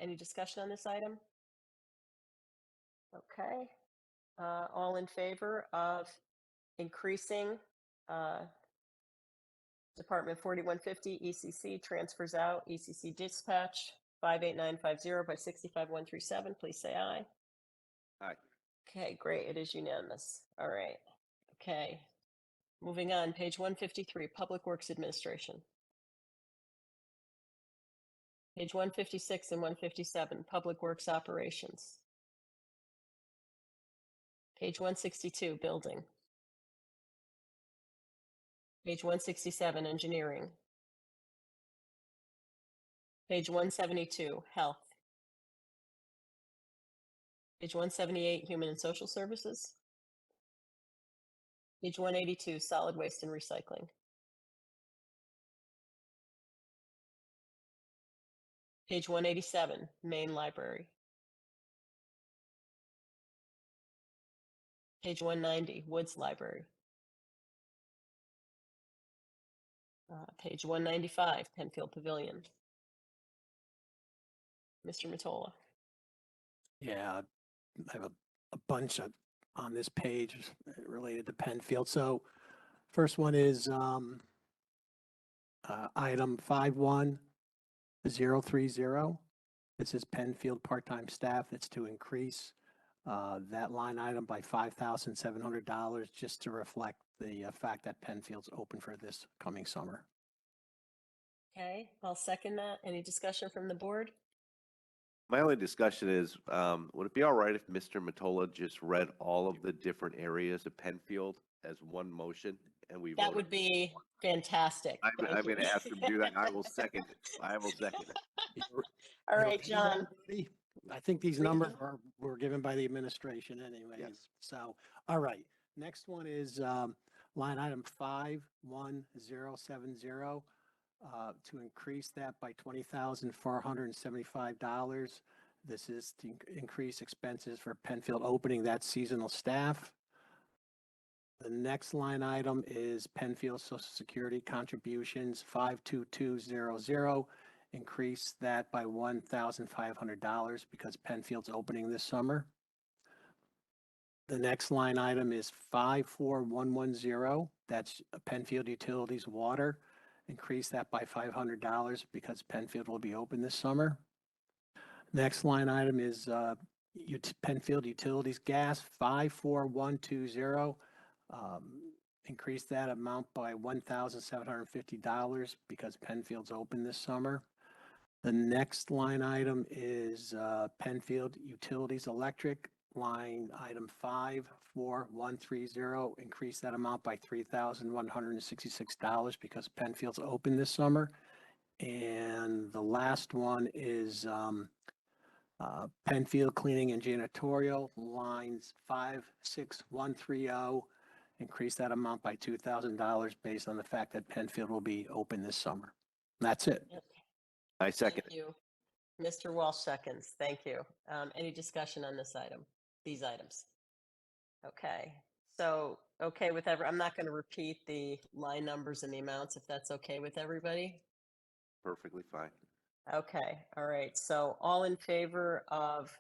any discussion on this item? Okay, all in favor of increasing Department 4150 ECC transfers out ECC dispatch 58950 by 65137, please say aye. Aye. Okay, great, it is unanimous. All right, okay. Moving on, page 153, Public Works Administration. Page 156 and 157, Public Works Operations. Page 162, Building. Page 167, Engineering. Page 172, Health. Page 178, Human and Social Services. Page 182, Solid Waste and Recycling. Page 187, Main Library. Page 190, Woods Library. Page 195, Penfield Pavilion. Mr. Matola. Yeah, I have a bunch of, on this page related to Penfield. So first one is item 51030. This is Penfield part-time staff. It's to increase that line item by $5,700 just to reflect the fact that Penfield's open for this coming summer. Okay, I'll second that. Any discussion from the board? My only discussion is, would it be all right if Mr. Matola just read all of the different areas of Penfield as one motion and we That vote? would be fantastic. I'm Thank going you. to ask him to do that. I will second it. I will second it. All You right, ready, John. everybody? I think these Read numbers them. were given by the administration anyways. Yes. So, all right. Next one is line item 51070, to increase that by $20,475. This is to increase expenses for Penfield opening that seasonal staff. The next line item is Penfield Social Security contributions 52200. Increase that by $1,500 because Penfield's opening this summer. The next line item is 54110. That's Penfield Utilities Water. Increase that by $500 because Penfield will be open this summer. Next line item is Penfield Utilities Gas 54120. Increase that amount by $1,750 because Penfield's open this summer. The next line item is Penfield Utilities Electric, line item 54130. Increase that amount by $3,166 because Penfield's open this summer. And the last one is Penfield Cleaning and Janitorial, lines 56130. Increase that amount by $2,000 based on the fact that Penfield will be open this summer. That's it. Yep. I second Thank you. Mr. Walsh seconds. Thank you. Any discussion on this item, these items? Okay, so, okay with I'm not going to repeat the line numbers and the amounts if that's okay with everybody. Perfectly fine. Okay, all right. So all in favor of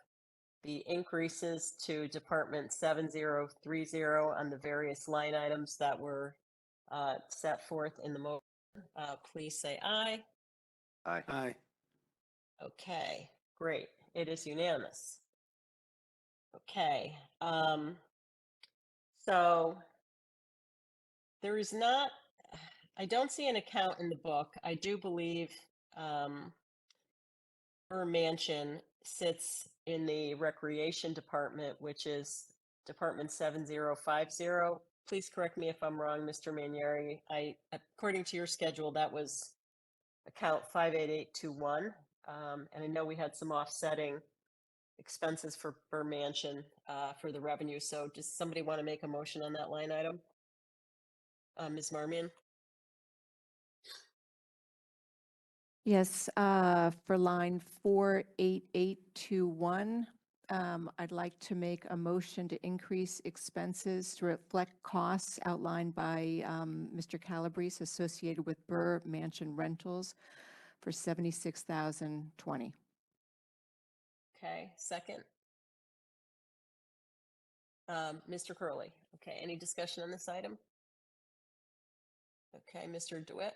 the increases to Department 7030 on the various line items that were set forth in the motion, please say aye. Aye. Aye. Okay, great. It is unanimous. Okay, so there is not, I don't see an account in the book. I do believe her mansion sits in the Recreation Department, which is Department 7050. Please correct me if I'm wrong, Mr. Manieri. According to your schedule, that was account 58821. And I know we had some offsetting expenses for Burr Mansion for the revenue. So does somebody want to make a motion on that line item? Ms. Marmion? Yes, for line 48821, I'd like to make a motion to increase expenses to reflect costs outlined by Mr. Calabrese associated with Burr Mansion rentals for $76,020. Okay, second. Mr. Curley. Okay, any discussion on this item? Okay, Mr. DeWitt?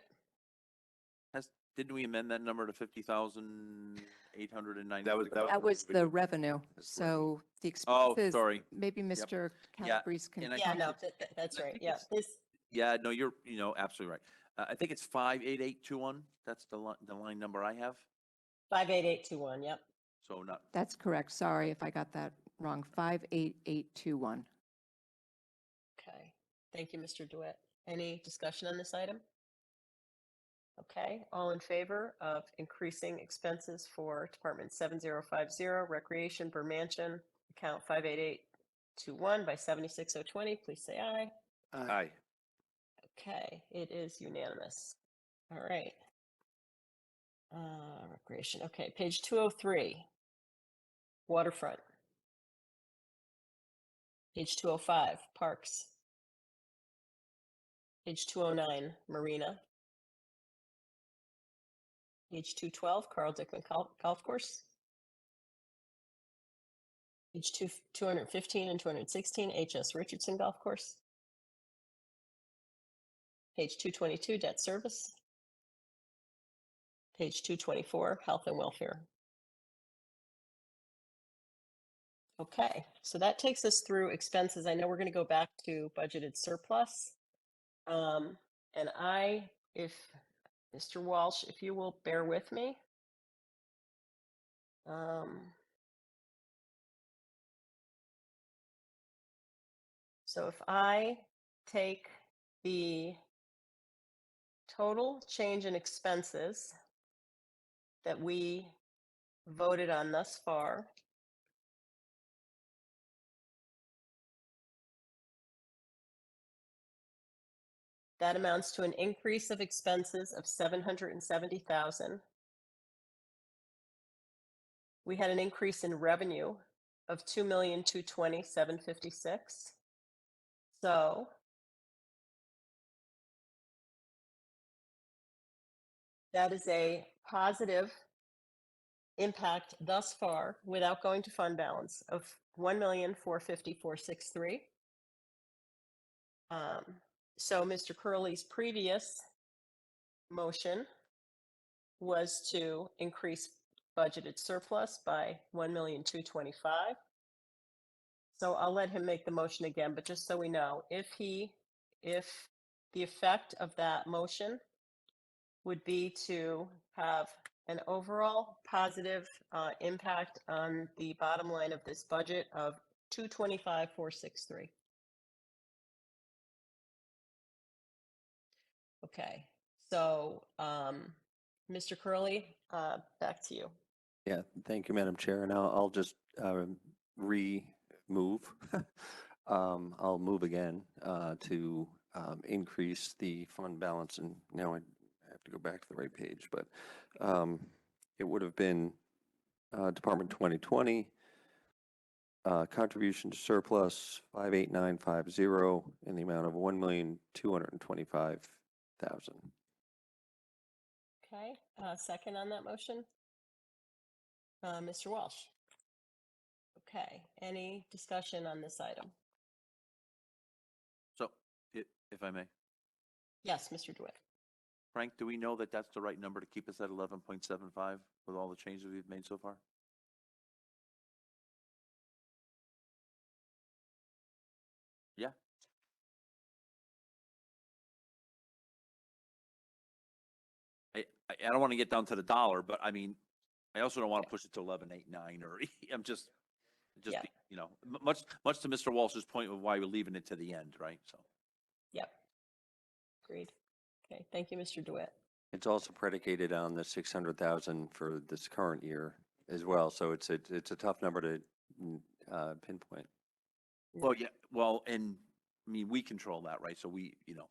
Didn't we amend that number to 50,890? That was the revenue. So the Oh, expenses, sorry. maybe Mr. Calabrese can. and I Yeah, think no, it's- that's I right. think Yeah, it's- this, Yeah, no, you're, absolutely right. I think it's 58821. That's the line number I have. 58821, yep. So not, That's correct. Sorry if I got that wrong. 58821. Okay, thank you, Mr. DeWitt. Any discussion on this item? Okay, all in favor of increasing expenses for Department 7050, Recreation, Burr Mansion, account 58821 by 76020, please say aye. aye. Okay, it is unanimous. All right. Recreation, okay, page 203, waterfront. Page 205, parks. Page 209, marina. Page 212, Carl Dickman Golf Course. Page 215 and 216, H.S. Richardson Golf Course. Page 222, debt service. Page 224, health and welfare. Okay, so that takes us through expenses. I know we're going to go back to budgeted surplus. And if Mr. Walsh, if you will bear with me. So if I take the total change in expenses that we voted on thus far, that amounts to an increase of expenses of 770,000. We had an increase in revenue of 2,220,756. So that is a positive impact thus far without going to fund balance of 1,450,463. So Mr. Curley's previous motion was to increase budgeted surplus by 1,225,000. So I'll let him make the motion again, but just so we know, if the effect of that motion would be to have an overall positive impact on the bottom line of this budget of 225,463. Okay, so Mr. Curley, back to you. Yeah, thank you, Madam Chair, and I'll just re-move. I'll move again to increase the fund balance, and now I have to go back to the right page, but it would have been Department 2020, contribution to surplus 58950 in the amount of 1,225,000. Okay, second on that motion? Mr. Walsh. Okay, any discussion on this item? So if I may, Yes, Mr. DeWitt. Frank, do we know that that's the right number to keep us at 11.75 with all the changes we've made so far? Yeah. I don't want to get down to the dollar, but I mean, I also don't want to push it to 11.89 or I'm just, Yeah. you know, much to Mr. Walsh's point of why we're leaving it to the end, right? So. Yep. Agreed. Okay, thank you, Mr. DeWitt. It's also predicated on the 600,000 for this current year as well, so it's a tough number to pinpoint. Well, yeah, well, and I mean, we control that, right? So we, you know,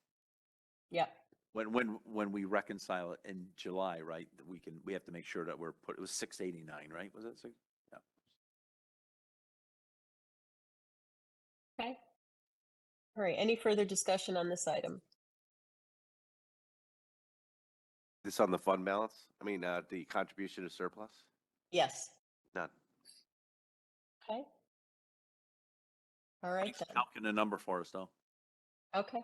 Yep. when we reconcile it in July, right, that we have to make sure that it was 689, right? Was it six? Yeah. Okay. All right, any further discussion on this item? This on the fund balance? I mean, the contribution to surplus? Yes. None. Okay. All right Thanks for then. calculating a number for us, though. Okay.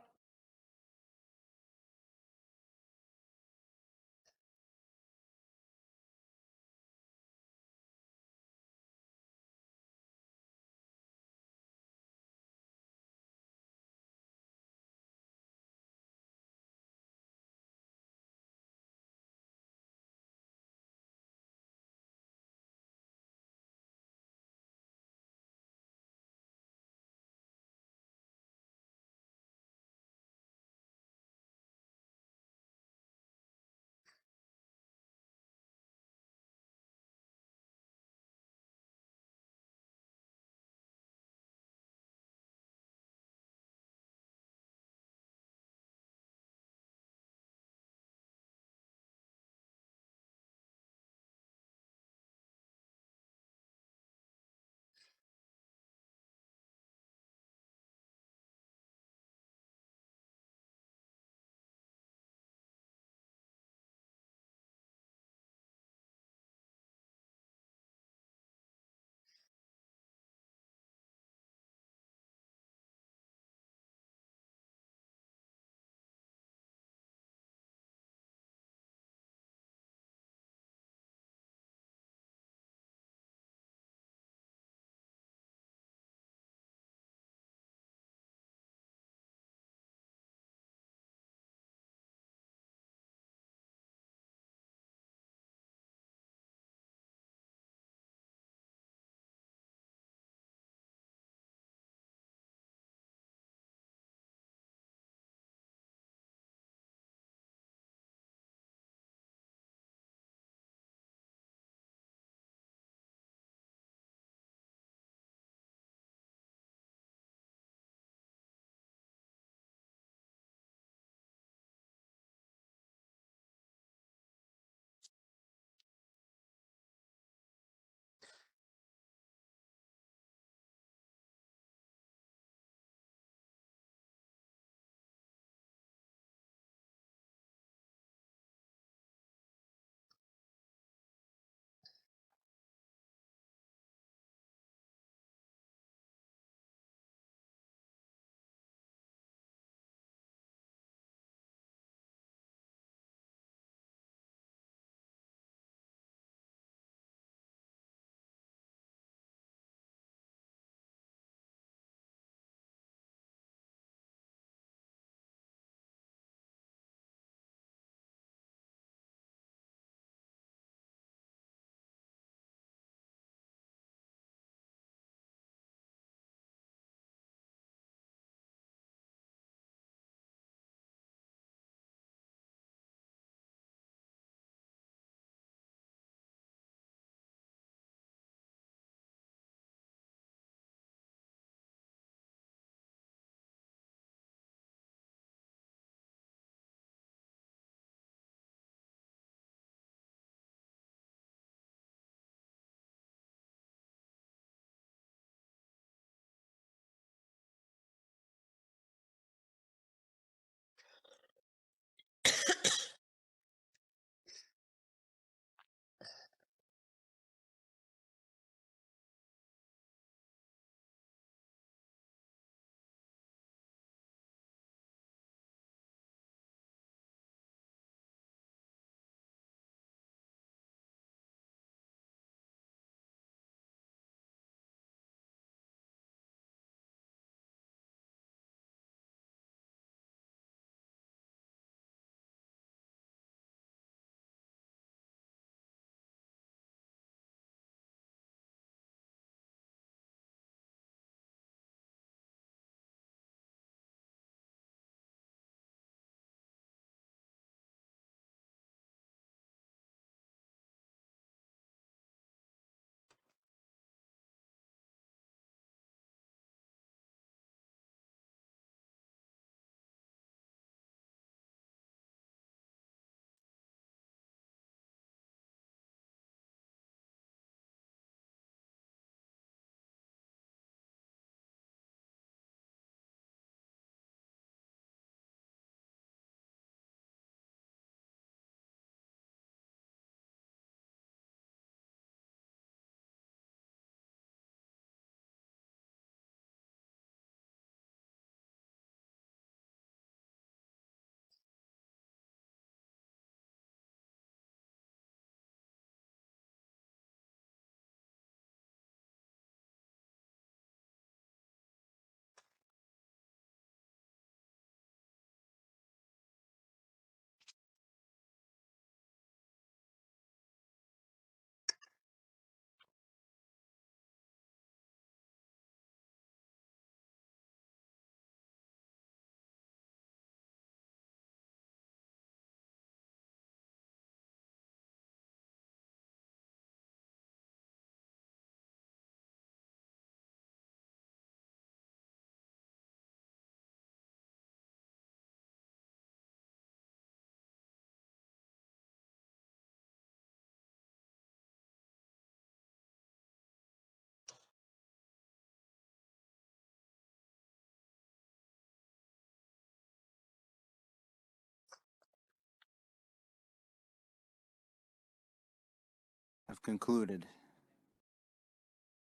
I've concluded.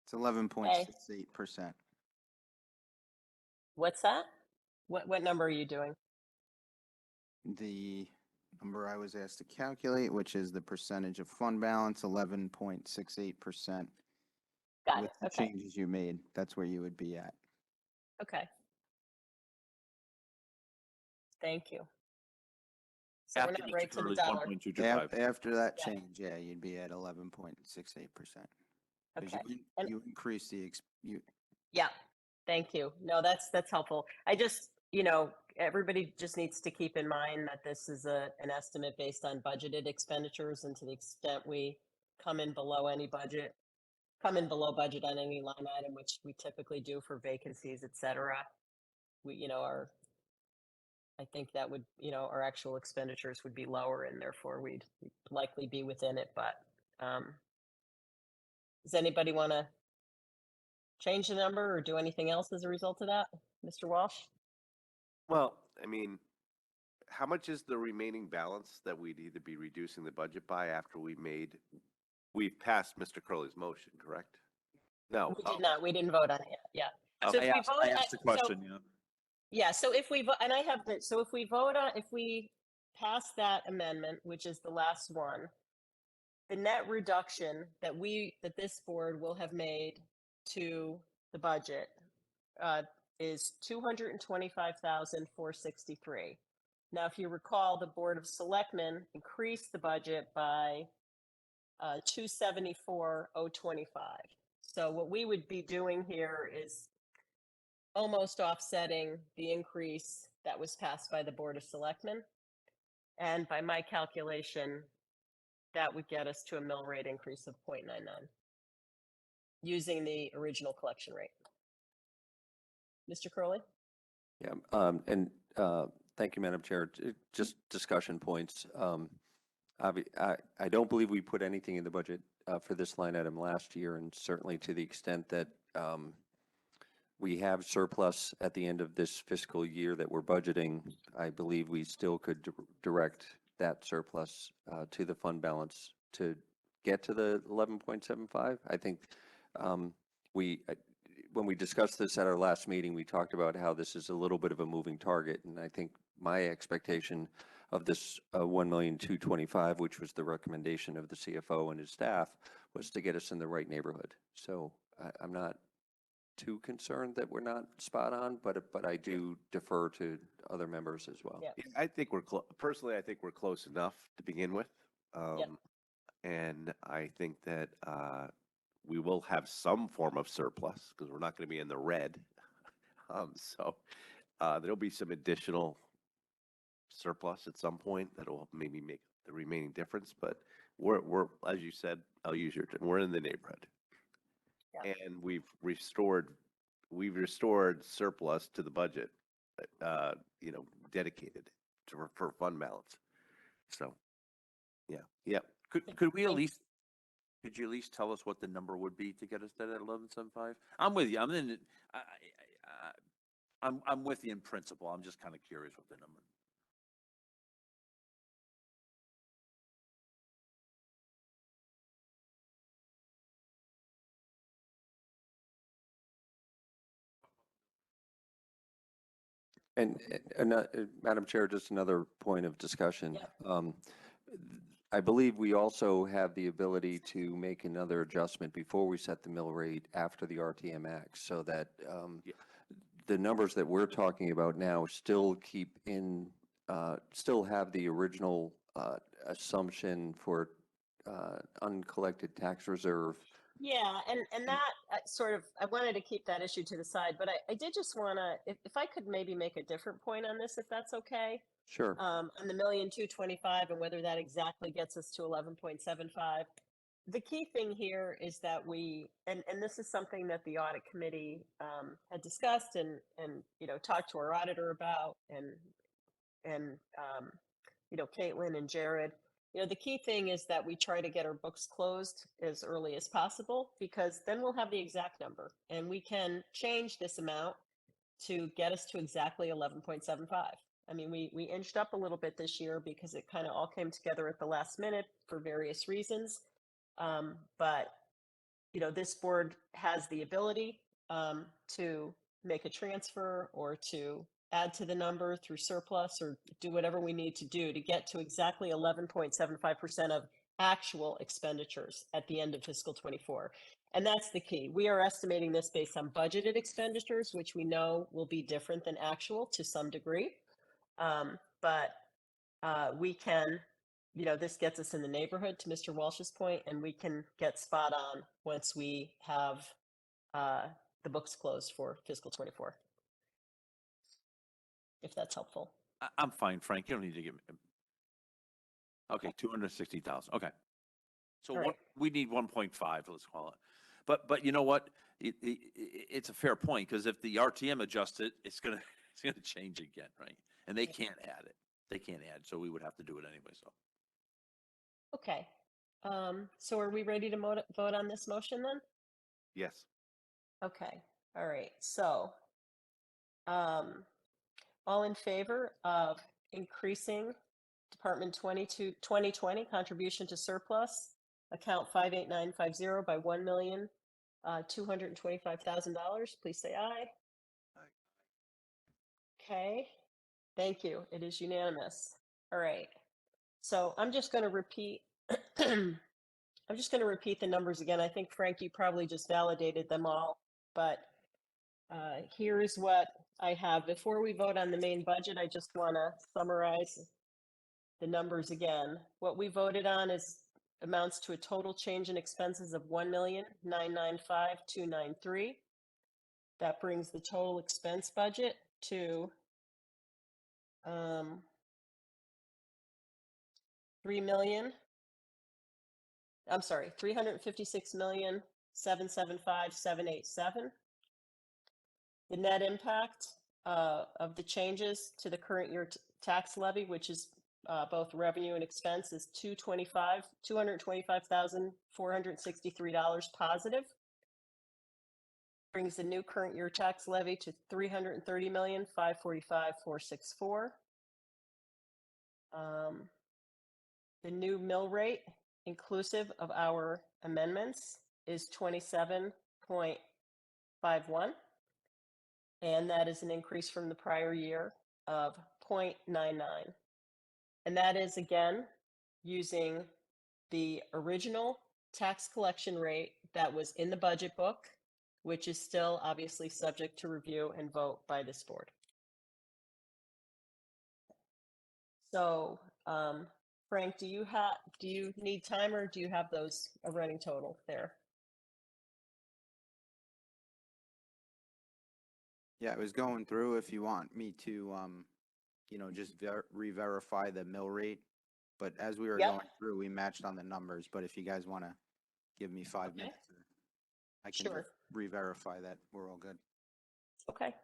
It's 11.68%. What's that? What number are you doing? The number I was asked to calculate, which is the percentage of fund balance, 11.68%. Got With it. the Okay. changes you made, that's where you would be at. Okay. Thank you. So we're After not Mr. right to the Curley's dollar. 1.225. After that Yeah. change, yeah, you'd be at 11.68%. Because Okay. And you increase you, yeah, thank you. No, that's helpful. I just, everybody just needs to keep in mind that this is an estimate based on budgeted expenditures, and to the extent we come in below budget on any line item, which we typically do for vacancies, et cetera, I think that would, our actual expenditures would be lower, and therefore we'd likely be within it. But does anybody want to change the number or do anything else as a result of that, Mr. Walsh? Well, I mean, how much is the remaining balance that we'd either be reducing the budget by after we've passed Mr. Curley's motion, correct? No. We did not. We didn't vote on it yet. Yeah. So Okay. if we vote, I asked the question, yeah. yeah. So if we vote, and I have the, so if we vote on, if we pass that amendment, which is the last one, the net reduction that this board will have made to the budget is $225,463. Now, if you recall, the Board of Selectmen increased the budget by $274,025. So what we would be doing here is almost offsetting the increase that was passed by the Board of Selectmen. And by my calculation, that would get us to a mill rate increase of 0.99 using the original collection rate. Mr. Curley? Yeah, thank you, Madam Chair. Just discussion points. I don't believe we put anything in the budget for this line item last year, and certainly to the extent that we have surplus at the end of this fiscal year that we're budgeting, I believe we still could direct that surplus to the fund balance to get to the 11.75. I think when we discussed this at our last meeting, we talked about how this is a little bit of a moving target, and I think my expectation of this 1,225,000, which was the recommendation of the CFO and his staff, was to get us in the right neighborhood. So I'm not too concerned that we're not spot on, but I do defer to other members as well. Yeah. I think personally, I think we're close enough to begin with. Yep. And I think that we will have some form of surplus because we're not going to be in the red. So there'll be some additional surplus at some point that'll maybe make the remaining difference. But we're as you said, I'll use your term, we're in the neighborhood. Yeah. And we've restored surplus to the budget, dedicated for fund balance. So, yeah. Could you at least tell us what the number would be to get us to that 11.75? I'm with you. I'm with you in principle. I'm just kind of curious what the number. And Madam Chair, just another point of discussion. I believe we also have the ability to make another adjustment before we set the mill rate after the RTM Act, so that the numbers that we're talking about now still still have the original assumption for uncollected tax reserve. Yeah, and that I wanted to keep that issue to the side, but I did just want to, if I could maybe make a different point on this, if that's okay. Sure. On the 1,225,000 and whether that exactly gets us to 11.75. The key thing here is that and this is something that the audit committee had discussed and talked to our auditor about, and Caitlin and Jared. The key thing is that we try to get our books closed as early as possible, because then we'll have the exact number and we can change this amount to get us to exactly 11.75. I mean, we inched up a little bit this year because it kind of all came together at the last minute for various reasons. But, you know, this board has the ability to make a transfer or to add to the number through surplus or do whatever we need to do to get to exactly 11.75% of actual expenditures at the end of fiscal 24. And that's the key. We are estimating this based on budgeted expenditures, which we know will be different than actual to some degree. But we can, you know, this gets us in the neighborhood, to Mr. Walsh's point, and we can get spot on once we have the books closed for fiscal 24. If that's helpful. I'm fine, Frank. You don't need to give me. Okay, 260,000. Okay. So All right. we need 1.5, let's call it. But you know what? It's a fair point, because if the RTM adjusts it, it's gonna change again, right? And they can't add it. They can't add, so we would have to do it anyway, so. Okay. So are we ready to vote on this motion then? Yes. Okay. All right. So, all in favor of increasing Department 2020 contribution to surplus, account 58950 by $1,225,000, please say aye. Okay. Thank you. It is unanimous. All right. So I'm just going to repeat. I'm just going to repeat the numbers again. I think, Frank, you probably just validated them all, but here's what I have. Before we vote on the main budget, I just want to summarize the numbers again. What we voted on is amounts to a total change in expenses of $1,995,293. That brings the total expense budget to 356,775,787. The net impact of the changes to the current year tax levy, which is both revenue and expense, is $225,463 positive. Brings the new current year tax levy to $330,545,464. The new mill rate, inclusive of our amendments, is 27.51. And that is an increase from the prior year of 0.99. And that is, again, using the original tax collection rate that was in the budget book, which is still obviously subject to review and vote by this board. So, Frank, do you need time, or do you have those a running total there? Yeah, I was going through if you want me to, you know, just re-verify the mill rate. But as we were Yep. going through, we matched on the numbers. But if you guys want to give me 5 Okay. minutes, I can Sure. just re-verify that we're all good. Okay.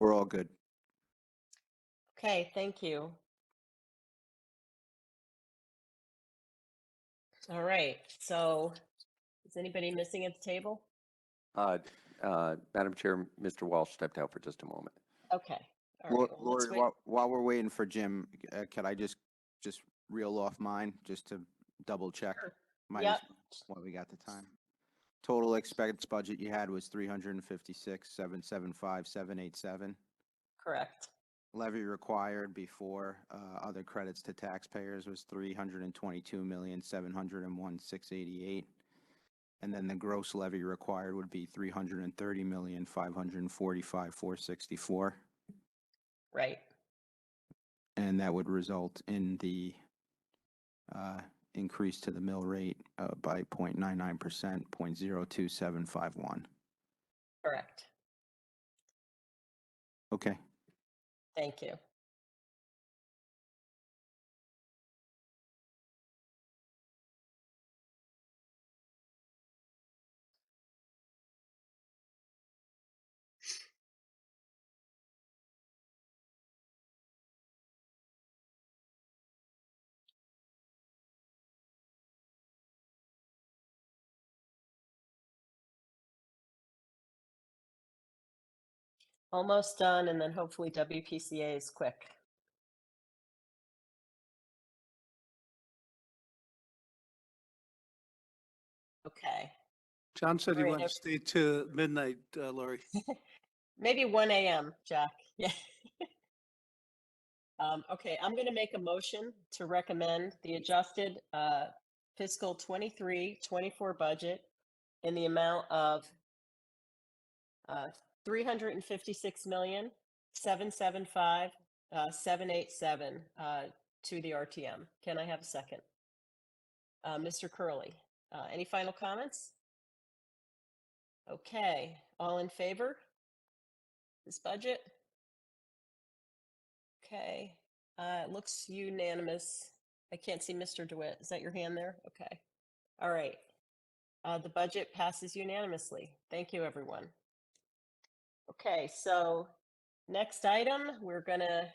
We're all good. Okay, thank you. All right, so is anybody missing at the table? Madam Chair, Mr. Walsh stepped out for just a moment. Okay, all right. Well, let's Lori, wait. while we're waiting for Jim, could I just reel off mine, just to double check? Sure. Might Yep. as well, while we got the time. Total expense budget you had was 356,775,787. Correct. Levy required before other credits to taxpayers was 322,701,688. And then the gross levy required would be 330,545,464. Right. And that would result in the increase to the mill rate by 0.99%, 0.02751. Correct. Okay. Thank you. Almost done, and then hopefully WPCA is quick. Okay. John said he All right, wanted to stay to midnight, Lori. Maybe 1 a.m., Jack. Yeah. Okay, I'm going to make a motion to recommend the adjusted fiscal 23-24 budget in the amount of $356,775,787 to the RTM. Can I have a second? Mr. Curley, any final comments? Okay, all in favor? This budget? Okay, it looks unanimous. I can't see Mr. DeWitt. Is that your hand there? Okay. All right. The budget passes unanimously. Thank you, everyone. Okay, so next item, we're gonna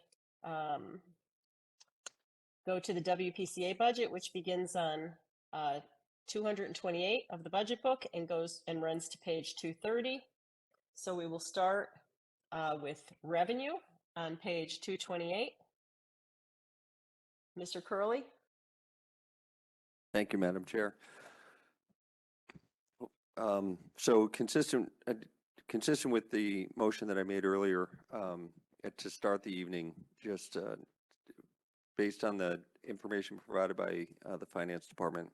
go to the WPCA budget, which begins on 228 of the budget book and goes and runs to page 230. So we will start with revenue on page 228. Mr. Curley? Thank you, Madam Chair. So consistent with the motion that I made earlier to start the evening, just based on the information provided by the Finance Department,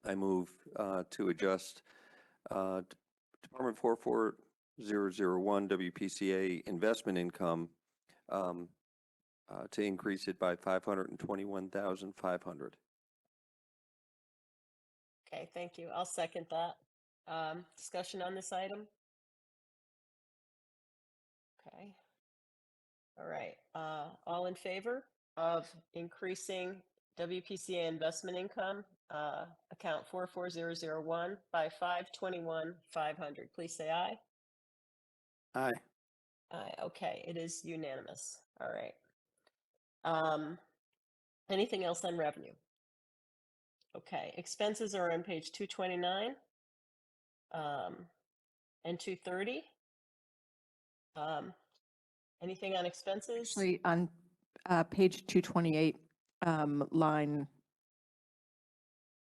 I move to adjust Department 44001 WPCA investment income to increase it by 521,500. Okay, thank you. I'll second that. Discussion on this item? Okay. All right. All in favor of increasing WPCA investment income, account 44001 by 521,500, please say aye. Aye. Aye. Okay, it is unanimous. All right. Anything else on revenue? Okay, expenses are on page 229 and 230. Anything on expenses? Actually, on page 228, line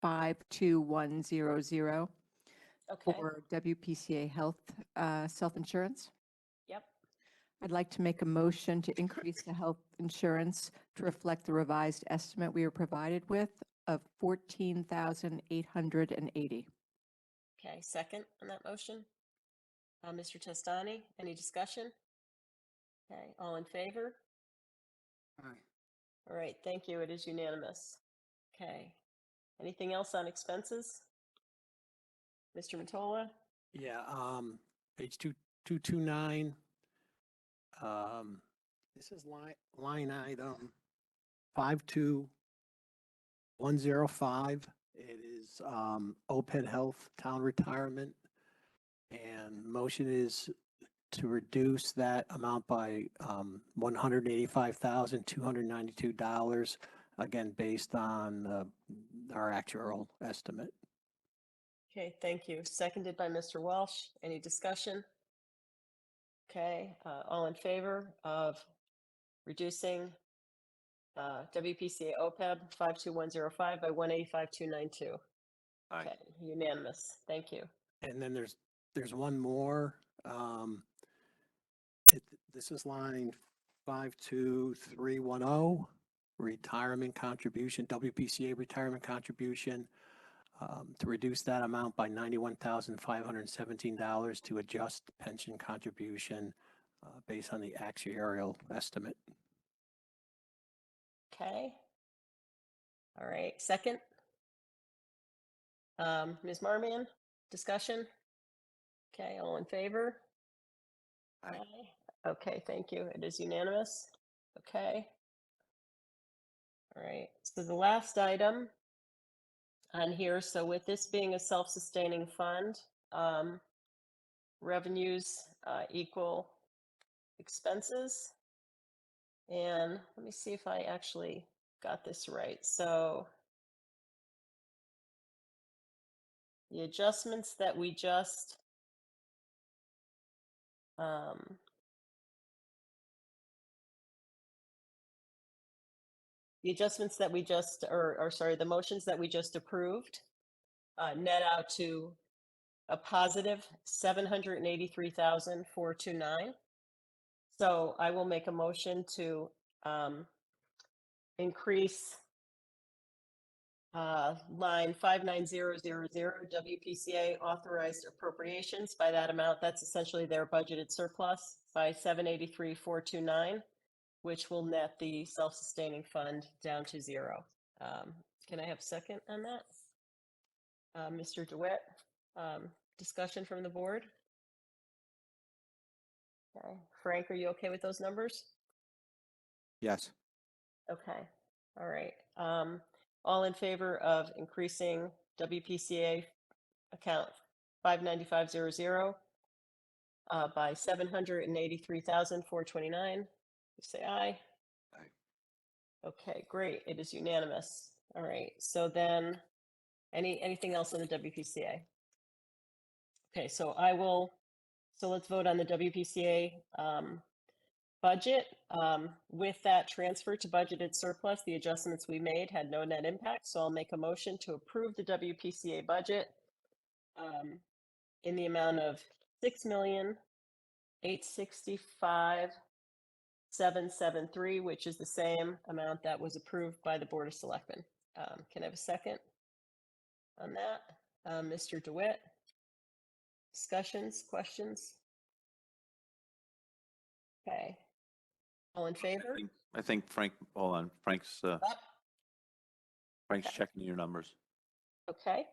52100 Okay. for WPCA health self-insurance. Yep. I'd like to make a motion to increase the health insurance to reflect the revised estimate we were provided with of $14,880. Okay, second on that motion. Mr. Testani, any discussion? Okay, all in favor? Aye. All right, thank you. It is unanimous. Okay. Anything else on expenses? Mr. Matola? Yeah, page 229. This is line item 52105. It is OPED Health Town Retirement. And motion is to reduce that amount by $185,292, again, based on our actuarial estimate. Okay, thank you. Seconded by Mr. Walsh. Any discussion? Okay, all in favor of reducing WPCA OPEB 52105 by 185,292? Aye. Okay, unanimous. Thank you. And then there's one more. This is line 52310, retirement contribution, WPCA retirement contribution, to reduce that amount by $91,517 to adjust pension contribution based on the actuarial estimate. Okay. All right, second. Ms. Marmion, discussion? Okay, all in favor? Aye. Okay, thank you. It is unanimous. Okay. All right, so the last item on here, so with this being a self-sustaining fund, revenues equal expenses. And let me see if I actually got this right. So the adjustments that we just the motions that we just approved net out to a positive 783,429. So I will make a motion to increase line 59000 WPCA authorized appropriations by that amount. That's essentially their budgeted surplus by 783,429, which will net the self-sustaining fund down to zero. Can I have a second on that? Mr. DeWitt, discussion from the board? Okay. Frank, are you okay with those numbers? Yes. Okay. All right. All in favor of increasing WPCA account 59500 by 783,429? Say aye. Aye. Okay, great. It is unanimous. All right. So then, anything else on the WPCA? Okay, so let's vote on the WPCA budget. With that transfer to budgeted surplus, the adjustments we made had no net impact. So I'll make a motion to approve the WPCA budget in the amount of $6,865,773, which is the same amount that was approved by the Board of Selectmen. Can I have a second on that? Mr. DeWitt? Discussions, questions? Okay. All in favor? I think Frank, hold on, Frank's Okay. checking your numbers. Okay.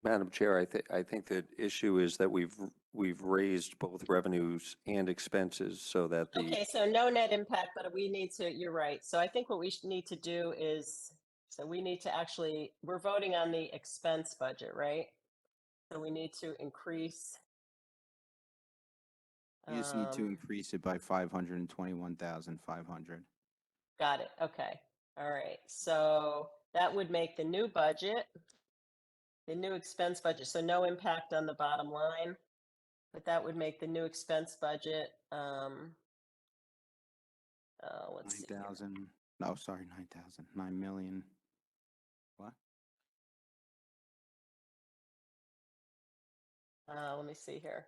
Madam Chair, I think the issue is that we've raised both revenues and expenses so that the. Okay, so no net impact, but we need to, you're right. So I think what we need to do is, so we need to actually, we're voting on the expense budget, right? So we need to increase. You just need to increase it by 521,500. Got it. Okay. All right. So that would make the new budget, the new expense budget. So no impact on the bottom line, but that would make the new expense budget. Let's see. 9,000. No, sorry, 9,000. 9 million. What? Let me see here.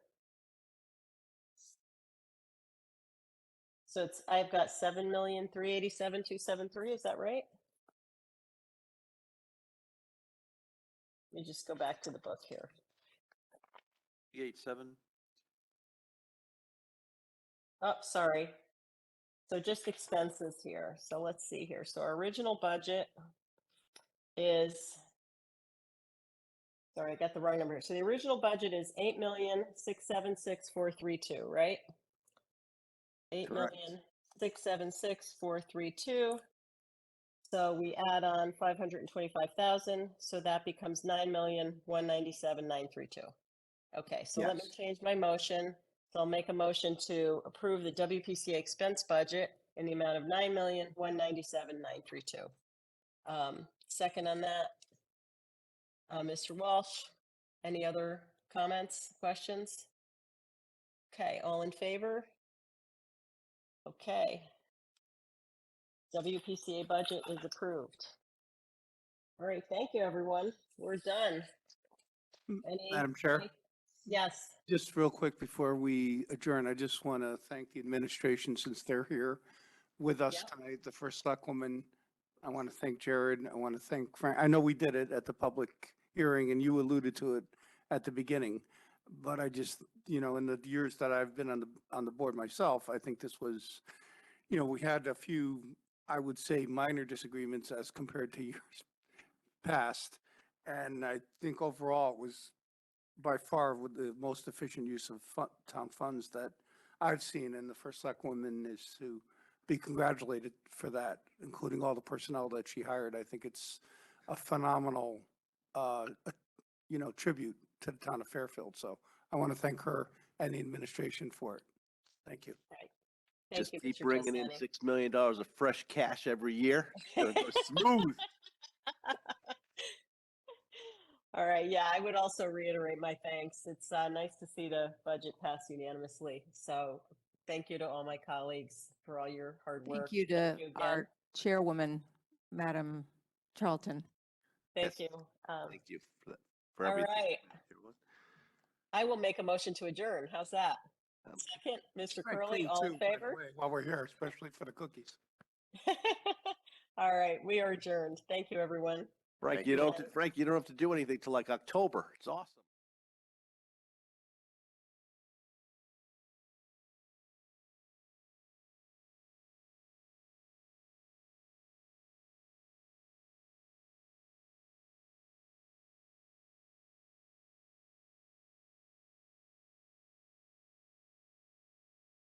So I've got 7,387,273. Is that right? Let me just go back to the book here. 87. Oh, sorry. So just expenses here. So let's see here. So our original budget is, sorry, I got the wrong number here. So the original budget is 8,676,432, right? 8,676,432. So we add on 525,000, so that becomes 9,197,932. Okay, so let me Yes. change my motion. So I'll make a motion to approve the WPCA expense budget in the amount of 9,197,932. Second on that, Mr. Walsh. Any other comments, questions? Okay, all in favor? Okay. WPCA budget is approved. All right, thank you, everyone. We're done. Madam Chair? Yes. Just real quick before we adjourn, I just want to thank the administration since they're here with us Yep. tonight. The first selectwoman, I want to thank Jared. I want to thank Frank. I know we did it at the public hearing and you alluded to it at the beginning. But I just, in the years that I've been on the board myself, I think this was, we had a few, I would say, minor disagreements as compared to years past. And I think overall it was by far with the most efficient use of town funds that I've seen, and the first select woman is to be congratulated for that, including all the personnel that she hired. I think it's a phenomenal, tribute to the town of Fairfield. So I want to thank her and the administration for it. Thank you. Right. Thank Just you, keep Mr. bringing in Tristani. $6 million of fresh cash every year. It's gonna go smooth. All right, yeah, I would also reiterate my thanks. It's nice to see the budget pass unanimously. So thank you to all my colleagues for all your hard work. Thank you to again. our chairwoman, Madam Charlton. Thank Yes. you. Thank you for that, for All everything. right. I will make a motion to adjourn. How's that? Um, Second, Mr. Frank, Curley, clean all in too, by the favor? way, while we're here, especially for the cookies. All right, we are adjourned. Thank you, everyone. Frank, Thank you you. don't have to do anything till like October. It's awesome.